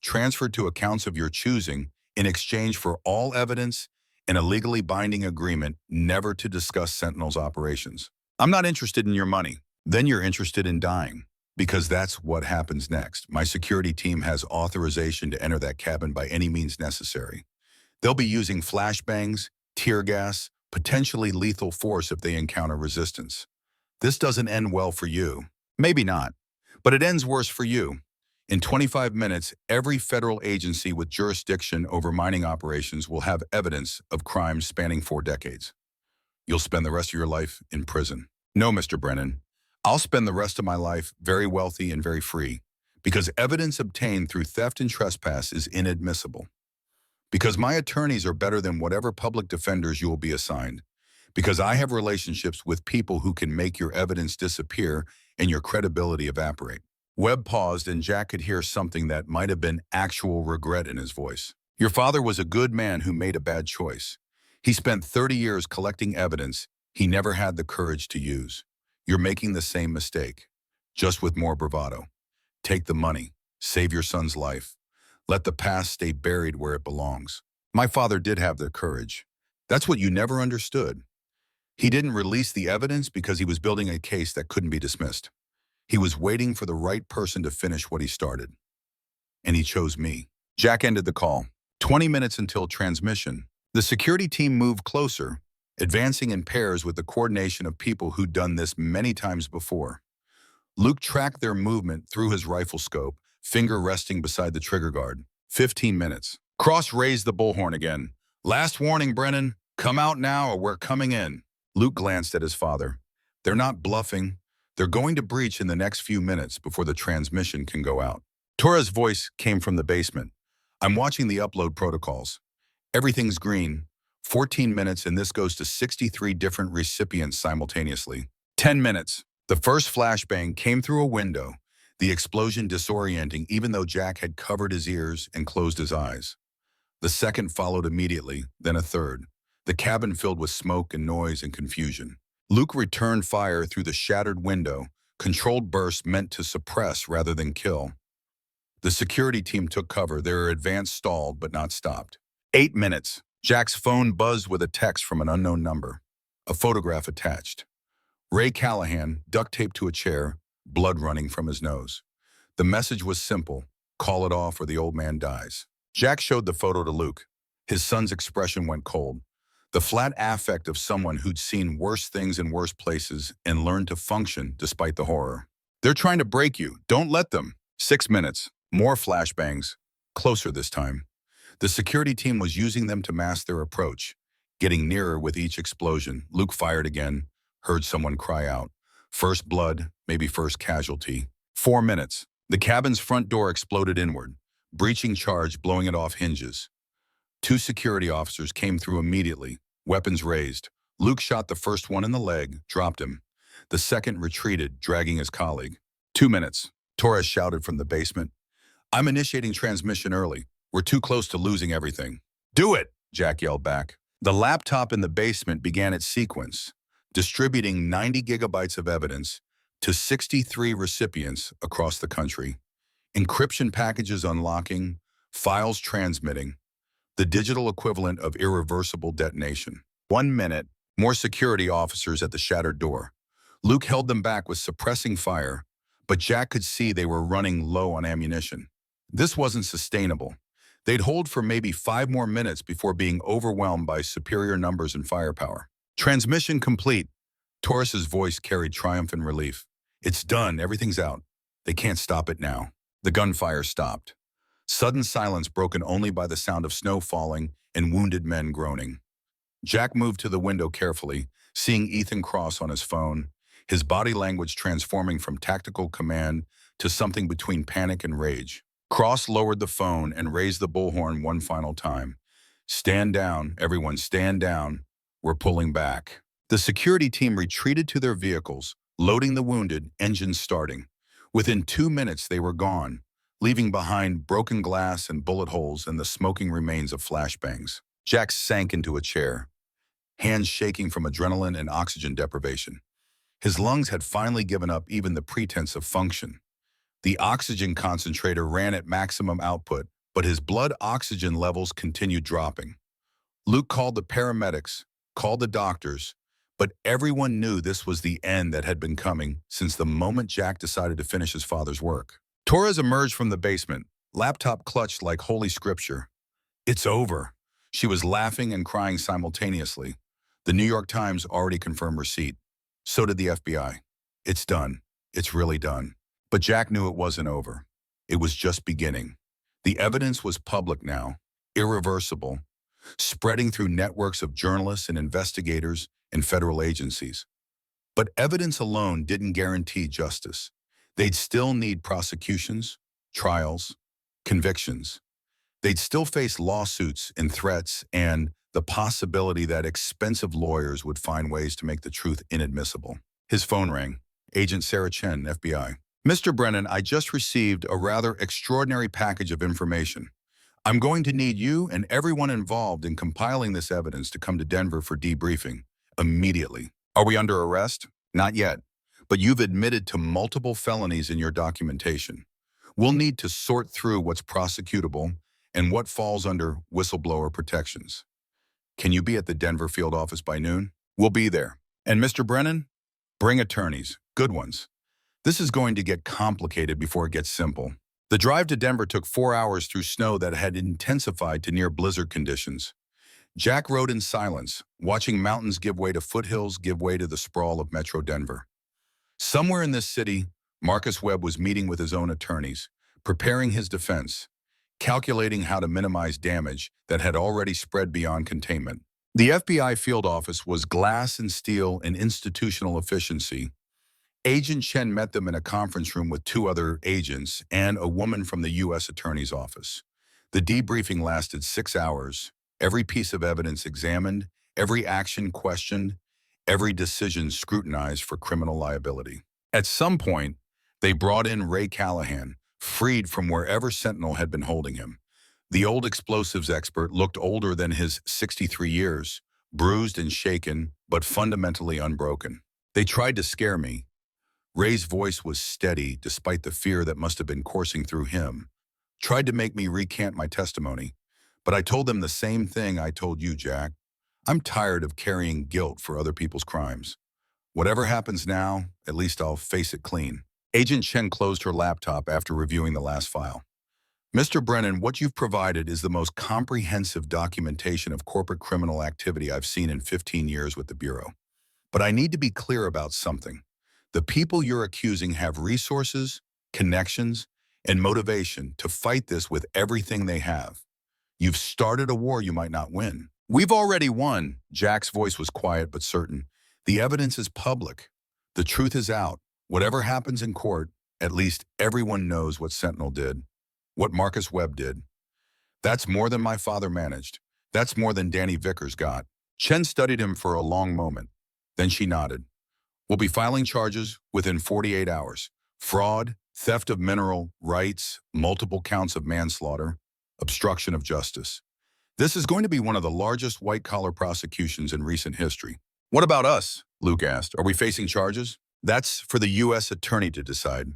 transferred to accounts of your choosing in exchange for all evidence and a legally binding agreement never to discuss Sentinel's operations. I'm not interested in your money. Then you're interested in dying, because that's what happens next. My security team has authorization to enter that cabin by any means necessary. They'll be using flashbangs, tear gas, potentially lethal force if they encounter resistance. This doesn't end well for you. Maybe not, but it ends worse for you. In 25 minutes, every federal agency with jurisdiction over mining operations will have evidence of crimes spanning 4 decades. You'll spend the rest of your life in prison. No, Mr. Brennan. I'll spend the rest of my life very wealthy and very free, because evidence obtained through theft and trespass is inadmissible. Because my attorneys are better than whatever public defenders you will be assigned. Because I have relationships with people who can make your evidence disappear and your credibility evaporate. Webb paused, and Jack could hear something that might have been actual regret in his voice. Your father was a good man who made a bad choice. He spent 30 years collecting evidence he never had the courage to use. You're making the same mistake, just with more bravado. Take the money, save your son's life. Let the past stay buried where it belongs. My father did have the courage. That's what you never understood. He didn't release the evidence because he was building a case that couldn't be dismissed. He was waiting for the right person to finish what he started. And he chose me. Jack ended the call. 20 minutes until transmission. The security team moved closer, advancing in pairs with the coordination of people who'd done this many times before. Luke tracked their movement through his rifle scope, finger resting beside the trigger guard. 15 minutes. Cross raised the bullhorn again. Last warning, Brennan. Come out now or we're coming in. Luke glanced at his father. They're not bluffing. They're going to breach in the next few minutes before the transmission can go out. Tora's voice came from the basement. I'm watching the upload protocols. Everything's green. 14 minutes and this goes to 63 different recipients simultaneously. 10 minutes. The first flashbang came through a window, the explosion disorienting even though Jack had covered his ears and closed his eyes. The second followed immediately, then a third. The cabin filled with smoke and noise and confusion. Luke returned fire through the shattered window, controlled bursts meant to suppress rather than kill. The security team took cover, their advance stalled but not stopped. 8 minutes. Jack's phone buzzed with a text from an unknown number. A photograph attached. Ray Callahan, duct taped to a chair, blood running from his nose. The message was simple: call it off or the old man dies. Jack showed the photo to Luke. His son's expression went cold. The flat affect of someone who'd seen worse things in worse places and learned to function despite the horror. They're trying to break you. Don't let them. 6 minutes. More flashbangs. Closer this time. The security team was using them to mask their approach, getting nearer with each explosion. Luke fired again, Heard someone cry out. First blood, maybe first casualty. 4 minutes. The cabin's front door exploded inward. Breaching charge blowing it off hinges. 2 security officers came through immediately, weapons raised. Luke shot the first one in the leg, dropped him. The second retreated, dragging his colleague. 2 minutes. Torres shouted from the basement. I'm initiating transmission early. We're too close to losing everything. Do it, Jack yelled back. The laptop in the basement began its sequence, distributing 90 gigabytes of evidence to 63 recipients across the country. Encryption packages unlocking, files transmitting, the digital equivalent of irreversible detonation. 1 minute, more security officers at the shattered door. Luke held them back with suppressing fire, but Jack could see they were running low on ammunition. This wasn't sustainable. They'd hold for maybe 5 more minutes before being overwhelmed by superior numbers and firepower. Transmission complete. Torres's voice carried triumph and relief. It's done, everything's out. They can't stop it now. The gunfire stopped. Sudden silence broken only by the sound of snow falling and wounded men groaning. Jack moved to the window carefully, seeing Ethan Cross on his phone, his body language transforming from tactical command to something between panic and rage. Cross lowered the phone and raised the bullhorn one final time. Stand down, everyone, stand down. We're pulling back. The security team retreated to their vehicles, loading the wounded, engines starting. Within 2 minutes, they were gone, leaving behind broken glass and bullet holes and the smoking remains of flashbangs. Jack sank into a chair, hands shaking from adrenaline and oxygen deprivation. His lungs had finally given up even the pretense of function. The oxygen concentrator ran at maximum output, but his blood oxygen levels continued dropping. Luke called the paramedics, called the doctors, but everyone knew this was the end that had been coming since the moment Jack decided to finish his father's work. Torres emerged from the basement, laptop clutched like holy scripture. It's over. She was laughing and crying simultaneously. The New York Times already confirmed receipt. So did the FBI. It's done. It's really done. But Jack knew it wasn't over. It was just beginning. The evidence was public now, irreversible, spreading through networks of journalists and investigators and federal agencies. But evidence alone didn't guarantee justice. They'd still need prosecutions, trials, convictions. They'd still face lawsuits and threats and the possibility that expensive lawyers would find ways to make the truth inadmissible. His phone rang. Agent Sarah Chen, FBI. Mr. Brennan, I just received a rather extraordinary package of information. I'm going to need you and everyone involved in compiling this evidence to come to Denver for debriefing immediately. Are we under arrest? Not yet, but you've admitted to multiple felonies in your documentation. We'll need to sort through what's prosecutable and what falls under whistleblower protections. Can you be at the Denver field office by noon? We'll be there. And Mr. Brennan, bring attorneys, good ones. This is going to get complicated before it gets simple. The drive to Denver took 4 hours through snow that had intensified to near blizzard conditions. Jack rode in silence, watching mountains give way to foothills, give way to the sprawl of Metro Denver. Somewhere in this city, Marcus Webb was meeting with his own attorneys, preparing his defense, calculating how to minimize damage that had already spread beyond containment. The FBI field office was glass and steel and institutional efficiency. Agent Chen met them in a conference room with 2 other agents and a woman from the U.S. Attorney's Office. The debriefing lasted 6 hours, every piece of evidence examined, every action questioned, every decision scrutinized for criminal liability. At some point, they brought in Ray Callahan, freed from wherever Sentinel had been holding him. The old explosives expert looked older than his 63 years, bruised and shaken, but fundamentally unbroken. They tried to scare me. Ray's voice was steady despite the fear that must have been coursing through him. Tried to make me recant my testimony, but I told them the same thing I told you, Jack. I'm tired of carrying guilt for other people's crimes. Whatever happens now, at least I'll face it clean. Agent Chen closed her laptop after reviewing the last file. Mr. Brennan, what you've provided is the most comprehensive documentation of corporate criminal activity I've seen in 15 years with the Bureau. But I need to be clear about something. The people you're accusing have resources, connections, and motivation to fight this with everything they have. You've started a war you might not win. We've already won. Jack's voice was quiet but certain. The evidence is public. The truth is out. Whatever happens in court, at least everyone knows what Sentinel did, what Marcus Webb did. That's more than my father managed. That's more than Danny Vickers got. Chen studied him for a long moment. Then she nodded. We'll be filing charges within 48 hours. Fraud, theft of mineral rights, multiple counts of manslaughter, obstruction of justice. This is going to be one of the largest white-collar prosecutions in recent history. What about us? Luke asked. Are we facing charges? That's for the U.S. attorney to decide.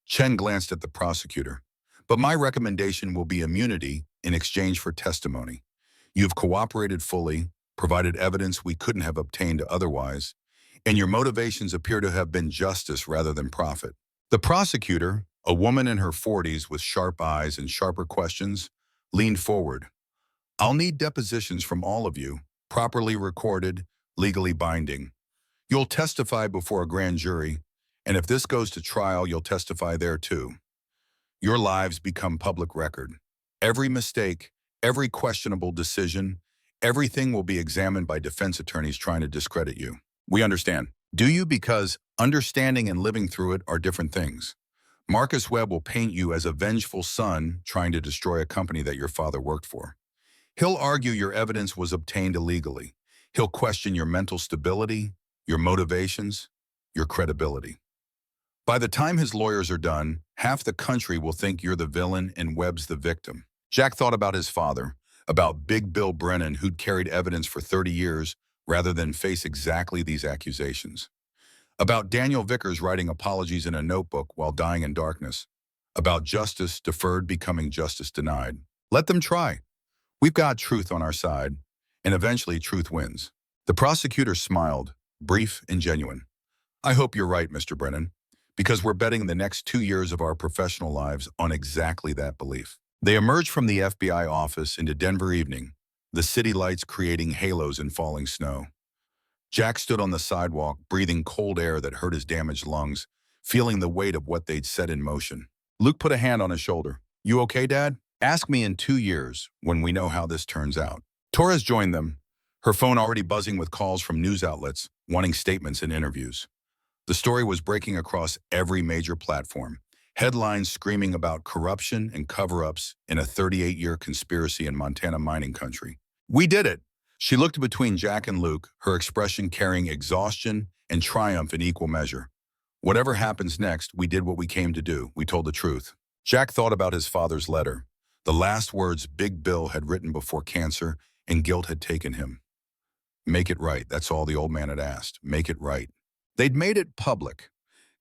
Chen glanced at the prosecutor. But my recommendation will be immunity in exchange for testimony. You've cooperated fully, provided evidence we couldn't have obtained otherwise, and your motivations appear to have been justice rather than profit. The prosecutor, a woman in her 40s with sharp eyes and sharper questions, leaned forward. I'll need depositions from all of you, properly recorded, legally binding. You'll testify before a grand jury, and if this goes to trial, you'll testify there too. Your lives become public record. Every mistake, every questionable decision, everything will be examined by defense attorneys trying to discredit you. We understand. Do you? Because understanding and living through it are different things. Marcus Webb will paint you as a vengeful son trying to destroy a company that your father worked for. He'll argue your evidence was obtained illegally. He'll question your mental stability, your motivations, your credibility. By the time his lawyers are done, half the country will think you're the villain and Webb's the victim. Jack thought about his father, about Big Bill Brennan, who'd carried evidence for 30 years rather than face exactly these accusations. About Daniel Vickers writing apologies in a notebook while dying in darkness. About justice deferred becoming justice denied. Let them try. We've got truth on our side, and eventually truth wins. The prosecutor smiled, brief and genuine. I hope you're right, Mr. Brennan, because we're betting the next 2 years of our professional lives on exactly that belief. They emerged from the FBI office into Denver evening, the city lights creating halos in falling snow. Jack stood on the sidewalk, breathing cold air that hurt his damaged lungs, feeling the weight of what they'd set in motion. Luke put a hand on his shoulder. You okay, Dad? Ask me in 2 years when we know how this turns out. Torres joined them, her phone already buzzing with calls from news outlets wanting statements and interviews. The story was breaking across every major platform. Headlines screaming about corruption and cover-ups in a 38-year conspiracy in Montana mining country. We did it. She looked between Jack and Luke, her expression carrying exhaustion and triumph in equal measure. Whatever happens next, we did what we came to do. We told the truth. Jack thought about his father's letter, the last words Big Bill had written before cancer and guilt had taken him. Make it right. That's all the old man had asked. Make it right. They'd made it public.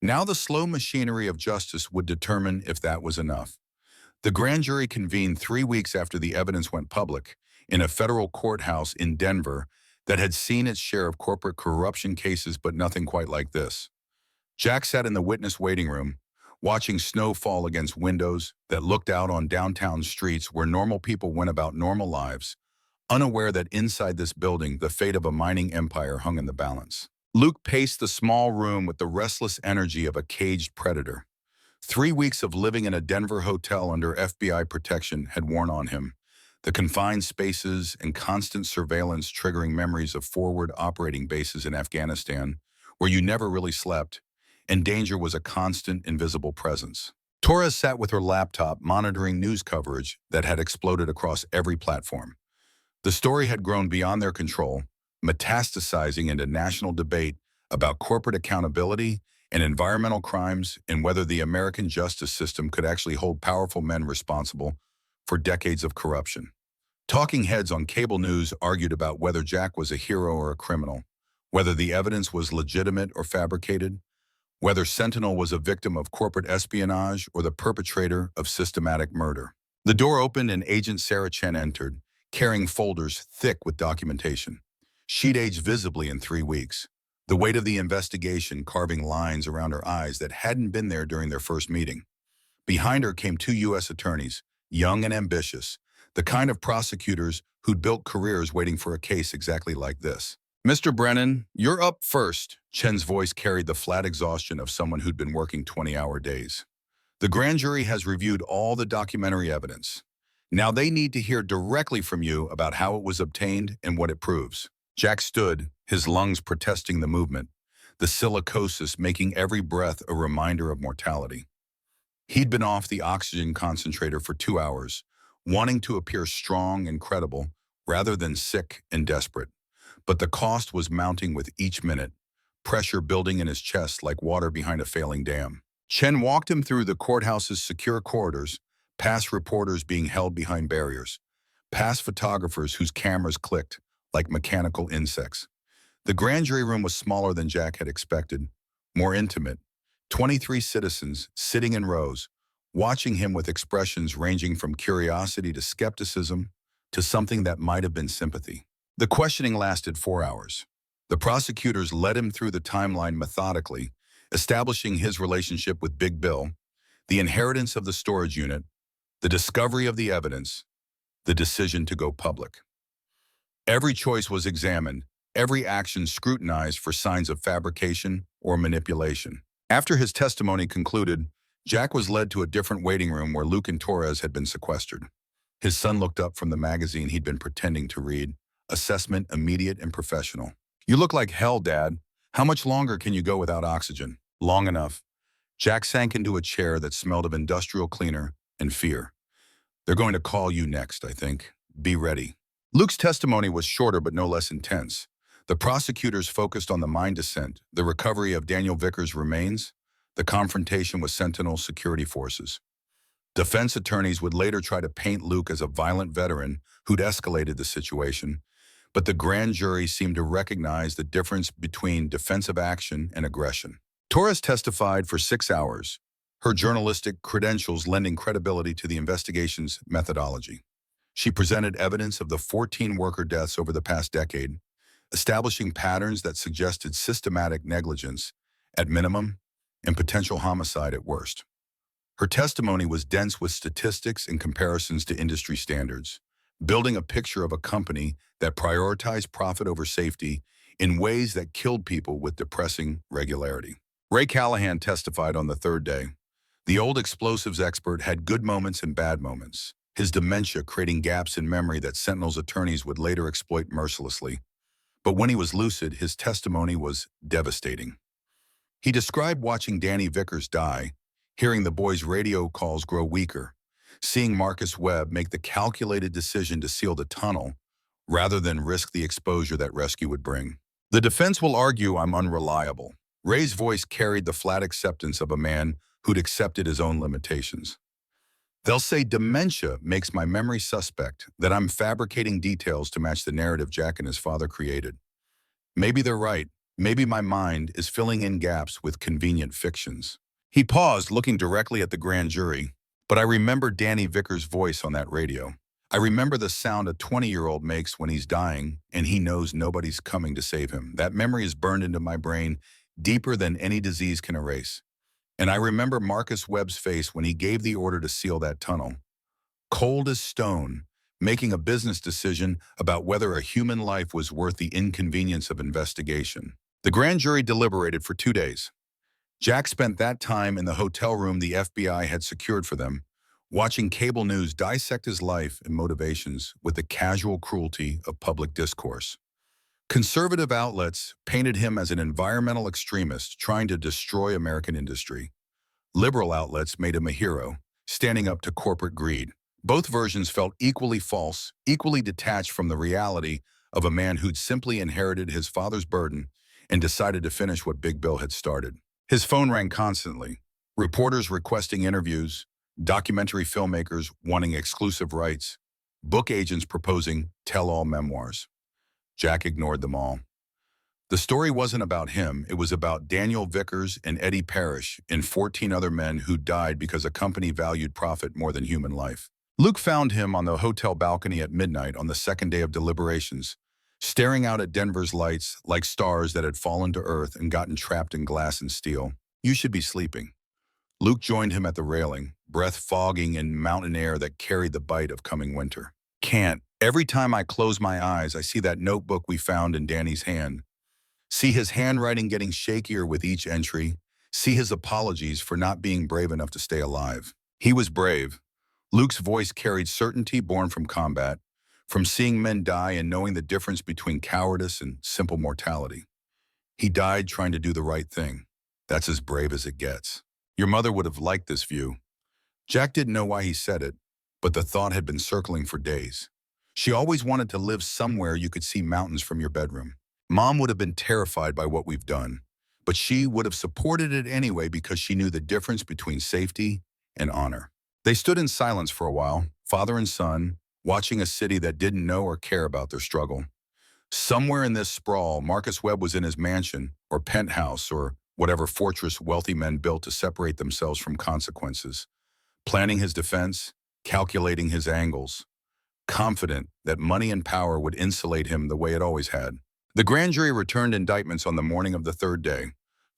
Now the slow machinery of justice would determine if that was enough. The grand jury convened 3 weeks after the evidence went public in a federal courthouse in Denver that had seen its share of corporate corruption cases, but nothing quite like this. Jack sat in the witness waiting room, watching snow fall against windows that looked out on downtown streets where normal people went about normal lives, unaware that inside this building, the fate of a mining empire hung in the balance. Luke paced the small room with the restless energy of a caged predator. 3 weeks of living in a Denver hotel under FBI protection had worn on him, the confined spaces and constant surveillance triggering memories of forward operating bases in Afghanistan, where you never really slept, and danger was a constant, invisible presence. Torres sat with her laptop monitoring news coverage that had exploded across every platform. The story had grown beyond their control, metastasizing into national debate about corporate accountability and environmental crimes and whether the American justice system could actually hold powerful men responsible for decades of corruption. Talking heads on cable news argued about whether Jack was a hero or a criminal, whether the evidence was legitimate or fabricated, whether Sentinel was a victim of corporate espionage or the perpetrator of systematic murder. The door opened and Agent Sarah Chen entered, carrying folders thick with documentation. She'd aged visibly in 3 weeks, the weight of the investigation carving lines around her eyes that hadn't been there during their first meeting. Behind her came 2 U.S. attorneys, young and ambitious, the kind of prosecutors who'd built careers waiting for a case exactly like this. Mr. Brennan, you're up first. Chen's voice carried the flat exhaustion of someone who'd been working 20-hour days. The grand jury has reviewed all the documentary evidence. Now they need to hear directly from you about how it was obtained and what it proves. Jack stood, his lungs protesting the movement, the silicosis making every breath a reminder of mortality. He'd been off the oxygen concentrator for 2 hours, wanting to appear strong and credible rather than sick and desperate. But the cost was mounting with each minute, pressure building in his chest like water behind a failing dam. Chen walked him through the courthouse's secure corridors, past reporters being held behind barriers, past photographers whose cameras clicked like mechanical insects. The grand jury room was smaller than Jack had expected, more intimate. 23 citizens sitting in rows, watching him with expressions ranging from curiosity to skepticism to something that might have been sympathy. The questioning lasted 4 hours. The prosecutors led him through the timeline methodically, establishing his relationship with Big Bill, the inheritance of the storage unit, the discovery of the evidence, the decision to go public. Every choice was examined, every action scrutinized for signs of fabrication or manipulation. After his testimony concluded, Jack was led to a different waiting room where Luke and Torres had been sequestered. His son looked up from the magazine he'd been pretending to read, assessment immediate and professional. "You look like hell, Dad. How much longer can you go without oxygen?" "Long enough." Jack sank into a chair that smelled of industrial cleaner and fear. "They're going to call you next, I think. Be ready." Luke's testimony was shorter but no less intense. The prosecutors focused on the mine descent, the recovery of Daniel Vickers' remains, the confrontation with Sentinel security forces. Defense attorneys would later try to paint Luke as a violent veteran who'd escalated the situation, but the grand jury seemed to recognize the difference between defensive action and aggression. Torres testified for 6 hours, her journalistic credentials lending credibility to the investigation's methodology. She presented evidence of the 14 worker deaths over the past decade, establishing patterns that suggested systematic negligence at minimum and potential homicide at worst. Her testimony was dense with statistics and comparisons to industry standards, building a picture of a company that prioritized profit over safety in ways that killed people with depressing regularity. Ray Callahan testified on the third day. The old explosives expert had good moments and bad moments, his dementia creating gaps in memory that Sentinel's attorneys would later exploit mercilessly. But when he was lucid, his testimony was devastating. He described watching Danny Vickers die, hearing the boy's radio calls grow weaker, seeing Marcus Webb make the calculated decision to seal the tunnel rather than risk the exposure that rescue would bring. "The defense will argue I'm unreliable." Ray's voice carried the flat acceptance of a man who'd accepted his own limitations. "They'll say dementia makes my memory suspect, that I'm fabricating details to match the narrative Jack and his father created. Maybe they're right. Maybe my mind is filling in gaps with convenient fictions." He paused, looking directly at the grand jury. "But I remember Danny Vickers' voice on that radio. I remember the sound a 20-year-old makes when he's dying and he knows nobody's coming to save him. That memory is burned into my brain deeper than any disease can erase. And I remember Marcus Webb's face when he gave the order to seal that tunnel. Cold as stone, making a business decision about whether a human life was worth the inconvenience of investigation." The grand jury deliberated for 2 days. Jack spent that time in the hotel room the FBI had secured for them, watching cable news dissect his life and motivations with the casual cruelty of public discourse. Conservative outlets painted him as an environmental extremist trying to destroy American industry. Liberal outlets made him a hero, standing up to corporate greed. Both versions felt equally false, equally detached from the reality of a man who'd simply inherited his father's burden and decided to finish what Big Bill had started. His phone rang constantly, reporters requesting interviews, documentary filmmakers wanting exclusive rights, book agents proposing tell-all memoirs. Jack ignored them all. The story wasn't about him, it was about Daniel Vickers and Eddie Parrish and 14 other men who died because a company valued profit more than human life. Luke found him on the hotel balcony at midnight on the second day of deliberations, staring out at Denver's lights like stars that had fallen to earth and gotten trapped in glass and steel. "You should be sleeping." Luke joined him at the railing, breath fogging in mountain air that carried the bite of coming winter. "Can't. Every time I close my eyes, I see that notebook we found in Danny's hand. See his handwriting getting shakier with each entry. See his apologies for not being brave enough to stay alive." He was brave. Luke's voice carried certainty born from combat, from seeing men die and knowing the difference between cowardice and simple mortality. He died trying to do the right thing. That's as brave as it gets. Your mother would have liked this view. Jack didn't know why he said it, but the thought had been circling for days. She always wanted to live somewhere you could see mountains from your bedroom. Mom would have been terrified by what we've done, but she would have supported it anyway because she knew the difference between safety and honor. They stood in silence for a while, father and son, watching a city that didn't know or care about their struggle. Somewhere in this sprawl, Marcus Webb was in his mansion or penthouse or whatever fortress wealthy men built to separate themselves from consequences, planning his defense, calculating his angles, confident that money and power would insulate him the way it always had. The grand jury returned indictments on the morning of the third day,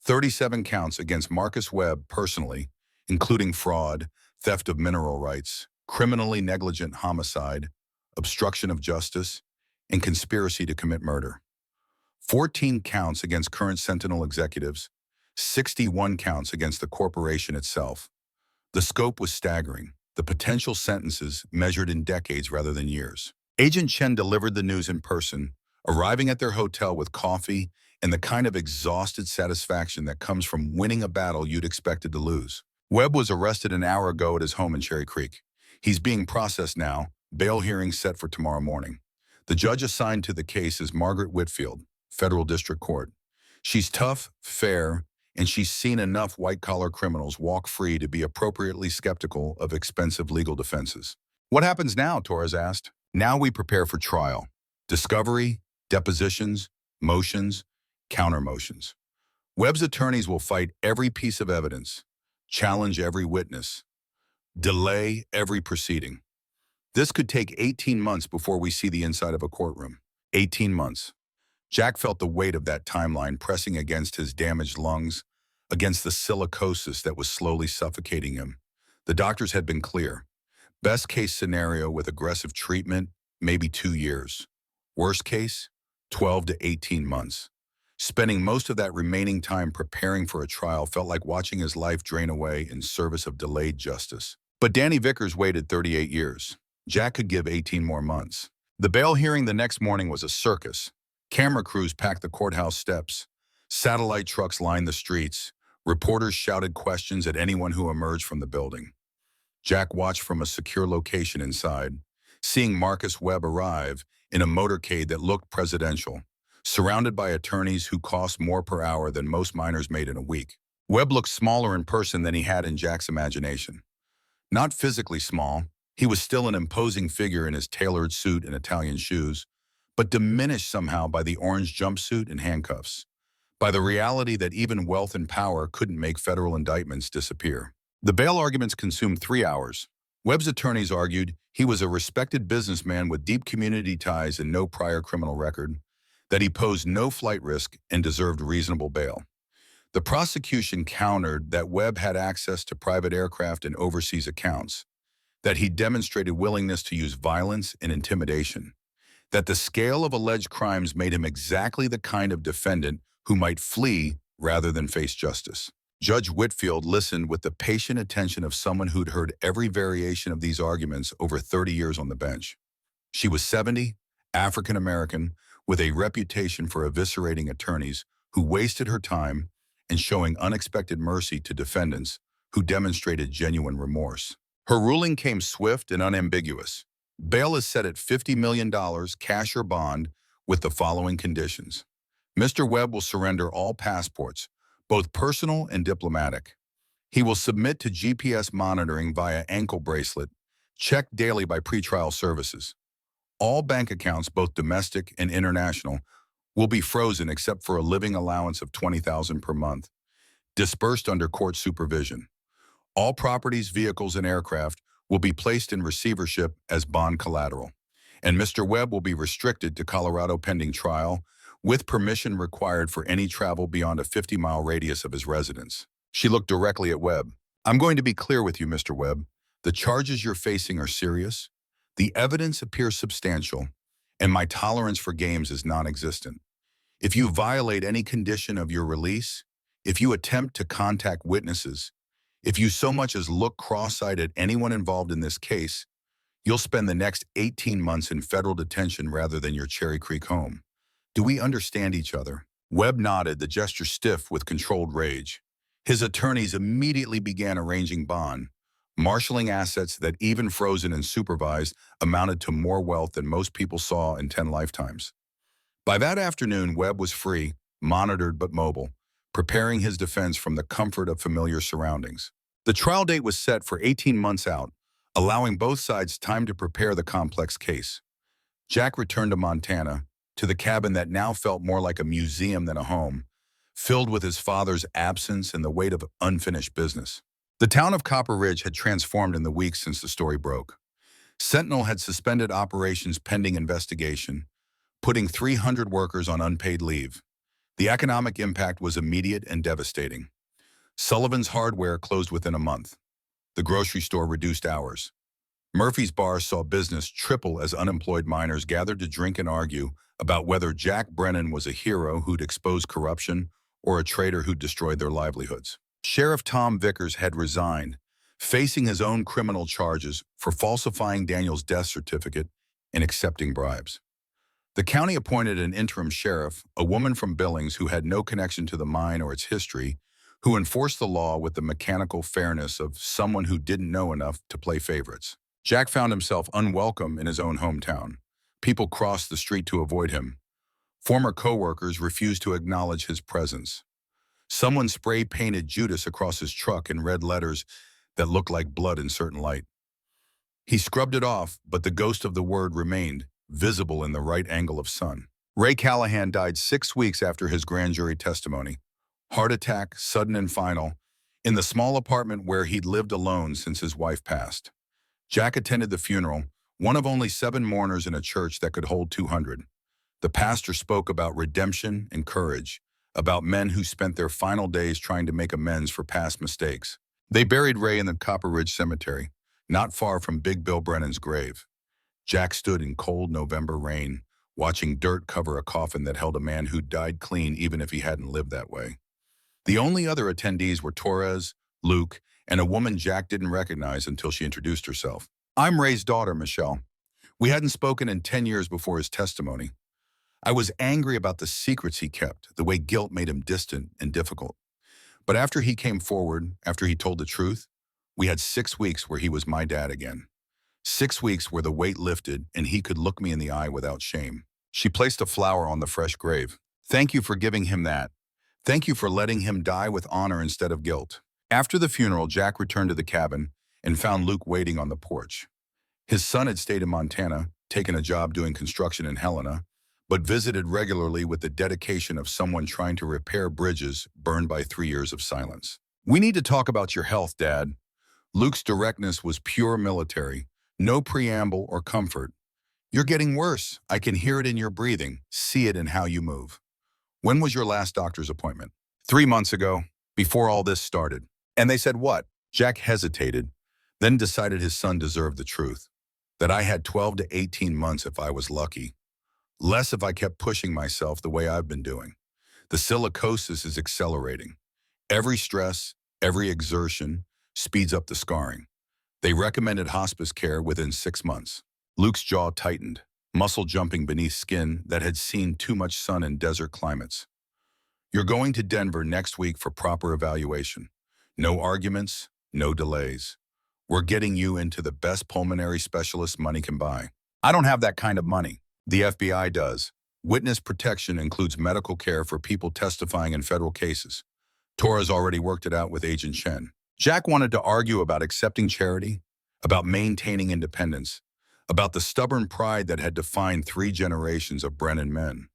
37 counts against Marcus Webb personally, including fraud, theft of mineral rights, criminally negligent homicide, obstruction of justice, and conspiracy to commit murder. 14 counts against current Sentinel executives, 61 counts against the corporation itself. The scope was staggering, the potential sentences measured in decades rather than years. Agent Chen delivered the news in person, arriving at their hotel with coffee and the kind of exhausted satisfaction that comes from winning a battle you'd expected to lose. Webb was arrested an hour ago at his home in Cherry Creek. He's being processed now, bail hearing set for tomorrow morning. The judge assigned to the case is Margaret Whitfield, Federal District Court. She's tough, fair, and she's seen enough white-collar criminals walk free to be appropriately skeptical of expensive legal defenses. What happens now, Torres asked. Now we prepare for trial. Discovery, depositions, motions, counter-motions. Webb's attorneys will fight every piece of evidence, challenge every witness, delay every proceeding. This could take 18 months before we see the inside of a courtroom. 18 months. Jack felt the weight of that timeline pressing against his damaged lungs, against the silicosis that was slowly suffocating him. The doctors had been clear. Best case scenario with aggressive treatment, maybe 2 years. Worst case, 12 to 18 months. Spending most of that remaining time preparing for a trial felt like watching his life drain away in service of delayed justice. But Danny Vickers waited 38 years. Jack could give 18 more months. The bail hearing the next morning was a circus. Camera crews packed the courthouse steps. Satellite trucks lined the streets. Reporters shouted questions at anyone who emerged from the building. Jack watched from a secure location inside, seeing Marcus Webb arrive in a motorcade that looked presidential, surrounded by attorneys who cost more per hour than most miners made in a week. Webb looked smaller in person than he had in Jack's imagination. Not physically small, he was still an imposing figure in his tailored suit and Italian shoes, but diminished somehow by the orange jumpsuit and handcuffs, by the reality that even wealth and power couldn't make federal indictments disappear. The bail arguments consumed 3 hours. Webb's attorneys argued he was a respected businessman with deep community ties and no prior criminal record, that he posed no flight risk and deserved reasonable bail. The prosecution countered that Webb had access to private aircraft and overseas accounts, that he demonstrated willingness to use violence and intimidation, that the scale of alleged crimes made him exactly the kind of defendant who might flee rather than face justice. Judge Whitfield listened with the patient attention of someone who'd heard every variation of these arguments over 30 years on the bench. She was 70, African-American, with a reputation for eviscerating attorneys who wasted her time and showing unexpected mercy to defendants who demonstrated genuine remorse. Her ruling came swift and unambiguous. Bail is set at $50 million, cash or bond, with the following conditions. Mr. Webb will surrender all passports, both personal and diplomatic. He will submit to GPS monitoring via ankle bracelet, checked daily by pretrial services. All bank accounts, both domestic and international, will be frozen except for a living allowance of $20,000 per month, dispersed under court supervision. All properties, vehicles, and aircraft will be placed in receivership as bond collateral, and Mr. Webb will be restricted to Colorado pending trial, with permission required for any travel beyond a 50-mile radius of his residence. She looked directly at Webb. I'm going to be clear with you, Mr. Webb. The charges you're facing are serious. The evidence appears substantial, and my tolerance for games is non-existent. If you violate any condition of your release, if you attempt to contact witnesses, if you so much as look cross-eyed at anyone involved in this case, You'll spend the next 18 months in federal detention rather than your Cherry Creek home. Do we understand each other?" Webb nodded, the gesture stiff with controlled rage. His attorneys immediately began arranging bond, marshaling assets that, even frozen and supervised, amounted to more wealth than most people saw in 10 lifetimes. By that afternoon, Webb was free, monitored but mobile, preparing his defense from the comfort of familiar surroundings. The trial date was set for 18 months out, allowing both sides time to prepare the complex case. Jack returned to Montana, to the cabin that now felt more like a museum than a home, filled with his father's absence and the weight of unfinished business. The town of Copper Ridge had transformed in the weeks since the story broke. Sentinel had suspended operations pending investigation, putting 300 workers on unpaid leave. The economic impact was immediate and devastating. Sullivan's Hardware closed within a month. The grocery store reduced hours. Murphy's Bar saw business triple as unemployed miners gathered to drink and argue about whether Jack Brennan was a hero who'd exposed corruption or a traitor who'd destroyed their livelihoods. Sheriff Tom Vickers had resigned, facing his own criminal charges for falsifying Daniel's death certificate and accepting bribes. The county appointed an interim sheriff, a woman from Billings who had no connection to the mine or its history, who enforced the law with the mechanical fairness of someone who didn't know enough to play favorites. Jack found himself unwelcome in his own hometown. People crossed the street to avoid him. Former co-workers refused to acknowledge his presence. Someone spray-painted Judas across his truck in red letters that looked like blood in certain light. He scrubbed it off, but the ghost of the word remained, visible in the right angle of sun. Ray Callahan died 6 weeks after his grand jury testimony. Heart attack, sudden and final, in the small apartment where he'd lived alone since his wife passed. Jack attended the funeral, one of only 7 mourners in a church that could hold 200. The pastor spoke about redemption and courage, about men who spent their final days trying to make amends for past mistakes. They buried Ray in the Copper Ridge Cemetery, not far from Big Bill Brennan's grave. Jack stood in cold November rain, watching dirt cover a coffin that held a man who died clean even if he hadn't lived that way. The only other attendees were Torres, Luke, and a woman Jack didn't recognize until she introduced herself. "I'm Ray's daughter, Michelle. We hadn't spoken in 10 years before his testimony. I was angry about the secrets he kept, the way guilt made him distant and difficult. But after he came forward, after he told the truth, we had 6 weeks where he was my dad again. 6 weeks where the weight lifted and he could look me in the eye without shame." She placed a flower on the fresh grave. "Thank you for giving him that. Thank you for letting him die with honor instead of guilt." After the funeral, Jack returned to the cabin and found Luke waiting on the porch. His son had stayed in Montana, taken a job doing construction in Helena, but visited regularly with the dedication of someone trying to repair bridges burned by 3 years of silence. "We need to talk about your health, Dad." Luke's directness was pure military, no preamble or comfort. "You're getting worse. I can hear it in your breathing, see it in how you move." "When was your last doctor's appointment?" 3 months ago, before all this started." "And they said what?" Jack hesitated, then decided his son deserved the truth, that I had 12 to 18 months if I was lucky. Less if I kept pushing myself the way I've been doing. The silicosis is accelerating. Every stress, every exertion speeds up the scarring. They recommended hospice care within 6 months. Luke's jaw tightened, muscle jumping beneath skin that had seen too much sun in desert climates. "You're going to Denver next week for proper evaluation. No arguments, no delays. We're getting you into the best pulmonary specialist money can buy." "I don't have that kind of money." "The FBI does. Witness protection includes medical care for people testifying in federal cases. Torres already worked it out with Agent Chen." Jack wanted to argue about accepting charity, about maintaining independence, about the stubborn pride that had defined 3 generations of Brennan men.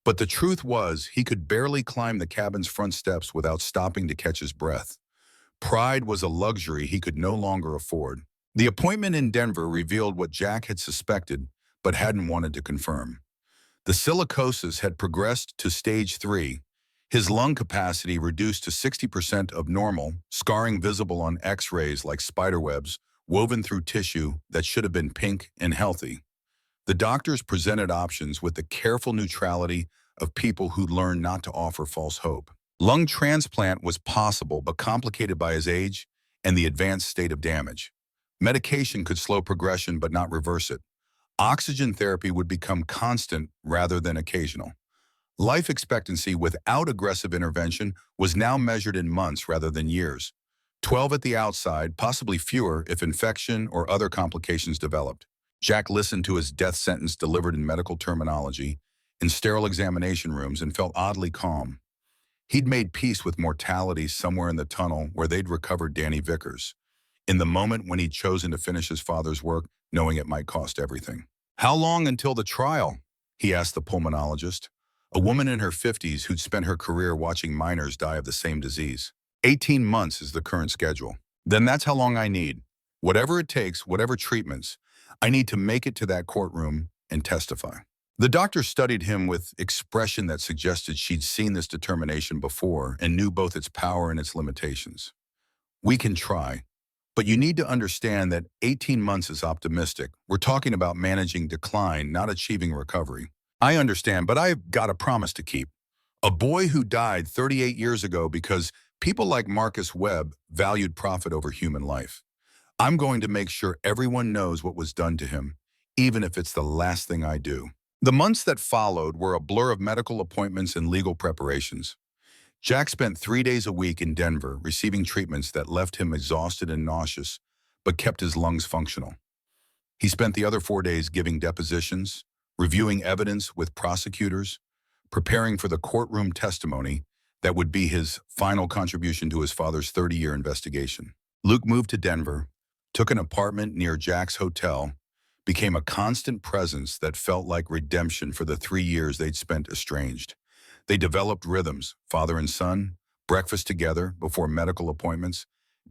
But the truth was, he could barely climb the cabin's front steps without stopping to catch his breath. Pride was a luxury he could no longer afford. The appointment in Denver revealed what Jack had suspected, but hadn't wanted to confirm. The silicosis had progressed to stage 3, his lung capacity reduced to 60% of normal, scarring visible on X-rays like spiderwebs woven through tissue that should have been pink and healthy. The doctors presented options with the careful neutrality of people who learned not to offer false hope. Lung transplant was possible but complicated by his age and the advanced state of damage. Medication could slow progression but not reverse it. Oxygen therapy would become constant rather than occasional. Life expectancy without aggressive intervention was now measured in months rather than years. 12 at the outside, possibly fewer if infection or other complications developed. Jack listened to his death sentence delivered in medical terminology, in sterile examination rooms, and felt oddly calm. He'd made peace with mortality somewhere in the tunnel where they'd recovered Danny Vickers, in the moment when he'd chosen to finish his father's work, knowing it might cost everything. "How long until the trial?" he asked the pulmonologist, a woman in her 50s who'd spent her career watching miners die of the same disease. 18 months is the current schedule. Then that's how long I need. Whatever it takes, whatever treatments, I need to make it to that courtroom and testify. The doctor studied him with expression that suggested she'd seen this determination before and knew both its power and its limitations. "We can try, but you need to understand that 18 months is optimistic. We're talking about managing decline, not achieving recovery." "I understand, but I've got a promise to keep. A boy who died 38 years ago because people like Marcus Webb valued profit over human life. I'm going to make sure everyone knows what was done to him, even if it's the last thing I do." The months that followed were a blur of medical appointments and legal preparations. Jack spent 3 days a week in Denver receiving treatments that left him exhausted and nauseous, but kept his lungs functional. He spent the other 4 days giving depositions, reviewing evidence with prosecutors, preparing for the courtroom testimony that would be his final contribution to his father's 30-year investigation. Luke moved to Denver, took an apartment near Jack's hotel, became a constant presence that felt like redemption for the 3 years they'd spent estranged. They developed rhythms, father and son, breakfast together before medical appointments,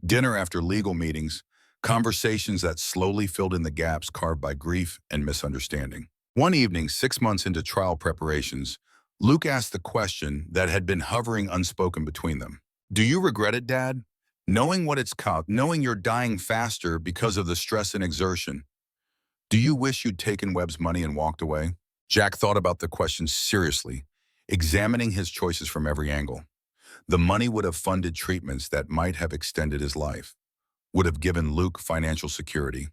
dinner after legal meetings, conversations that slowly filled in the gaps carved by grief and misunderstanding. One evening, 6 months into trial preparations, Luke asked the question that had been hovering unspoken between them. "Do you regret it, Dad? Knowing what it's caused, knowing you're dying faster because of the stress and exertion. Do you wish you'd taken Webb's money and walked away?" Jack thought about the question seriously, examining his choices from every angle. The money would have funded treatments that might have extended his life, would have given Luke financial security,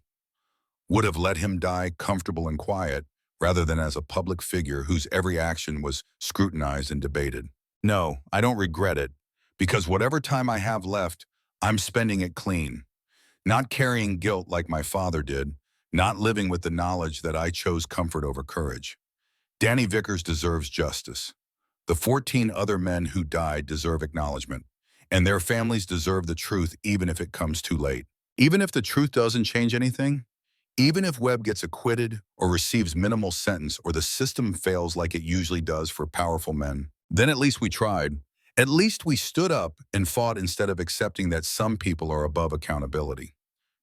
would have let him die comfortable and quiet rather than as a public figure whose every action was scrutinized and debated. "No, I don't regret it, because whatever time I have left, I'm spending it clean, not carrying guilt like my father did, not living with the knowledge that I chose comfort over courage. Danny Vickers deserves justice. The 14 other men who died deserve acknowledgement, and their families deserve the truth even if it comes too late. Even if the truth doesn't change anything, even if Webb gets acquitted or receives minimal sentence or the system fails like it usually does for powerful men, then at least we tried. At least we stood up and fought instead of accepting that some people are above accountability.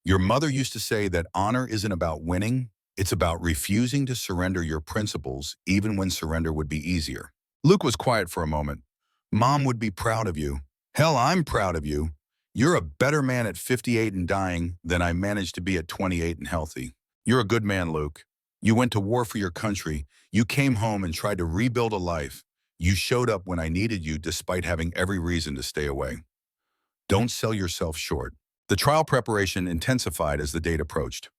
Your mother used to say that honor isn't about winning, it's about refusing to surrender your principles even when surrender would be easier." Luke was quiet for a moment. "Mom would be proud of you. Hell, I'm proud of you. You're a better man at 58 and dying than I managed to be at 28 and healthy. You're a good man, Luke. You went to war for your country. You came home and tried to rebuild a life. You showed up when I needed you despite having every reason to stay away. Don't sell yourself short." The trial preparation intensified as the date approached.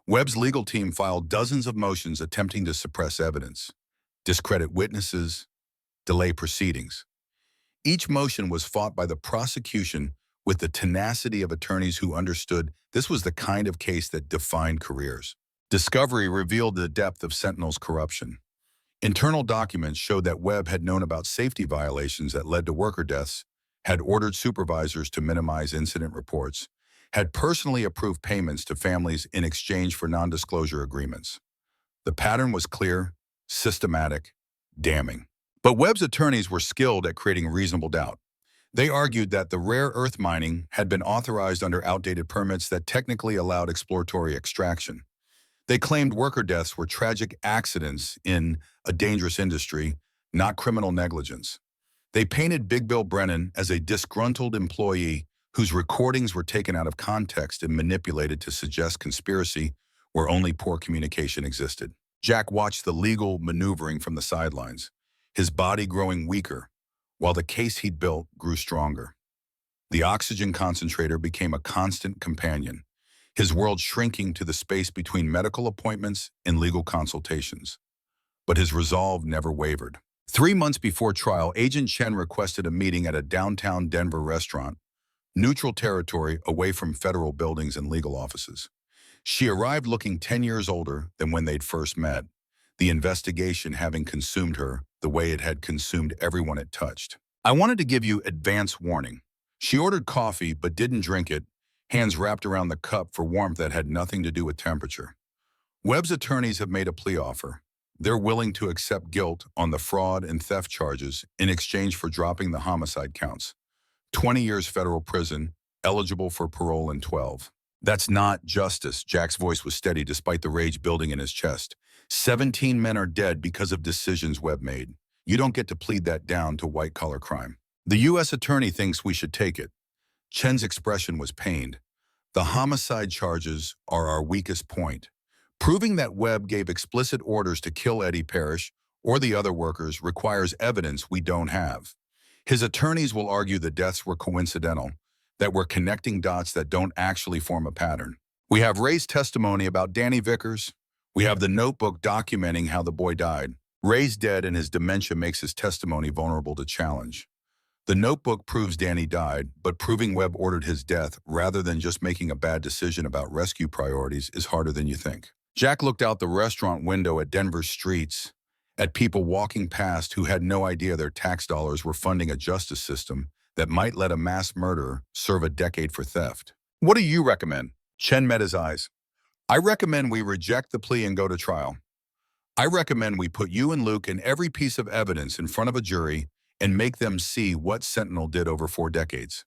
Webb's legal team filed dozens of motions attempting to suppress evidence, discredit witnesses, delay proceedings. Each motion was fought by the prosecution with the tenacity of attorneys who understood this was the kind of case that defined careers. Discovery revealed the depth of Sentinel's corruption. Internal documents showed that Webb had known about safety violations that led to worker deaths, had ordered supervisors to minimize incident reports, had personally approved payments to families in exchange for non-disclosure agreements. The pattern was clear, systematic, damning. But Webb's attorneys were skilled at creating reasonable doubt. They argued that the rare earth mining had been authorized under outdated permits that technically allowed exploratory extraction. They claimed worker deaths were tragic accidents in a dangerous industry, not criminal negligence. They painted Big Bill Brennan as a disgruntled employee whose recordings were taken out of context and manipulated to suggest conspiracy where only poor communication existed. Jack watched the legal maneuvering from the sidelines, his body growing weaker, while the case he'd built grew stronger. The oxygen concentrator became a constant companion, his world shrinking to the space between medical appointments and legal consultations. But his resolve never wavered. 3 months before trial, Agent Chen requested a meeting at a downtown Denver restaurant, neutral territory away from federal buildings and legal offices. She arrived looking 10 years older than when they'd first met, the investigation having consumed her the way it had consumed everyone it touched. "I wanted to give you advance warning." She ordered coffee but didn't drink it, hands wrapped around the cup for warmth that had nothing to do with temperature. Webb's attorneys have made a plea offer. They're willing to accept guilt on the fraud and theft charges in exchange for dropping the homicide counts. 20 years federal prison, eligible for parole in 12. "That's not justice." Jack's voice was steady despite the rage building in his chest. 17 men are dead because of decisions Webb made. You don't get to plead that down to white-collar crime. "The U.S. attorney thinks we should take it." Chen's expression was pained. "The homicide charges are our weakest point. Proving that Webb gave explicit orders to kill Eddie Parrish or the other workers requires evidence we don't have. His attorneys will argue the deaths were coincidental, that we're connecting dots that don't actually form a pattern. We have Ray's testimony about Danny Vickers. We have the notebook documenting how the boy died. Ray's dead and his dementia makes his testimony vulnerable to challenge. The notebook proves Danny died, but proving Webb ordered his death rather than just making a bad decision about rescue priorities is harder than you think." Jack looked out the restaurant window at Denver's streets, at people walking past who had no idea their tax dollars were funding a justice system that might let a mass murderer serve a decade for theft. "What do you recommend?" Chen met his eyes. "I recommend we reject the plea and go to trial. I recommend we put you and Luke and every piece of evidence in front of a jury and make them see what Sentinel did over 4 decades.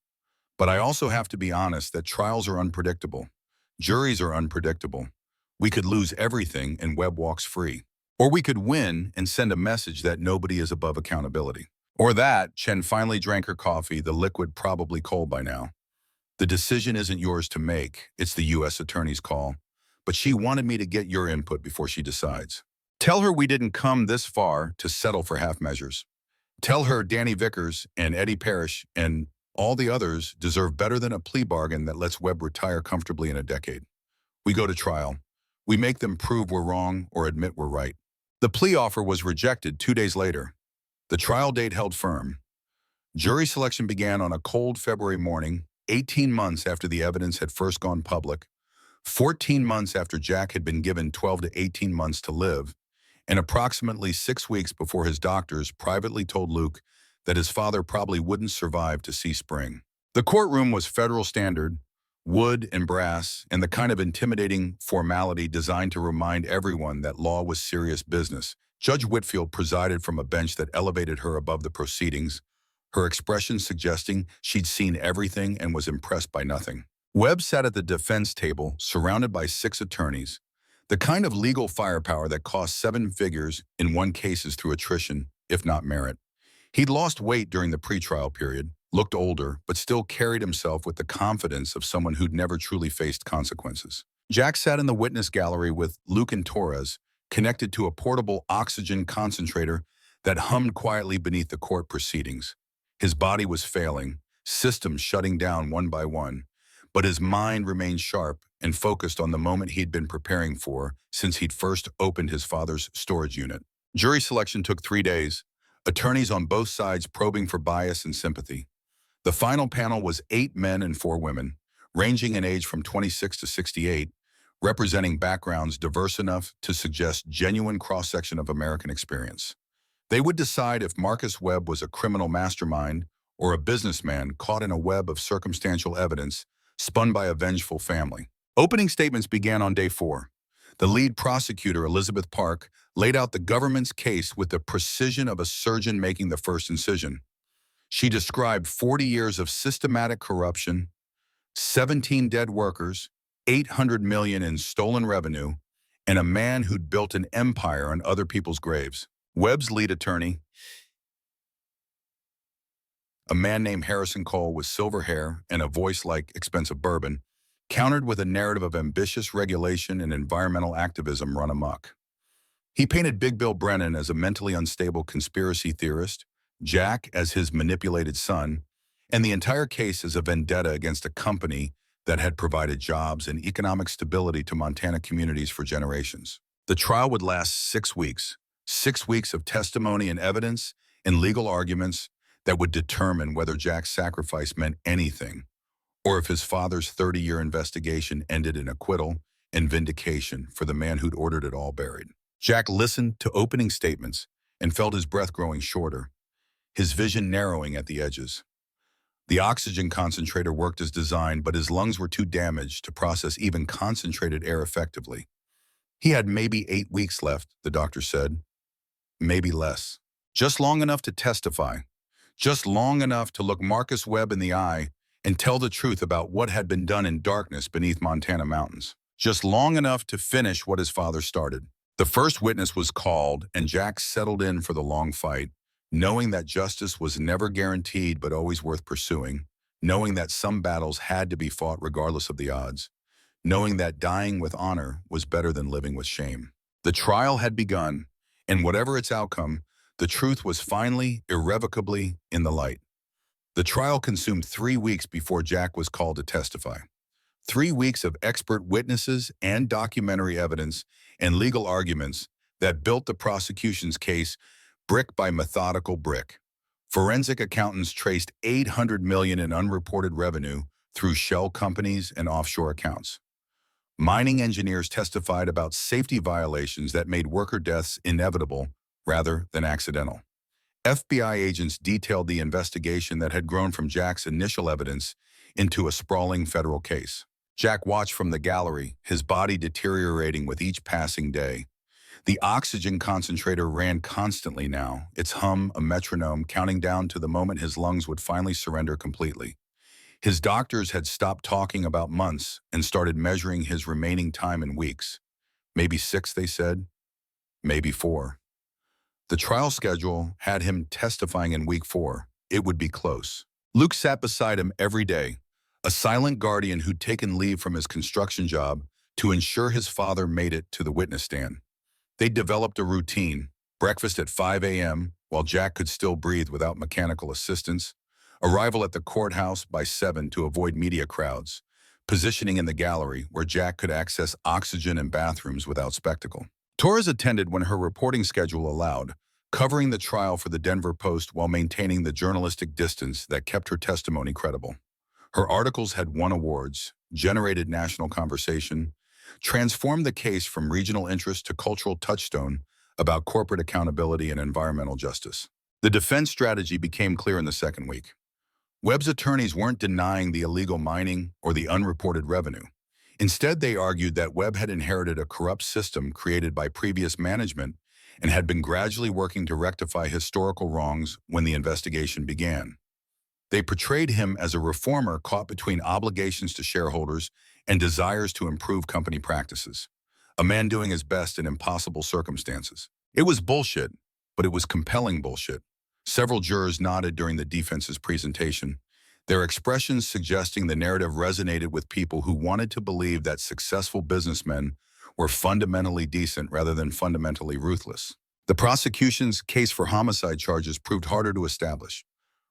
But I also have to be honest that trials are unpredictable. Juries are unpredictable. We could lose everything and Webb walks free. Or we could win and send a message that nobody is above accountability." Or that, Chen finally drank her coffee, the liquid probably cold by now. "The decision isn't yours to make, it's the U.S. attorney's call. But she wanted me to get your input before she decides. Tell her we didn't come this far to settle for half measures. Tell her Danny Vickers and Eddie Parrish and all the others deserve better than a plea bargain that lets Webb retire comfortably in a decade. We go to trial. We make them prove we're wrong or admit we're right." The plea offer was rejected 2 days later. The trial date held firm. Jury selection began on a cold February morning, 18 months after the evidence had first gone public, 14 months after Jack had been given 12 to 18 months to live, and approximately 6 weeks before his doctors privately told Luke that his father probably wouldn't survive to see spring. The courtroom was federal standard, wood and brass, and the kind of intimidating formality designed to remind everyone that law was serious business. Judge Whitfield presided from a bench that elevated her above the proceedings, her expression suggesting she'd seen everything and was impressed by nothing. Webb sat at the defense table, surrounded by 6 attorneys, the kind of legal firepower that cost 7 figures in one cases through attrition, if not merit. He'd lost weight during the pretrial period, looked older, but still carried himself with the confidence of someone who'd never truly faced consequences. Jack sat in the witness gallery with Luke and Torres, connected to a portable oxygen concentrator that hummed quietly beneath the court proceedings. His body was failing, systems shutting down one by one, but his mind remained sharp and focused on the moment he'd been preparing for since he'd first opened his father's storage unit. Jury selection took 3 days, attorneys on both sides probing for bias and sympathy. The final panel was 8 men and 4 women, ranging in age from 26 to 68, representing backgrounds diverse enough to suggest genuine cross-section of American experience. They would decide if Marcus Webb was a criminal mastermind or a businessman caught in a web of circumstantial evidence spun by a vengeful family. Opening statements began on day 4. The lead prosecutor, Elizabeth Park, laid out the government's case with the precision of a surgeon making the first incision. She described 40 years of systematic corruption, 17 dead workers, $800 million in stolen revenue, and a man who'd built an empire on other people's graves. Webb's lead attorney, a man named Harrison Cole with silver hair and a voice like expensive bourbon, countered with a narrative of ambitious regulation and environmental activism run amok. He painted Big Bill Brennan as a mentally unstable conspiracy theorist, Jack as his manipulated son, and the entire case as a vendetta against a company that had provided jobs and economic stability to Montana communities for generations. The trial would last 6 weeks, 6 weeks of testimony and evidence and legal arguments that would determine whether Jack's sacrifice meant anything, or if his father's 30-year investigation ended in acquittal and vindication for the man who'd ordered it all buried. Jack listened to opening statements and felt his breath growing shorter, his vision narrowing at the edges. The oxygen concentrator worked as designed, but his lungs were too damaged to process even concentrated air effectively. He had maybe 8 weeks left, the doctor said. Maybe less. Just long enough to testify. Just long enough to look Marcus Webb in the eye and tell the truth about what had been done in darkness beneath Montana mountains. Just long enough to finish what his father started. The first witness was called, and Jack settled in for the long fight, knowing that justice was never guaranteed but always worth pursuing, knowing that some battles had to be fought regardless of the odds, knowing that dying with honor was better than living with shame. The trial had begun, and whatever its outcome, the truth was finally, irrevocably, in the light. The trial consumed 3 weeks before Jack was called to testify. 3 weeks of expert witnesses and documentary evidence and legal arguments that built the prosecution's case brick by methodical brick. Forensic accountants traced $800 million in unreported revenue through shell companies and offshore accounts. Mining engineers testified about safety violations that made worker deaths inevitable rather than accidental. FBI agents detailed the investigation that had grown from Jack's initial evidence into a sprawling federal case. Jack watched from the gallery, his body deteriorating with each passing day. The oxygen concentrator ran constantly now, its hum a metronome counting down to the moment his lungs would finally surrender completely. His doctors had stopped talking about months and started measuring his remaining time in weeks. Maybe 6, they said. Maybe 4. The trial schedule had him testifying in week 4. It would be close. Luke sat beside him every day, a silent guardian who'd taken leave from his construction job to ensure his father made it to the witness stand. They developed a routine: breakfast at 5 a.m. while Jack could still breathe without mechanical assistance, arrival at the courthouse by 7 to avoid media crowds, positioning in the gallery where Jack could access oxygen and bathrooms without spectacle. Torres attended when her reporting schedule allowed, covering the trial for the Denver Post while maintaining the journalistic distance that kept her testimony credible. Her articles had won awards, generated national conversation, transformed the case from regional interest to cultural touchstone about corporate accountability and environmental justice. The defense strategy became clear in the second week. Webb's attorneys weren't denying the illegal mining or the unreported revenue. Instead, they argued that Webb had inherited a corrupt system created by previous management and had been gradually working to rectify historical wrongs when the investigation began. They portrayed him as a reformer caught between obligations to shareholders and desires to improve company practices, a man doing his best in impossible circumstances. It was bullshit, but it was compelling bullshit. Several jurors nodded during the defense's presentation, their expressions suggesting the narrative resonated with people who wanted to believe that successful businessmen were fundamentally decent rather than fundamentally ruthless. The prosecution's case for homicide charges proved harder to establish.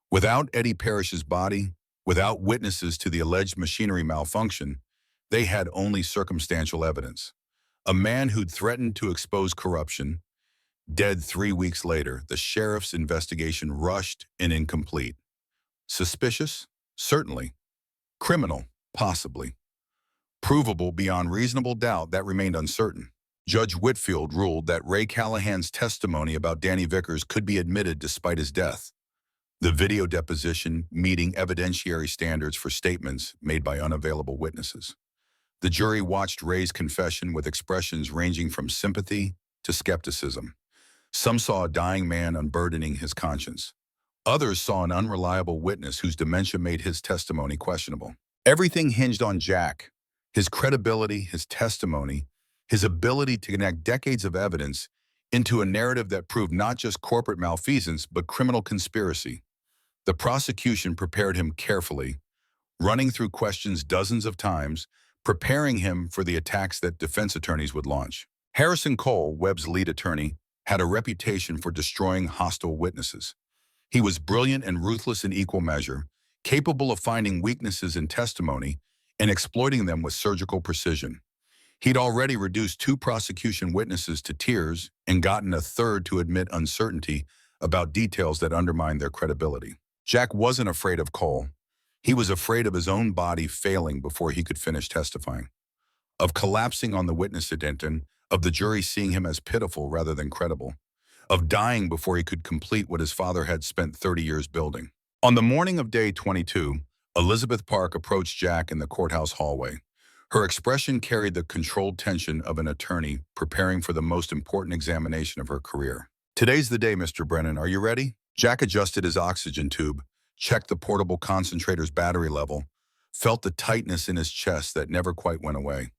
Without Eddie Parrish's body, without witnesses to the alleged machinery malfunction, they had only circumstantial evidence. A man who'd threatened to expose corruption, dead 3 weeks later. The sheriff's investigation rushed and incomplete. Suspicious? Certainly. Criminal? Possibly. Provable beyond reasonable doubt? That remained uncertain. Judge Whitfield ruled that Ray Callahan's testimony about Danny Vickers could be admitted despite his death. The video deposition meeting evidentiary standards for statements made by unavailable witnesses. The jury watched Ray's confession with expressions ranging from sympathy to skepticism. Some saw a dying man unburdening his conscience. Others saw an unreliable witness whose dementia made his testimony questionable. Everything hinged on Jack, his credibility, his testimony, his ability to connect decades of evidence into a narrative that proved not just corporate malfeasance but criminal conspiracy. The prosecution prepared him carefully, running through questions dozens of times, preparing him for the attacks that defense attorneys would launch. Harrison Cole, Webb's lead attorney, had a reputation for destroying hostile witnesses. He was brilliant and ruthless in equal measure, capable of finding weaknesses in testimony and exploiting them with surgical precision. He'd already reduced 2 prosecution witnesses to tears and gotten a third to admit uncertainty about details that undermined their credibility. Jack wasn't afraid of Cole. He was afraid of his own body failing before he could finish testifying, of collapsing on the witness stand, of the jury seeing him as pitiful rather than credible, of dying before he could complete what his father had spent 30 years building. On the morning of day 22, Elizabeth Park approached Jack in the courthouse hallway. Her expression carried the controlled tension of an attorney preparing for the most important examination of her career. "Today's the day, Mr. Brennan. Are you ready?" Jack adjusted his oxygen tube, checked the portable concentrator's battery level, felt the tightness in his chest that never quite went away.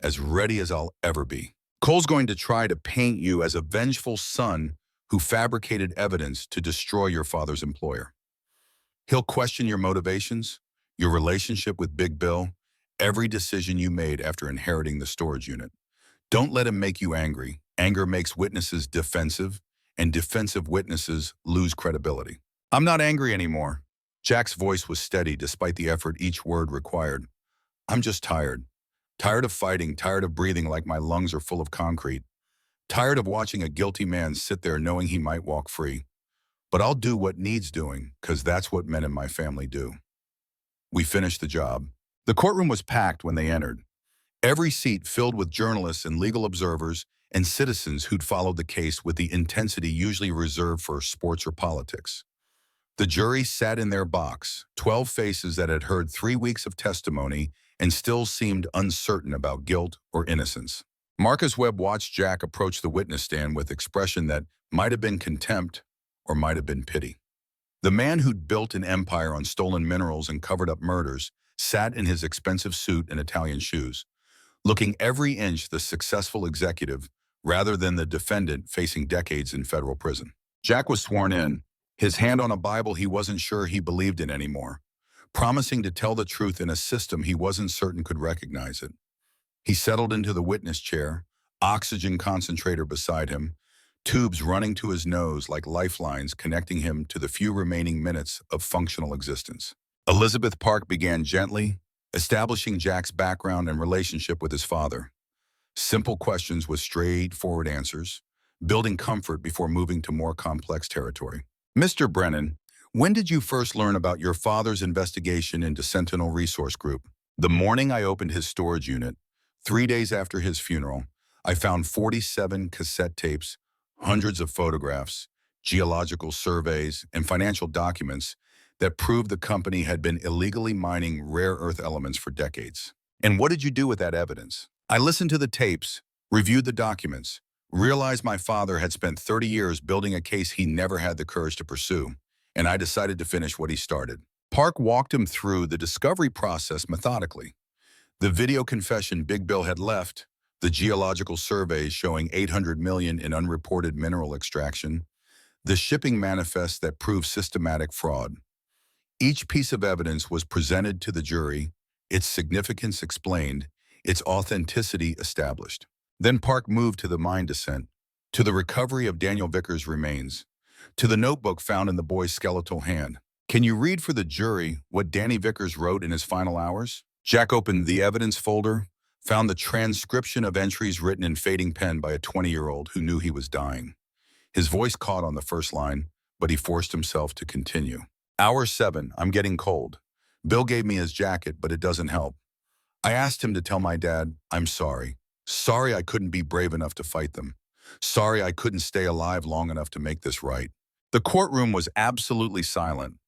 "As ready as I'll ever be. Cole's going to try to paint you as a vengeful son who fabricated evidence to destroy your father's employer. He'll question your motivations, your relationship with Big Bill, every decision you made after inheriting the storage unit. Don't let him make you angry. Anger makes witnesses defensive, and defensive witnesses lose credibility." "I'm not angry anymore." Jack's voice was steady despite the effort each word required. "I'm just tired. Tired of fighting, tired of breathing like my lungs are full of concrete. Tired of watching a guilty man sit there knowing he might walk free. But I'll do what needs doing, because that's what men in my family do." We finished the job. The courtroom was packed when they entered, every seat filled with journalists and legal observers and citizens who'd followed the case with the intensity usually reserved for sports or politics. The jury sat in their box, 12 faces that had heard 3 weeks of testimony and still seemed uncertain about guilt or innocence. Marcus Webb watched Jack approach the witness stand with expression that might have been contempt or might have been pity. The man who'd built an empire on stolen minerals and covered up murders sat in his expensive suit and Italian shoes, looking every inch the successful executive rather than the defendant facing decades in federal prison. Jack was sworn in, his hand on a Bible he wasn't sure he believed in anymore, promising to tell the truth in a system he wasn't certain could recognize it. He settled into the witness chair, oxygen concentrator beside him, tubes running to his nose like lifelines connecting him to the few remaining minutes of functional existence. Elizabeth Park began gently, establishing Jack's background and relationship with his father. Simple questions with straightforward answers, building comfort before moving to more complex territory. "Mr. Brennan, when did you first learn about your father's investigation into Sentinel Resource Group?" "The morning I opened his storage unit, 3 days after his funeral, I found 47 cassette tapes, hundreds of photographs, geological surveys, and financial documents that proved the company had been illegally mining rare earth elements for decades." "And what did you do with that evidence?" "I listened to the tapes, reviewed the documents, realized my father had spent 30 years building a case he never had the courage to pursue, and I decided to finish what he started." Park walked him through the discovery process methodically. The video confession Big Bill had left, the geological surveys showing 800 million in unreported mineral extraction, the shipping manifest that proved systematic fraud. Each piece of evidence was presented to the jury, its significance explained, its authenticity established. Then Park moved to the mine descent, to the recovery of Daniel Vickers' remains, to the notebook found in the boy's skeletal hand. "Can you read for the jury what Danny Vickers wrote in his final hours?" Jack opened the evidence folder, found the transcription of entries written in fading pen by a 20-year-old who knew he was dying. His voice caught on the first line, but he forced himself to continue. "Hour 7, I'm getting cold. Bill gave me his jacket, but it doesn't help. I asked him to tell my dad, I'm sorry. Sorry I couldn't be brave enough to fight them. Sorry I couldn't stay alive long enough to make this right." The courtroom was absolutely silent.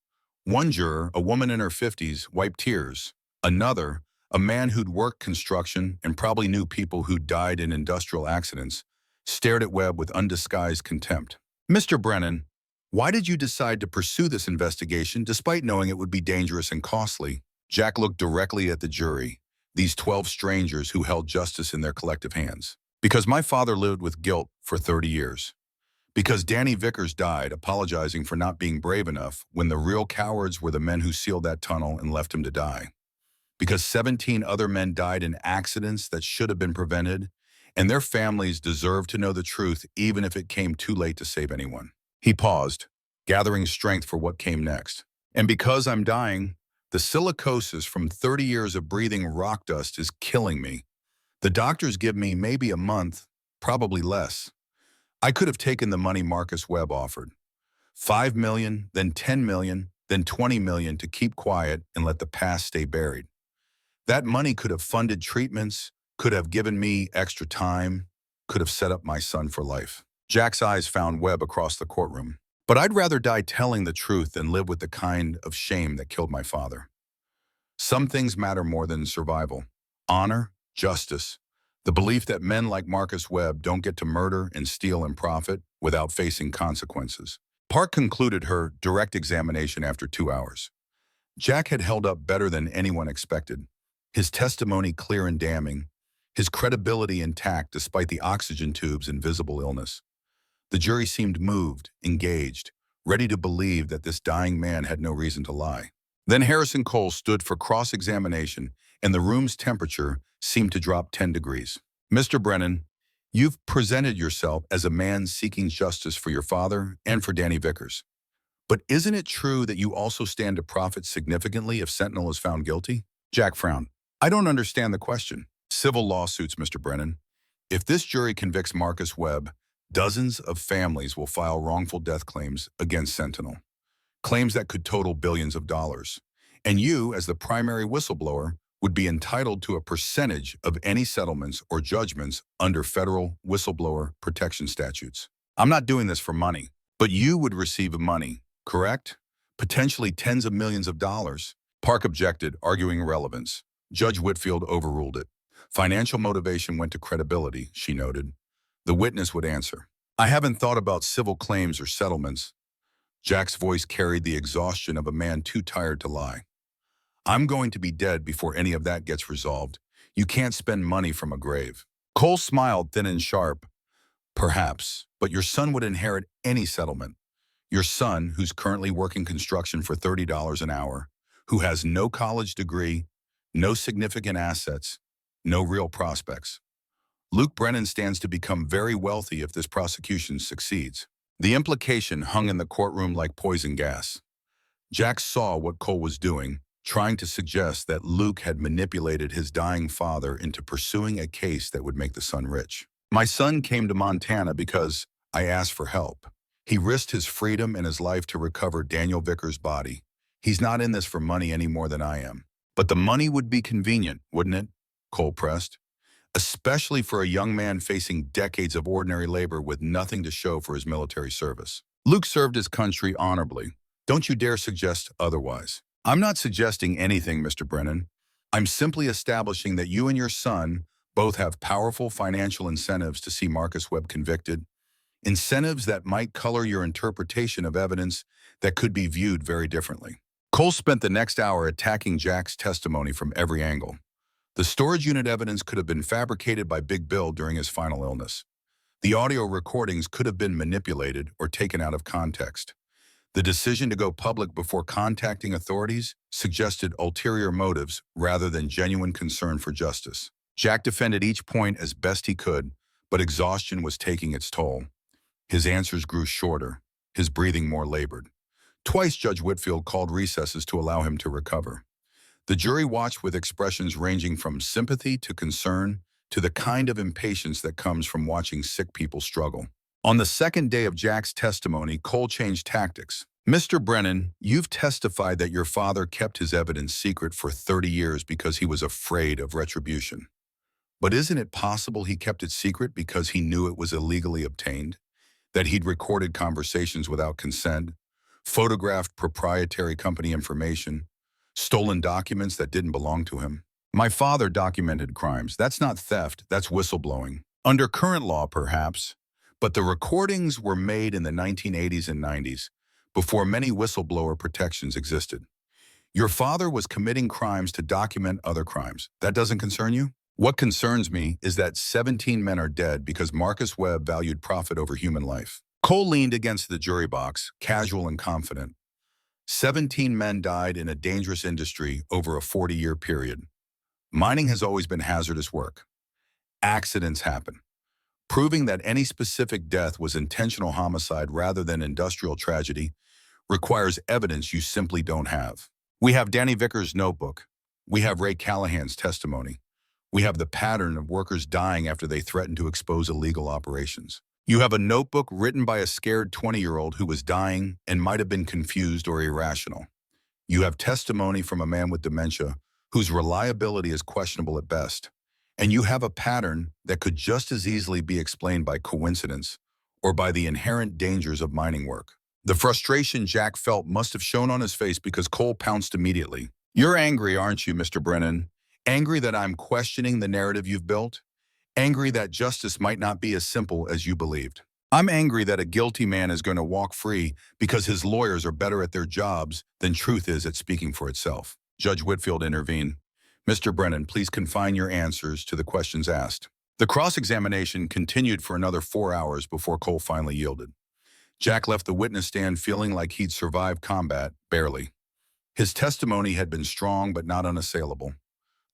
One juror, a woman in her 50s, wiped tears. Another, a man who'd worked construction and probably knew people who'd died in industrial accidents, stared at Webb with undisguised contempt. "Mr. Brennan, why did you decide to pursue this investigation despite knowing it would be dangerous and costly?" Jack looked directly at the jury, these 12 strangers who held justice in their collective hands. "Because my father lived with guilt for 30 years. Because Danny Vickers died apologizing for not being brave enough when the real cowards were the men who sealed that tunnel and left him to die. Because 17 other men died in accidents that should have been prevented, and their families deserve to know the truth even if it came too late to save anyone." He paused, gathering strength for what came next. "And because I'm dying, The silicosis from 30 years of breathing rock dust is killing me. The doctors give me maybe a month, probably less. I could have taken the money Marcus Webb offered. 5 million, then 10 million, then 20 million to keep quiet and let the past stay buried. That money could have funded treatments, could have given me extra time, could have set up my son for life. Jack's eyes found Webb across the courtroom. But I'd rather die telling the truth than live with the kind of shame that killed my father. Some things matter more than survival. Honor, justice, the belief that men like Marcus Webb don't get to murder and steal and profit without facing consequences. Park concluded her direct examination after 2 hours. Jack had held up better than anyone expected. His testimony clear and damning, his credibility intact despite the oxygen tubes and visible illness. The jury seemed moved, engaged, ready to believe that this dying man had no reason to lie. Then Harrison Cole stood for cross-examination, and the room's temperature seemed to drop 10 degrees. Mr. Brennan, you've presented yourself as a man seeking justice for your father and for Danny Vickers. But isn't it true that you also stand to profit significantly if Sentinel is found guilty? Jack frowned. I don't understand the question. Civil lawsuits, Mr. Brennan. If this jury convicts Marcus Webb, dozens of families will file wrongful death claims against Sentinel. Claims that could total billions of dollars. And you, as the primary whistleblower, would be entitled to a percentage of any settlements or judgments under federal whistleblower protection statutes. I'm not doing this for money, but you would receive money, correct? Potentially tens of millions of dollars. Park objected, arguing relevance. Judge Whitfield overruled it. Financial motivation went to credibility, she noted. The witness would answer. I haven't thought about civil claims or settlements. Jack's voice carried the exhaustion of a man too tired to lie. I'm going to be dead before any of that gets resolved. You can't spend money from a grave. Cole smiled, thin and sharp. Perhaps, but your son would inherit any settlement. Your son, who's currently working construction for $30 an hour, who has no college degree, no significant assets, no real prospects. Luke Brennan stands to become very wealthy if this prosecution succeeds. The implication hung in the courtroom like poison gas. Jack saw what Cole was doing, trying to suggest that Luke had manipulated his dying father into pursuing a case that would make the son rich. My son came to Montana because I asked for help. He risked his freedom and his life to recover Daniel Vickers' body. He's not in this for money any more than I am. But the money would be convenient, wouldn't it? Cole pressed. Especially for a young man facing decades of ordinary labor with nothing to show for his military service. Luke served his country honorably. Don't you dare suggest otherwise. I'm not suggesting anything, Mr. Brennan. I'm simply establishing that you and your son both have powerful financial incentives to see Marcus Webb convicted, incentives that might color your interpretation of evidence that could be viewed very differently. Cole spent the next hour attacking Jack's testimony from every angle. The storage unit evidence could have been fabricated by Big Bill during his final illness. The audio recordings could have been manipulated or taken out of context. The decision to go public before contacting authorities suggested ulterior motives rather than genuine concern for justice. Jack defended each point as best he could, but exhaustion was taking its toll. His answers grew shorter, his breathing more labored. Twice Judge Whitfield called recesses to allow him to recover. The jury watched with expressions ranging from sympathy to concern to the kind of impatience that comes from watching sick people struggle. On the second day of Jack's testimony, Cole changed tactics. Mr. Brennan, you've testified that your father kept his evidence secret for 30 years because he was afraid of retribution. But isn't it possible he kept it secret because he knew it was illegally obtained? That he'd recorded conversations without consent, photographed proprietary company information, stolen documents that didn't belong to him? My father documented crimes. That's not theft, that's whistleblowing. Under current law, perhaps, but the recordings were made in the 1980s and 90s, before many whistleblower protections existed. Your father was committing crimes to document other crimes. That doesn't concern you? What concerns me is that 17 men are dead because Marcus Webb valued profit over human life. Cole leaned against the jury box, casual and confident. 17 men died in a dangerous industry over a 40-year period. Mining has always been hazardous work. Accidents happen. Proving that any specific death was intentional homicide rather than industrial tragedy requires evidence you simply don't have. We have Danny Vickers' notebook. We have Ray Callahan's testimony. We have the pattern of workers dying after they threatened to expose illegal operations. You have a notebook written by a scared 20-year-old who was dying and might have been confused or irrational. You have testimony from a man with dementia whose reliability is questionable at best. And you have a pattern that could just as easily be explained by coincidence or by the inherent dangers of mining work. The frustration Jack felt must have shown on his face because Cole pounced immediately. "You're angry, aren't you, Mr. Brennan? Angry that I'm questioning the narrative you've built? Angry that justice might not be as simple as you believed? I'm angry that a guilty man is going to walk free because his lawyers are better at their jobs than truth is at speaking for itself." Judge Whitfield intervened. "Mr. Brennan, please confine your answers to the questions asked." The cross-examination continued for another 4 hours before Cole finally yielded. Jack left the witness stand feeling like he'd survived combat, barely. His testimony had been strong but not unassailable.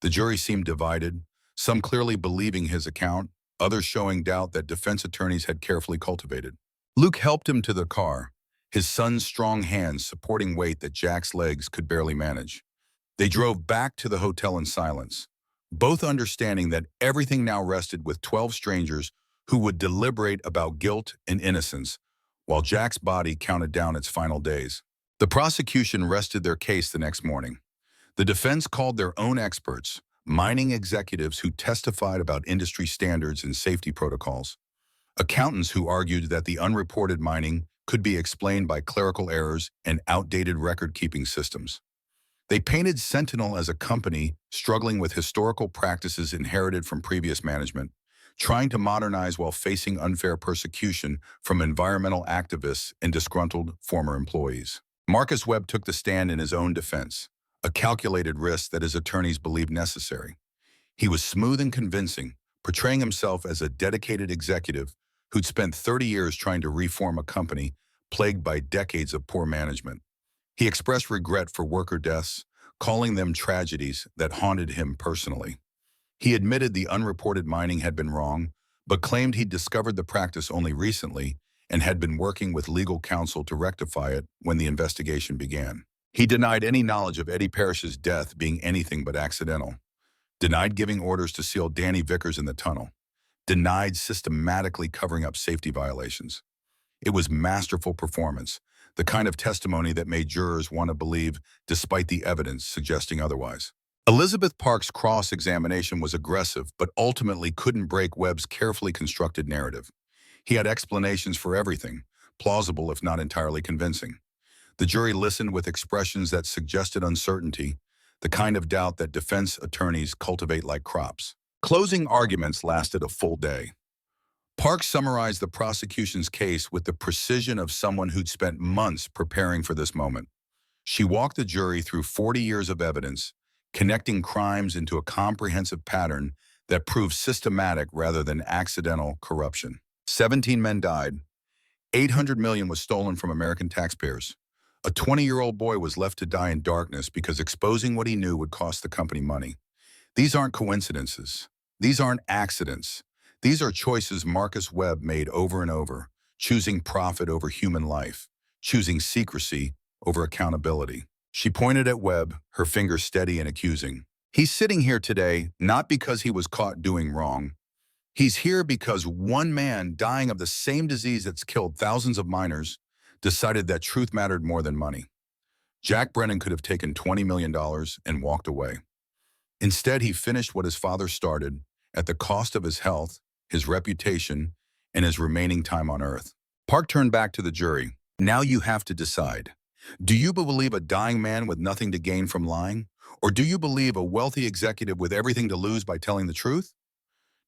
The jury seemed divided, some clearly believing his account, others showing doubt that defense attorneys had carefully cultivated. Luke helped him to the car, his son's strong hands supporting weight that Jack's legs could barely manage. They drove back to the hotel in silence, both understanding that everything now rested with 12 strangers who would deliberate about guilt and innocence, while Jack's body counted down its final days. The prosecution rested their case the next morning. The defense called their own experts, mining executives who testified about industry standards and safety protocols, accountants who argued that the unreported mining could be explained by clerical errors and outdated record-keeping systems. They painted Sentinel as a company struggling with historical practices inherited from previous management, trying to modernize while facing unfair persecution from environmental activists and disgruntled former employees. Marcus Webb took the stand in his own defense, a calculated risk that his attorneys believed necessary. He was smooth and convincing, portraying himself as a dedicated executive who'd spent 30 years trying to reform a company plagued by decades of poor management. He expressed regret for worker deaths, calling them tragedies that haunted him personally. He admitted the unreported mining had been wrong, but claimed he'd discovered the practice only recently and had been working with legal counsel to rectify it when the investigation began. He denied any knowledge of Eddie Parrish's death being anything but accidental, denied giving orders to seal Danny Vickers in the tunnel, denied systematically covering up safety violations. It was masterful performance, the kind of testimony that made jurors want to believe despite the evidence suggesting otherwise. Elizabeth Park's cross-examination was aggressive, but ultimately couldn't break Webb's carefully constructed narrative. He had explanations for everything, plausible if not entirely convincing. The jury listened with expressions that suggested uncertainty, the kind of doubt that defense attorneys cultivate like crops. Closing arguments lasted a full day. Park summarized the prosecution's case with the precision of someone who'd spent months preparing for this moment. She walked the jury through 40 years of evidence, connecting crimes into a comprehensive pattern that proved systematic rather than accidental corruption. 17 men died. $800 million was stolen from American taxpayers. A 20-year-old boy was left to die in darkness because exposing what he knew would cost the company money. These aren't coincidences. These aren't accidents. These are choices Marcus Webb made over and over, choosing profit over human life, choosing secrecy over accountability. She pointed at Webb, her finger steady and accusing. He's sitting here today not because he was caught doing wrong. He's here because one man dying of the same disease that's killed thousands of miners decided that truth mattered more than money. Jack Brennan could have taken $20 million and walked away. Instead, he finished what his father started at the cost of his health, his reputation, and his remaining time on Earth. Park turned back to the jury. Now you have to decide. Do you believe a dying man with nothing to gain from lying? Or do you believe a wealthy executive with everything to lose by telling the truth?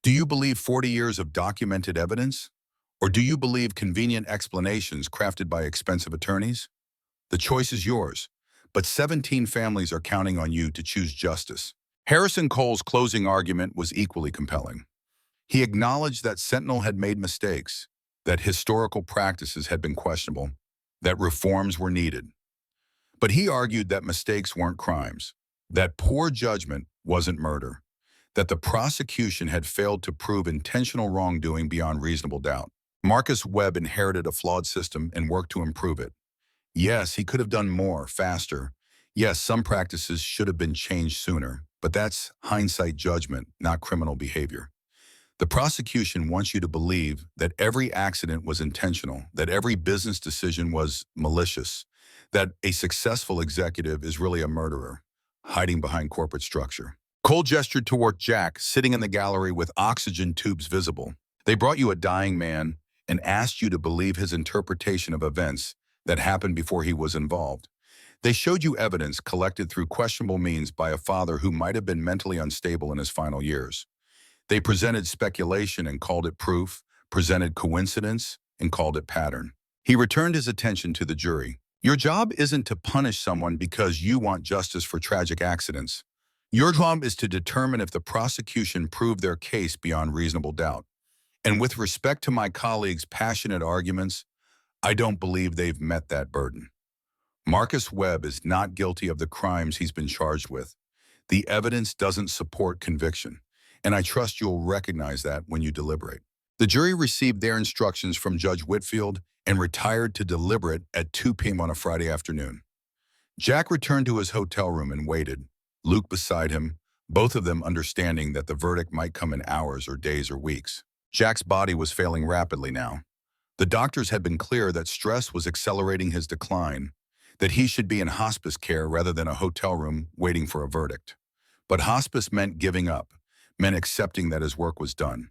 Do you believe 40 years of documented evidence? Or do you believe convenient explanations crafted by expensive attorneys? The choice is yours, but 17 families are counting on you to choose justice. Harrison Cole's closing argument was equally compelling. He acknowledged that Sentinel had made mistakes, that historical practices had been questionable, that reforms were needed. But he argued that mistakes weren't crimes, that poor judgment wasn't murder, that the prosecution had failed to prove intentional wrongdoing beyond reasonable doubt. Marcus Webb inherited a flawed system and worked to improve it. Yes, he could have done more, faster. Yes, some practices should have been changed sooner, but that's hindsight judgment, not criminal behavior. The prosecution wants you to believe that every accident was intentional, that every business decision was malicious, that a successful executive is really a murderer, hiding behind corporate structure. Cole gestured toward Jack, sitting in the gallery with oxygen tubes visible. They brought you a dying man and asked you to believe his interpretation of events that happened before he was involved. They showed you evidence collected through questionable means by a father who might have been mentally unstable in his final years. They presented speculation and called it proof, presented coincidence and called it pattern. He returned his attention to the jury. Your job isn't to punish someone because you want justice for tragic accidents. Your job is to determine if the prosecution proved their case beyond reasonable doubt. And with respect to my colleagues' passionate arguments, I don't believe they've met that burden. Marcus Webb is not guilty of the crimes he's been charged with. The evidence doesn't support conviction, and I trust you'll recognize that when you deliberate. The jury received their instructions from Judge Whitfield and retired to deliberate at 2 p.m. on a Friday afternoon. Jack returned to his hotel room and waited, Luke beside him, both of them understanding that the verdict might come in hours or days or weeks. Jack's body was failing rapidly now. The doctors had been clear that stress was accelerating his decline, that he should be in hospice care rather than a hotel room waiting for a verdict. But hospice meant giving up, meant accepting that his work was done.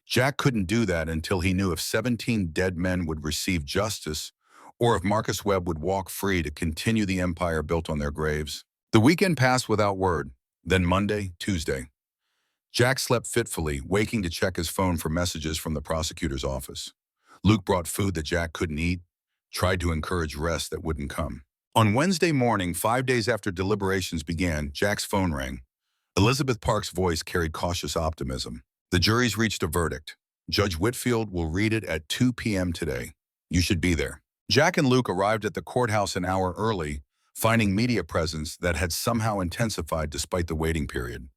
Jack couldn't do that until he knew if 17 dead men would receive justice or if Marcus Webb would walk free to continue the empire built on their graves. The weekend passed without word. Then Monday, Tuesday. Jack slept fitfully, waking to check his phone for messages from the prosecutor's office. Luke brought food that Jack couldn't eat, tried to encourage rest that wouldn't come. On Wednesday morning, 5 days after deliberations began, Jack's phone rang. Elizabeth Park's voice carried cautious optimism. The jury's reached a verdict. Judge Whitfield will read it at 2 p.m. today. You should be there. Jack and Luke arrived at the courthouse an hour early, finding media presence that had somehow intensified despite the waiting period.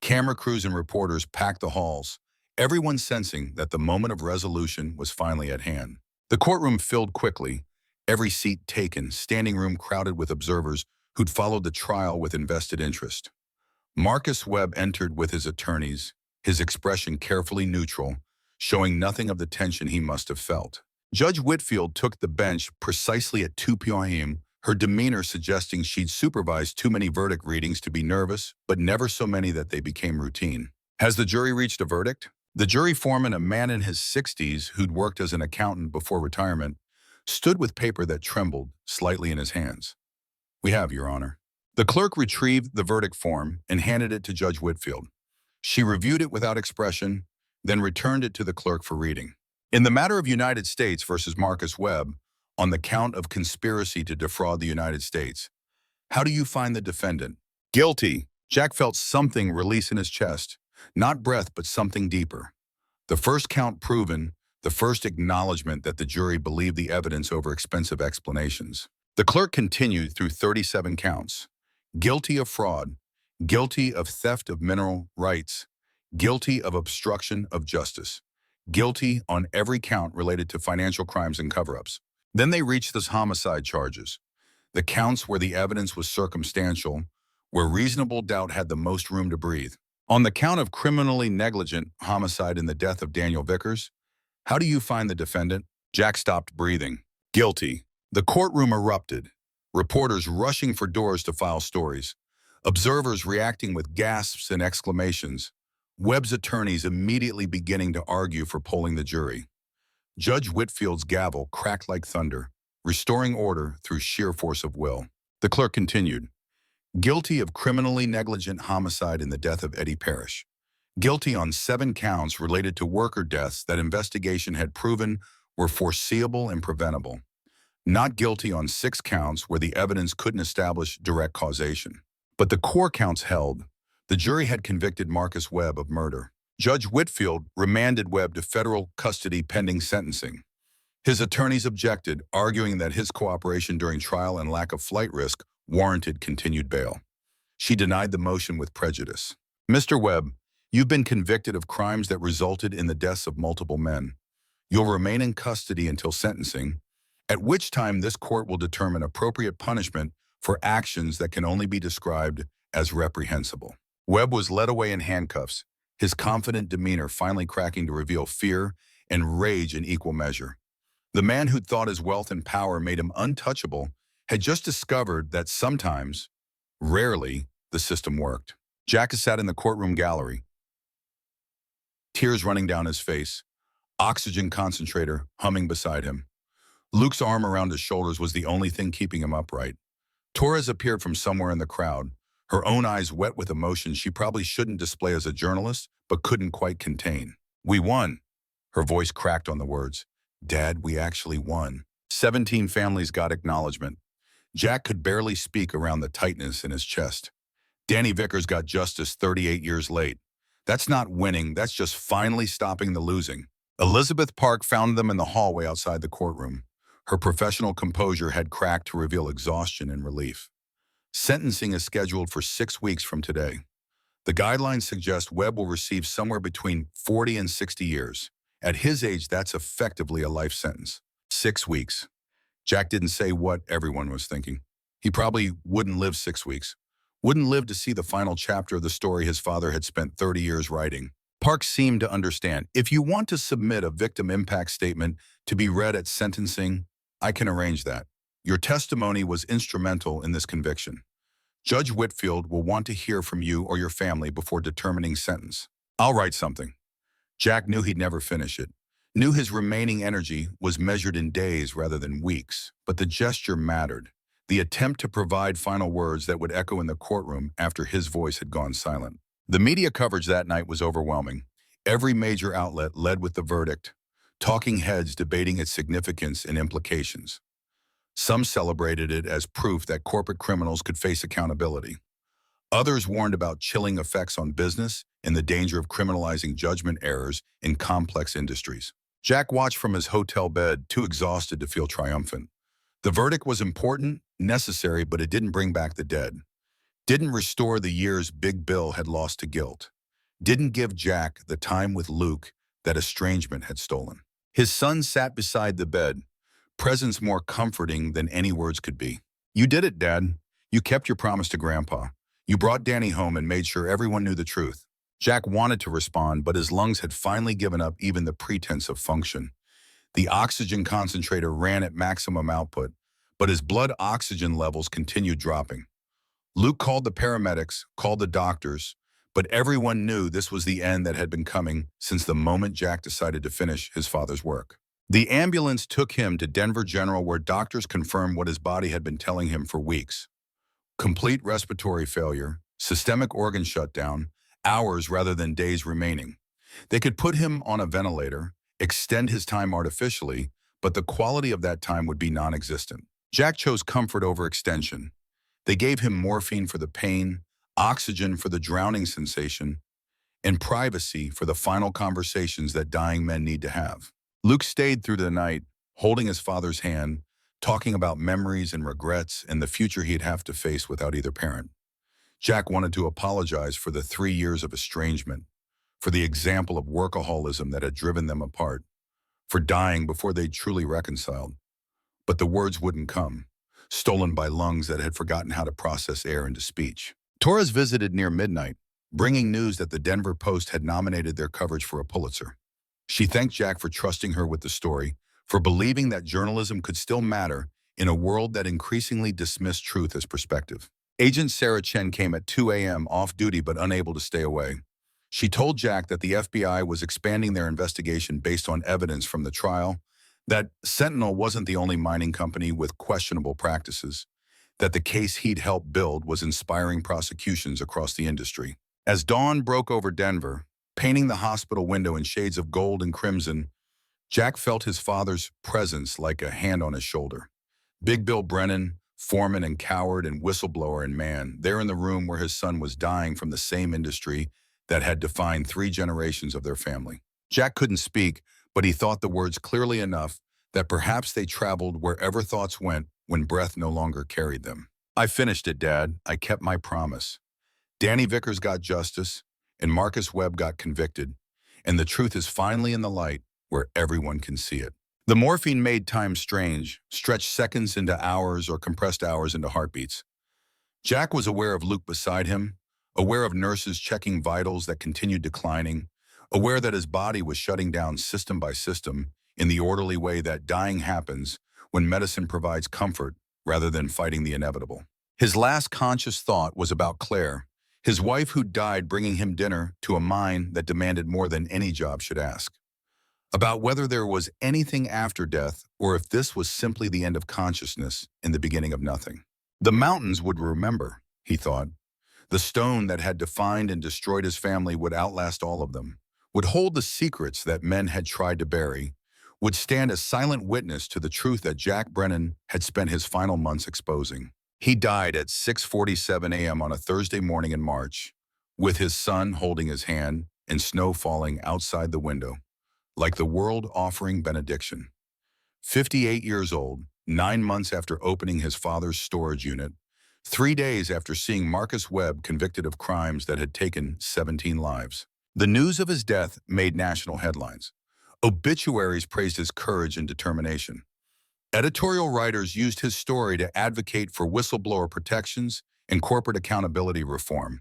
Camera crews and reporters packed the halls, everyone sensing that the moment of resolution was finally at hand. The courtroom filled quickly, every seat taken, standing room crowded with observers who'd followed the trial with invested interest. Marcus Webb entered with his attorneys, his expression carefully neutral, showing nothing of the tension he must have felt. Judge Whitfield took the bench precisely at 2 p.m., her demeanor suggesting she'd supervised too many verdict readings to be nervous, but never so many that they became routine. Has the jury reached a verdict? The jury foreman, a man in his 60s who'd worked as an accountant before retirement, stood with paper that trembled slightly in his hands. We have, Your Honor. The clerk retrieved the verdict form and handed it to Judge Whitfield. She reviewed it without expression, then returned it to the clerk for reading. In the matter of United States versus Marcus Webb, on the count of conspiracy to defraud the United States, how do you find the defendant? Guilty. Jack felt something release in his chest, not breath, but something deeper. The first count proven, the first acknowledgement that the jury believed the evidence over expensive explanations. The clerk continued through 37 counts. Guilty of fraud, guilty of theft of mineral rights, guilty of obstruction of justice, guilty on every count related to financial crimes and cover-ups. Then they reached the homicide charges, the counts where the evidence was circumstantial, where reasonable doubt had the most room to breathe. On the count of criminally negligent homicide in the death of Daniel Vickers, how do you find the defendant? Jack stopped breathing. Guilty. The courtroom erupted, reporters rushing for doors to file stories, observers reacting with gasps and exclamations, Webb's attorneys immediately beginning to argue for polling the jury. Judge Whitfield's gavel cracked like thunder, restoring order through sheer force of will. The clerk continued. Guilty of criminally negligent homicide in the death of Eddie Parrish. Guilty on 7 counts related to worker deaths that investigation had proven were foreseeable and preventable. Not guilty on 6 counts where the evidence couldn't establish direct causation. But the core counts held. The jury had convicted Marcus Webb of murder. Judge Whitfield remanded Webb to federal custody pending sentencing. His attorneys objected, arguing that his cooperation during trial and lack of flight risk warranted continued bail. She denied the motion with prejudice. Mr. Webb, you've been convicted of crimes that resulted in the deaths of multiple men. You'll remain in custody until sentencing, at which time this court will determine appropriate punishment for actions that can only be described as reprehensible. Webb was led away in handcuffs, his confident demeanor finally cracking to reveal fear and rage in equal measure. The man who'd thought his wealth and power made him untouchable had just discovered that sometimes, rarely, the system worked. Jack sat in the courtroom gallery, tears running down his face, oxygen concentrator humming beside him. Luke's arm around his shoulders was the only thing keeping him upright. Torres appeared from somewhere in the crowd, her own eyes wet with emotion she probably shouldn't display as a journalist, but couldn't quite contain. "We won." Her voice cracked on the words. "Dad, we actually won." 17 families got acknowledgement. Jack could barely speak around the tightness in his chest. Danny Vickers got justice 38 years late. That's not winning, that's just finally stopping the losing. Elizabeth Park found them in the hallway outside the courtroom. Her professional composure had cracked to reveal exhaustion and relief. Sentencing is scheduled for 6 weeks from today. The guidelines suggest Webb will receive somewhere between 40 and 60 years. At his age, that's effectively a life sentence. 6 weeks. Jack didn't say what everyone was thinking. He probably wouldn't live 6 weeks. Wouldn't live to see the final chapter of the story his father had spent 30 years writing. Park seemed to understand. "If you want to submit a victim impact statement to be read at sentencing, I can arrange that. Your testimony was instrumental in this conviction. Judge Whitfield will want to hear from you or your family before determining sentence." "I'll write something." Jack knew he'd never finish it. Knew his remaining energy was measured in days rather than weeks, but the gesture mattered. The attempt to provide final words that would echo in the courtroom after his voice had gone silent. The media coverage that night was overwhelming. Every major outlet led with the verdict, talking heads debating its significance and implications. Some celebrated it as proof that corporate criminals could face accountability. Others warned about chilling effects on business and the danger of criminalizing judgment errors in complex industries. Jack watched from his hotel bed, too exhausted to feel triumphant. The verdict was important, necessary, but it didn't bring back the dead. Didn't restore the years Big Bill had lost to guilt. Didn't give Jack the time with Luke that estrangement had stolen. His son sat beside the bed, presence more comforting than any words could be. "You did it, Dad. You kept your promise to Grandpa. You brought Danny home and made sure everyone knew the truth." Jack wanted to respond, but his lungs had finally given up even the pretense of function. The oxygen concentrator ran at maximum output, but his blood oxygen levels continued dropping. Luke called the paramedics, called the doctors, but everyone knew this was the end that had been coming since the moment Jack decided to finish his father's work. The ambulance took him to Denver General, where doctors confirmed what his body had been telling him for weeks. Complete respiratory failure, systemic organ shutdown, hours rather than days remaining. They could put him on a ventilator, extend his time artificially, but the quality of that time would be non-existent. Jack chose comfort over extension. They gave him morphine for the pain, oxygen for the drowning sensation, and privacy for the final conversations that dying men need to have. Luke stayed through the night, holding his father's hand, talking about memories and regrets and the future he'd have to face without either parent. Jack wanted to apologize for the 3 years of estrangement, for the example of workaholism that had driven them apart, for dying before they'd truly reconciled. But the words wouldn't come, stolen by lungs that had forgotten how to process air into speech. Torres visited near midnight, bringing news that the Denver Post had nominated their coverage for a Pulitzer. She thanked Jack for trusting her with the story, for believing that journalism could still matter in a world that increasingly dismissed truth as perspective. Agent Sarah Chen came at 2 a.m. off duty but unable to stay away. She told Jack that the FBI was expanding their investigation based on evidence from the trial, that Sentinel wasn't the only mining company with questionable practices, that the case he'd helped build was inspiring prosecutions across the industry. As dawn broke over Denver, painting the hospital window in shades of gold and crimson, Jack felt his father's presence like a hand on his shoulder. Big Bill Brennan, foreman and coward and whistleblower and man, there in the room where his son was dying from the same industry that had defined 3 generations of their family. Jack couldn't speak, but he thought the words clearly enough that perhaps they traveled wherever thoughts went when breath no longer carried them. "I finished it, Dad. I kept my promise. Danny Vickers got justice, and Marcus Webb got convicted, and the truth is finally in the light where everyone can see it." The morphine made time strange, stretched seconds into hours or compressed hours into heartbeats. Jack was aware of Luke beside him, aware of nurses checking vitals that continued declining, aware that his body was shutting down system by system in the orderly way that dying happens when medicine provides comfort rather than fighting the inevitable. His last conscious thought was about Claire, his wife who died bringing him dinner to a mine that demanded more than any job should ask. About whether there was anything after death or if this was simply the end of consciousness and the beginning of nothing. The mountains would remember, he thought. The stone that had defined and destroyed his family would outlast all of them, would hold the secrets that men had tried to bury, would stand as silent witness to the truth that Jack Brennan had spent his final months exposing. He died at 6:47 a.m. on a Thursday morning in March, with his son holding his hand and snow falling outside the window, like the world offering benediction. 58 years old, 9 months after opening his father's storage unit, 3 days after seeing Marcus Webb convicted of crimes that had taken 17 lives. The news of his death made national headlines. Obituaries praised his courage and determination. Editorial writers used his story to advocate for whistleblower protections and corporate accountability reform.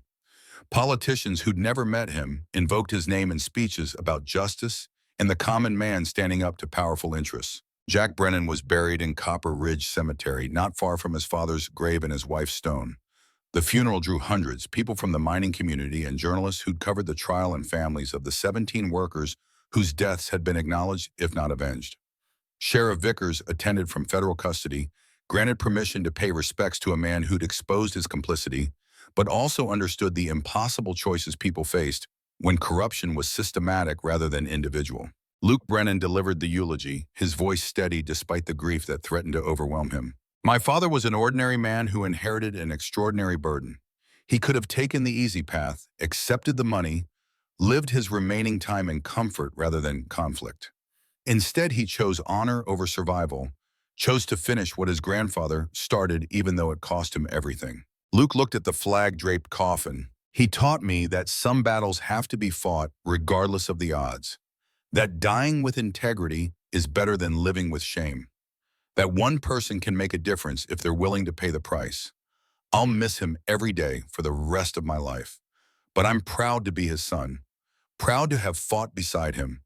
Politicians who'd never met him invoked his name in speeches about justice and the common man standing up to powerful interests. Jack Brennan was buried in Copper Ridge Cemetery, not far from his father's grave and his wife's stone. The funeral drew hundreds, people from the mining community and journalists who'd covered the trial and families of the 17 workers whose deaths had been acknowledged, if not avenged. Sheriff Vickers, attended from federal custody, granted permission to pay respects to a man who'd exposed his complicity, but also understood the impossible choices people faced when corruption was systematic rather than individual. Luke Brennan delivered the eulogy, his voice steady despite the grief that threatened to overwhelm him. My father was an ordinary man who inherited an extraordinary burden. He could have taken the easy path, accepted the money, lived his remaining time in comfort rather than conflict. Instead, he chose honor over survival, chose to finish what his grandfather started even though it cost him everything. Luke looked at the flag-draped coffin. He taught me that some battles have to be fought regardless of the odds, that dying with integrity is better than living with shame, that one person can make a difference if they're willing to pay the price. I'll miss him every day for the rest of my life, but I'm proud to be his son, proud to have fought beside him,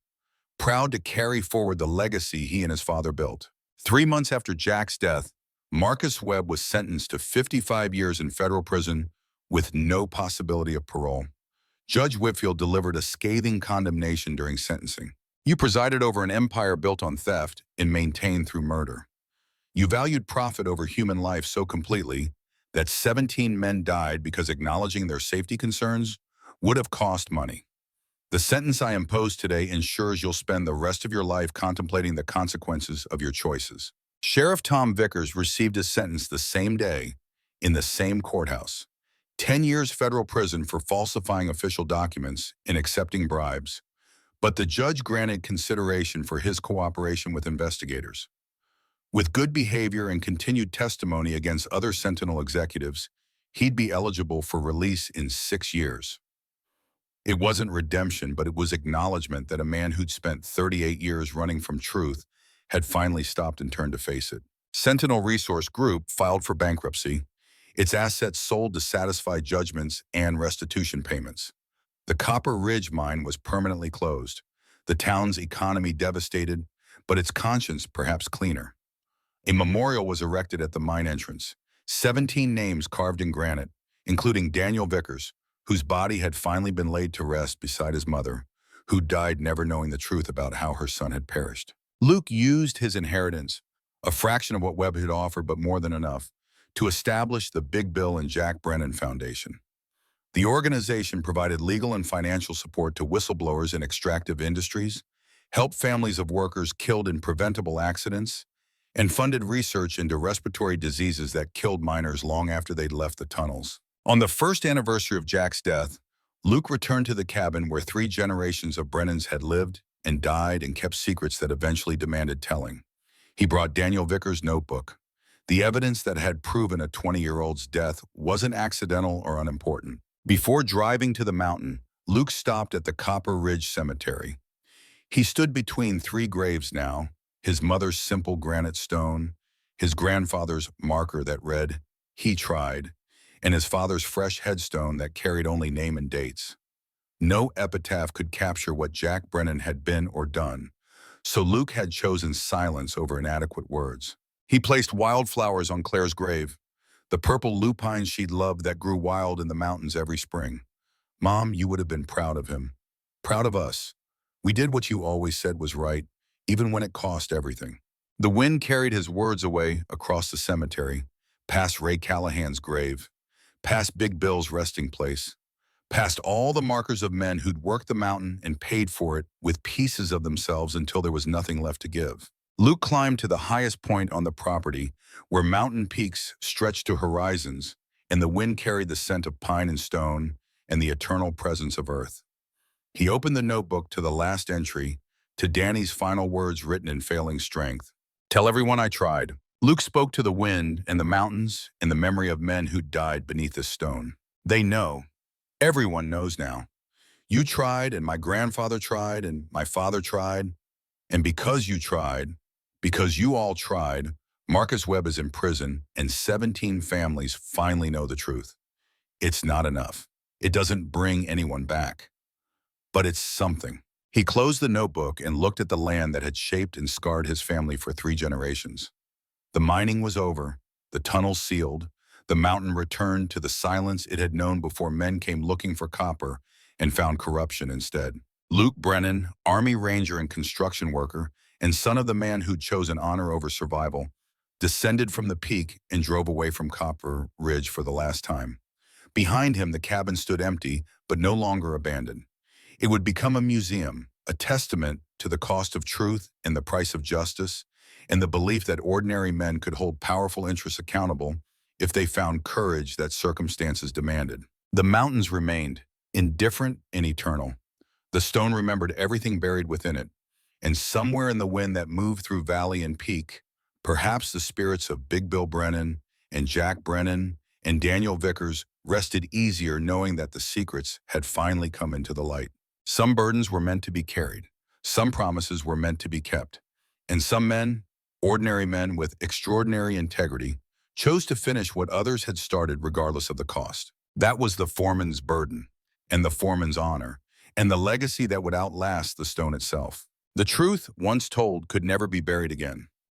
proud to carry forward the legacy he and his father built. 3 months after Jack's death, Marcus Webb was sentenced to 55 years in federal prison with no possibility of parole. Judge Whitfield delivered a scathing condemnation during sentencing. You presided over an empire built on theft and maintained through murder. You valued profit over human life so completely that 17 men died because acknowledging their safety concerns would have cost money. The sentence I impose today ensures you'll spend the rest of your life contemplating the consequences of your choices. Sheriff Tom Vickers received his sentence the same day in the same courthouse. 10 years federal prison for falsifying official documents and accepting bribes. But the judge granted consideration for his cooperation with investigators. With good behavior and continued testimony against other Sentinel executives, he'd be eligible for release in 6 years. It wasn't redemption, but it was acknowledgement that a man who'd spent 38 years running from truth had finally stopped and turned to face it. Sentinel Resource Group filed for bankruptcy, its assets sold to satisfy judgments and restitution payments. The Copper Ridge mine was permanently closed, the town's economy devastated, but its conscience perhaps cleaner. A memorial was erected at the mine entrance, 17 names carved in granite, including Daniel Vickers, whose body had finally been laid to rest beside his mother, who died never knowing the truth about how her son had perished. Luke used his inheritance, a fraction of what Webb had offered but more than enough, to establish the Big Bill and Jack Brennan Foundation. The organization provided legal and financial support to whistleblowers in extractive industries, helped families of workers killed in preventable accidents, and funded research into respiratory diseases that killed miners long after they'd left the tunnels. On the first anniversary of Jack's death, Luke returned to the cabin where 3 generations of Brennans had lived and died and kept secrets that eventually demanded telling. He brought Daniel Vickers' notebook. The evidence that had proven a 20-year-old's death wasn't accidental or unimportant. Before driving to the mountain, Luke stopped at the Copper Ridge Cemetery. He stood between 3 graves now, his mother's simple granite stone, his grandfather's marker that read, "He tried," and his father's fresh headstone that carried only name and dates. No epitaph could capture what Jack Brennan had been or done, so Luke had chosen silence over inadequate words. He placed wildflowers on Claire's grave, the purple lupines she'd loved that grew wild in the mountains every spring. Mom, you would have been proud of him. Proud of us. We did what you always said was right, even when it cost everything. The wind carried his words away across the cemetery, past Ray Callahan's grave, past Big Bill's resting place, past all the markers of men who'd worked the mountain and paid for it with pieces of themselves until there was nothing left to give. Luke climbed to the highest point on the property, where mountain peaks stretched to horizons, and the wind carried the scent of pine and stone and the eternal presence of earth. He opened the notebook to the last entry, to Danny's final words written in failing strength. Tell everyone I tried. Luke spoke to the wind and the mountains and the memory of men who'd died beneath this stone. They know. Everyone knows now. You tried, and my grandfather tried, and my father tried. And because you tried, because you all tried, Marcus Webb is in prison, and 17 families finally know the truth. It's not enough. It doesn't bring anyone back. But it's something. He closed the notebook and looked at the land that had shaped and scarred his family for 3 generations. The mining was over, the tunnels sealed, the mountain returned to the silence it had known before men came looking for copper and found corruption instead. Luke Brennan, Army Ranger and construction worker, and son of the man who'd chosen honor over survival, descended from the peak and drove away from Copper Ridge for the last time. Behind him, the cabin stood empty, but no longer abandoned. It would become a museum, a testament to the cost of truth and the price of justice, and the belief that ordinary men could hold powerful interests accountable if they found courage that circumstances demanded. The mountains remained, indifferent and eternal. The stone remembered everything buried within it, and somewhere in the wind that moved through valley and peak, perhaps the spirits of Big Bill Brennan and Jack Brennan and Daniel Vickers rested easier knowing that the secrets had finally come into the light. Some burdens were meant to be carried, some promises were meant to be kept, and some men, ordinary men with extraordinary integrity, chose to finish what others had started regardless of the cost. That was the foreman's burden, and the foreman's honor, and the legacy that would outlast the stone itself. The truth, once told, could never be buried again.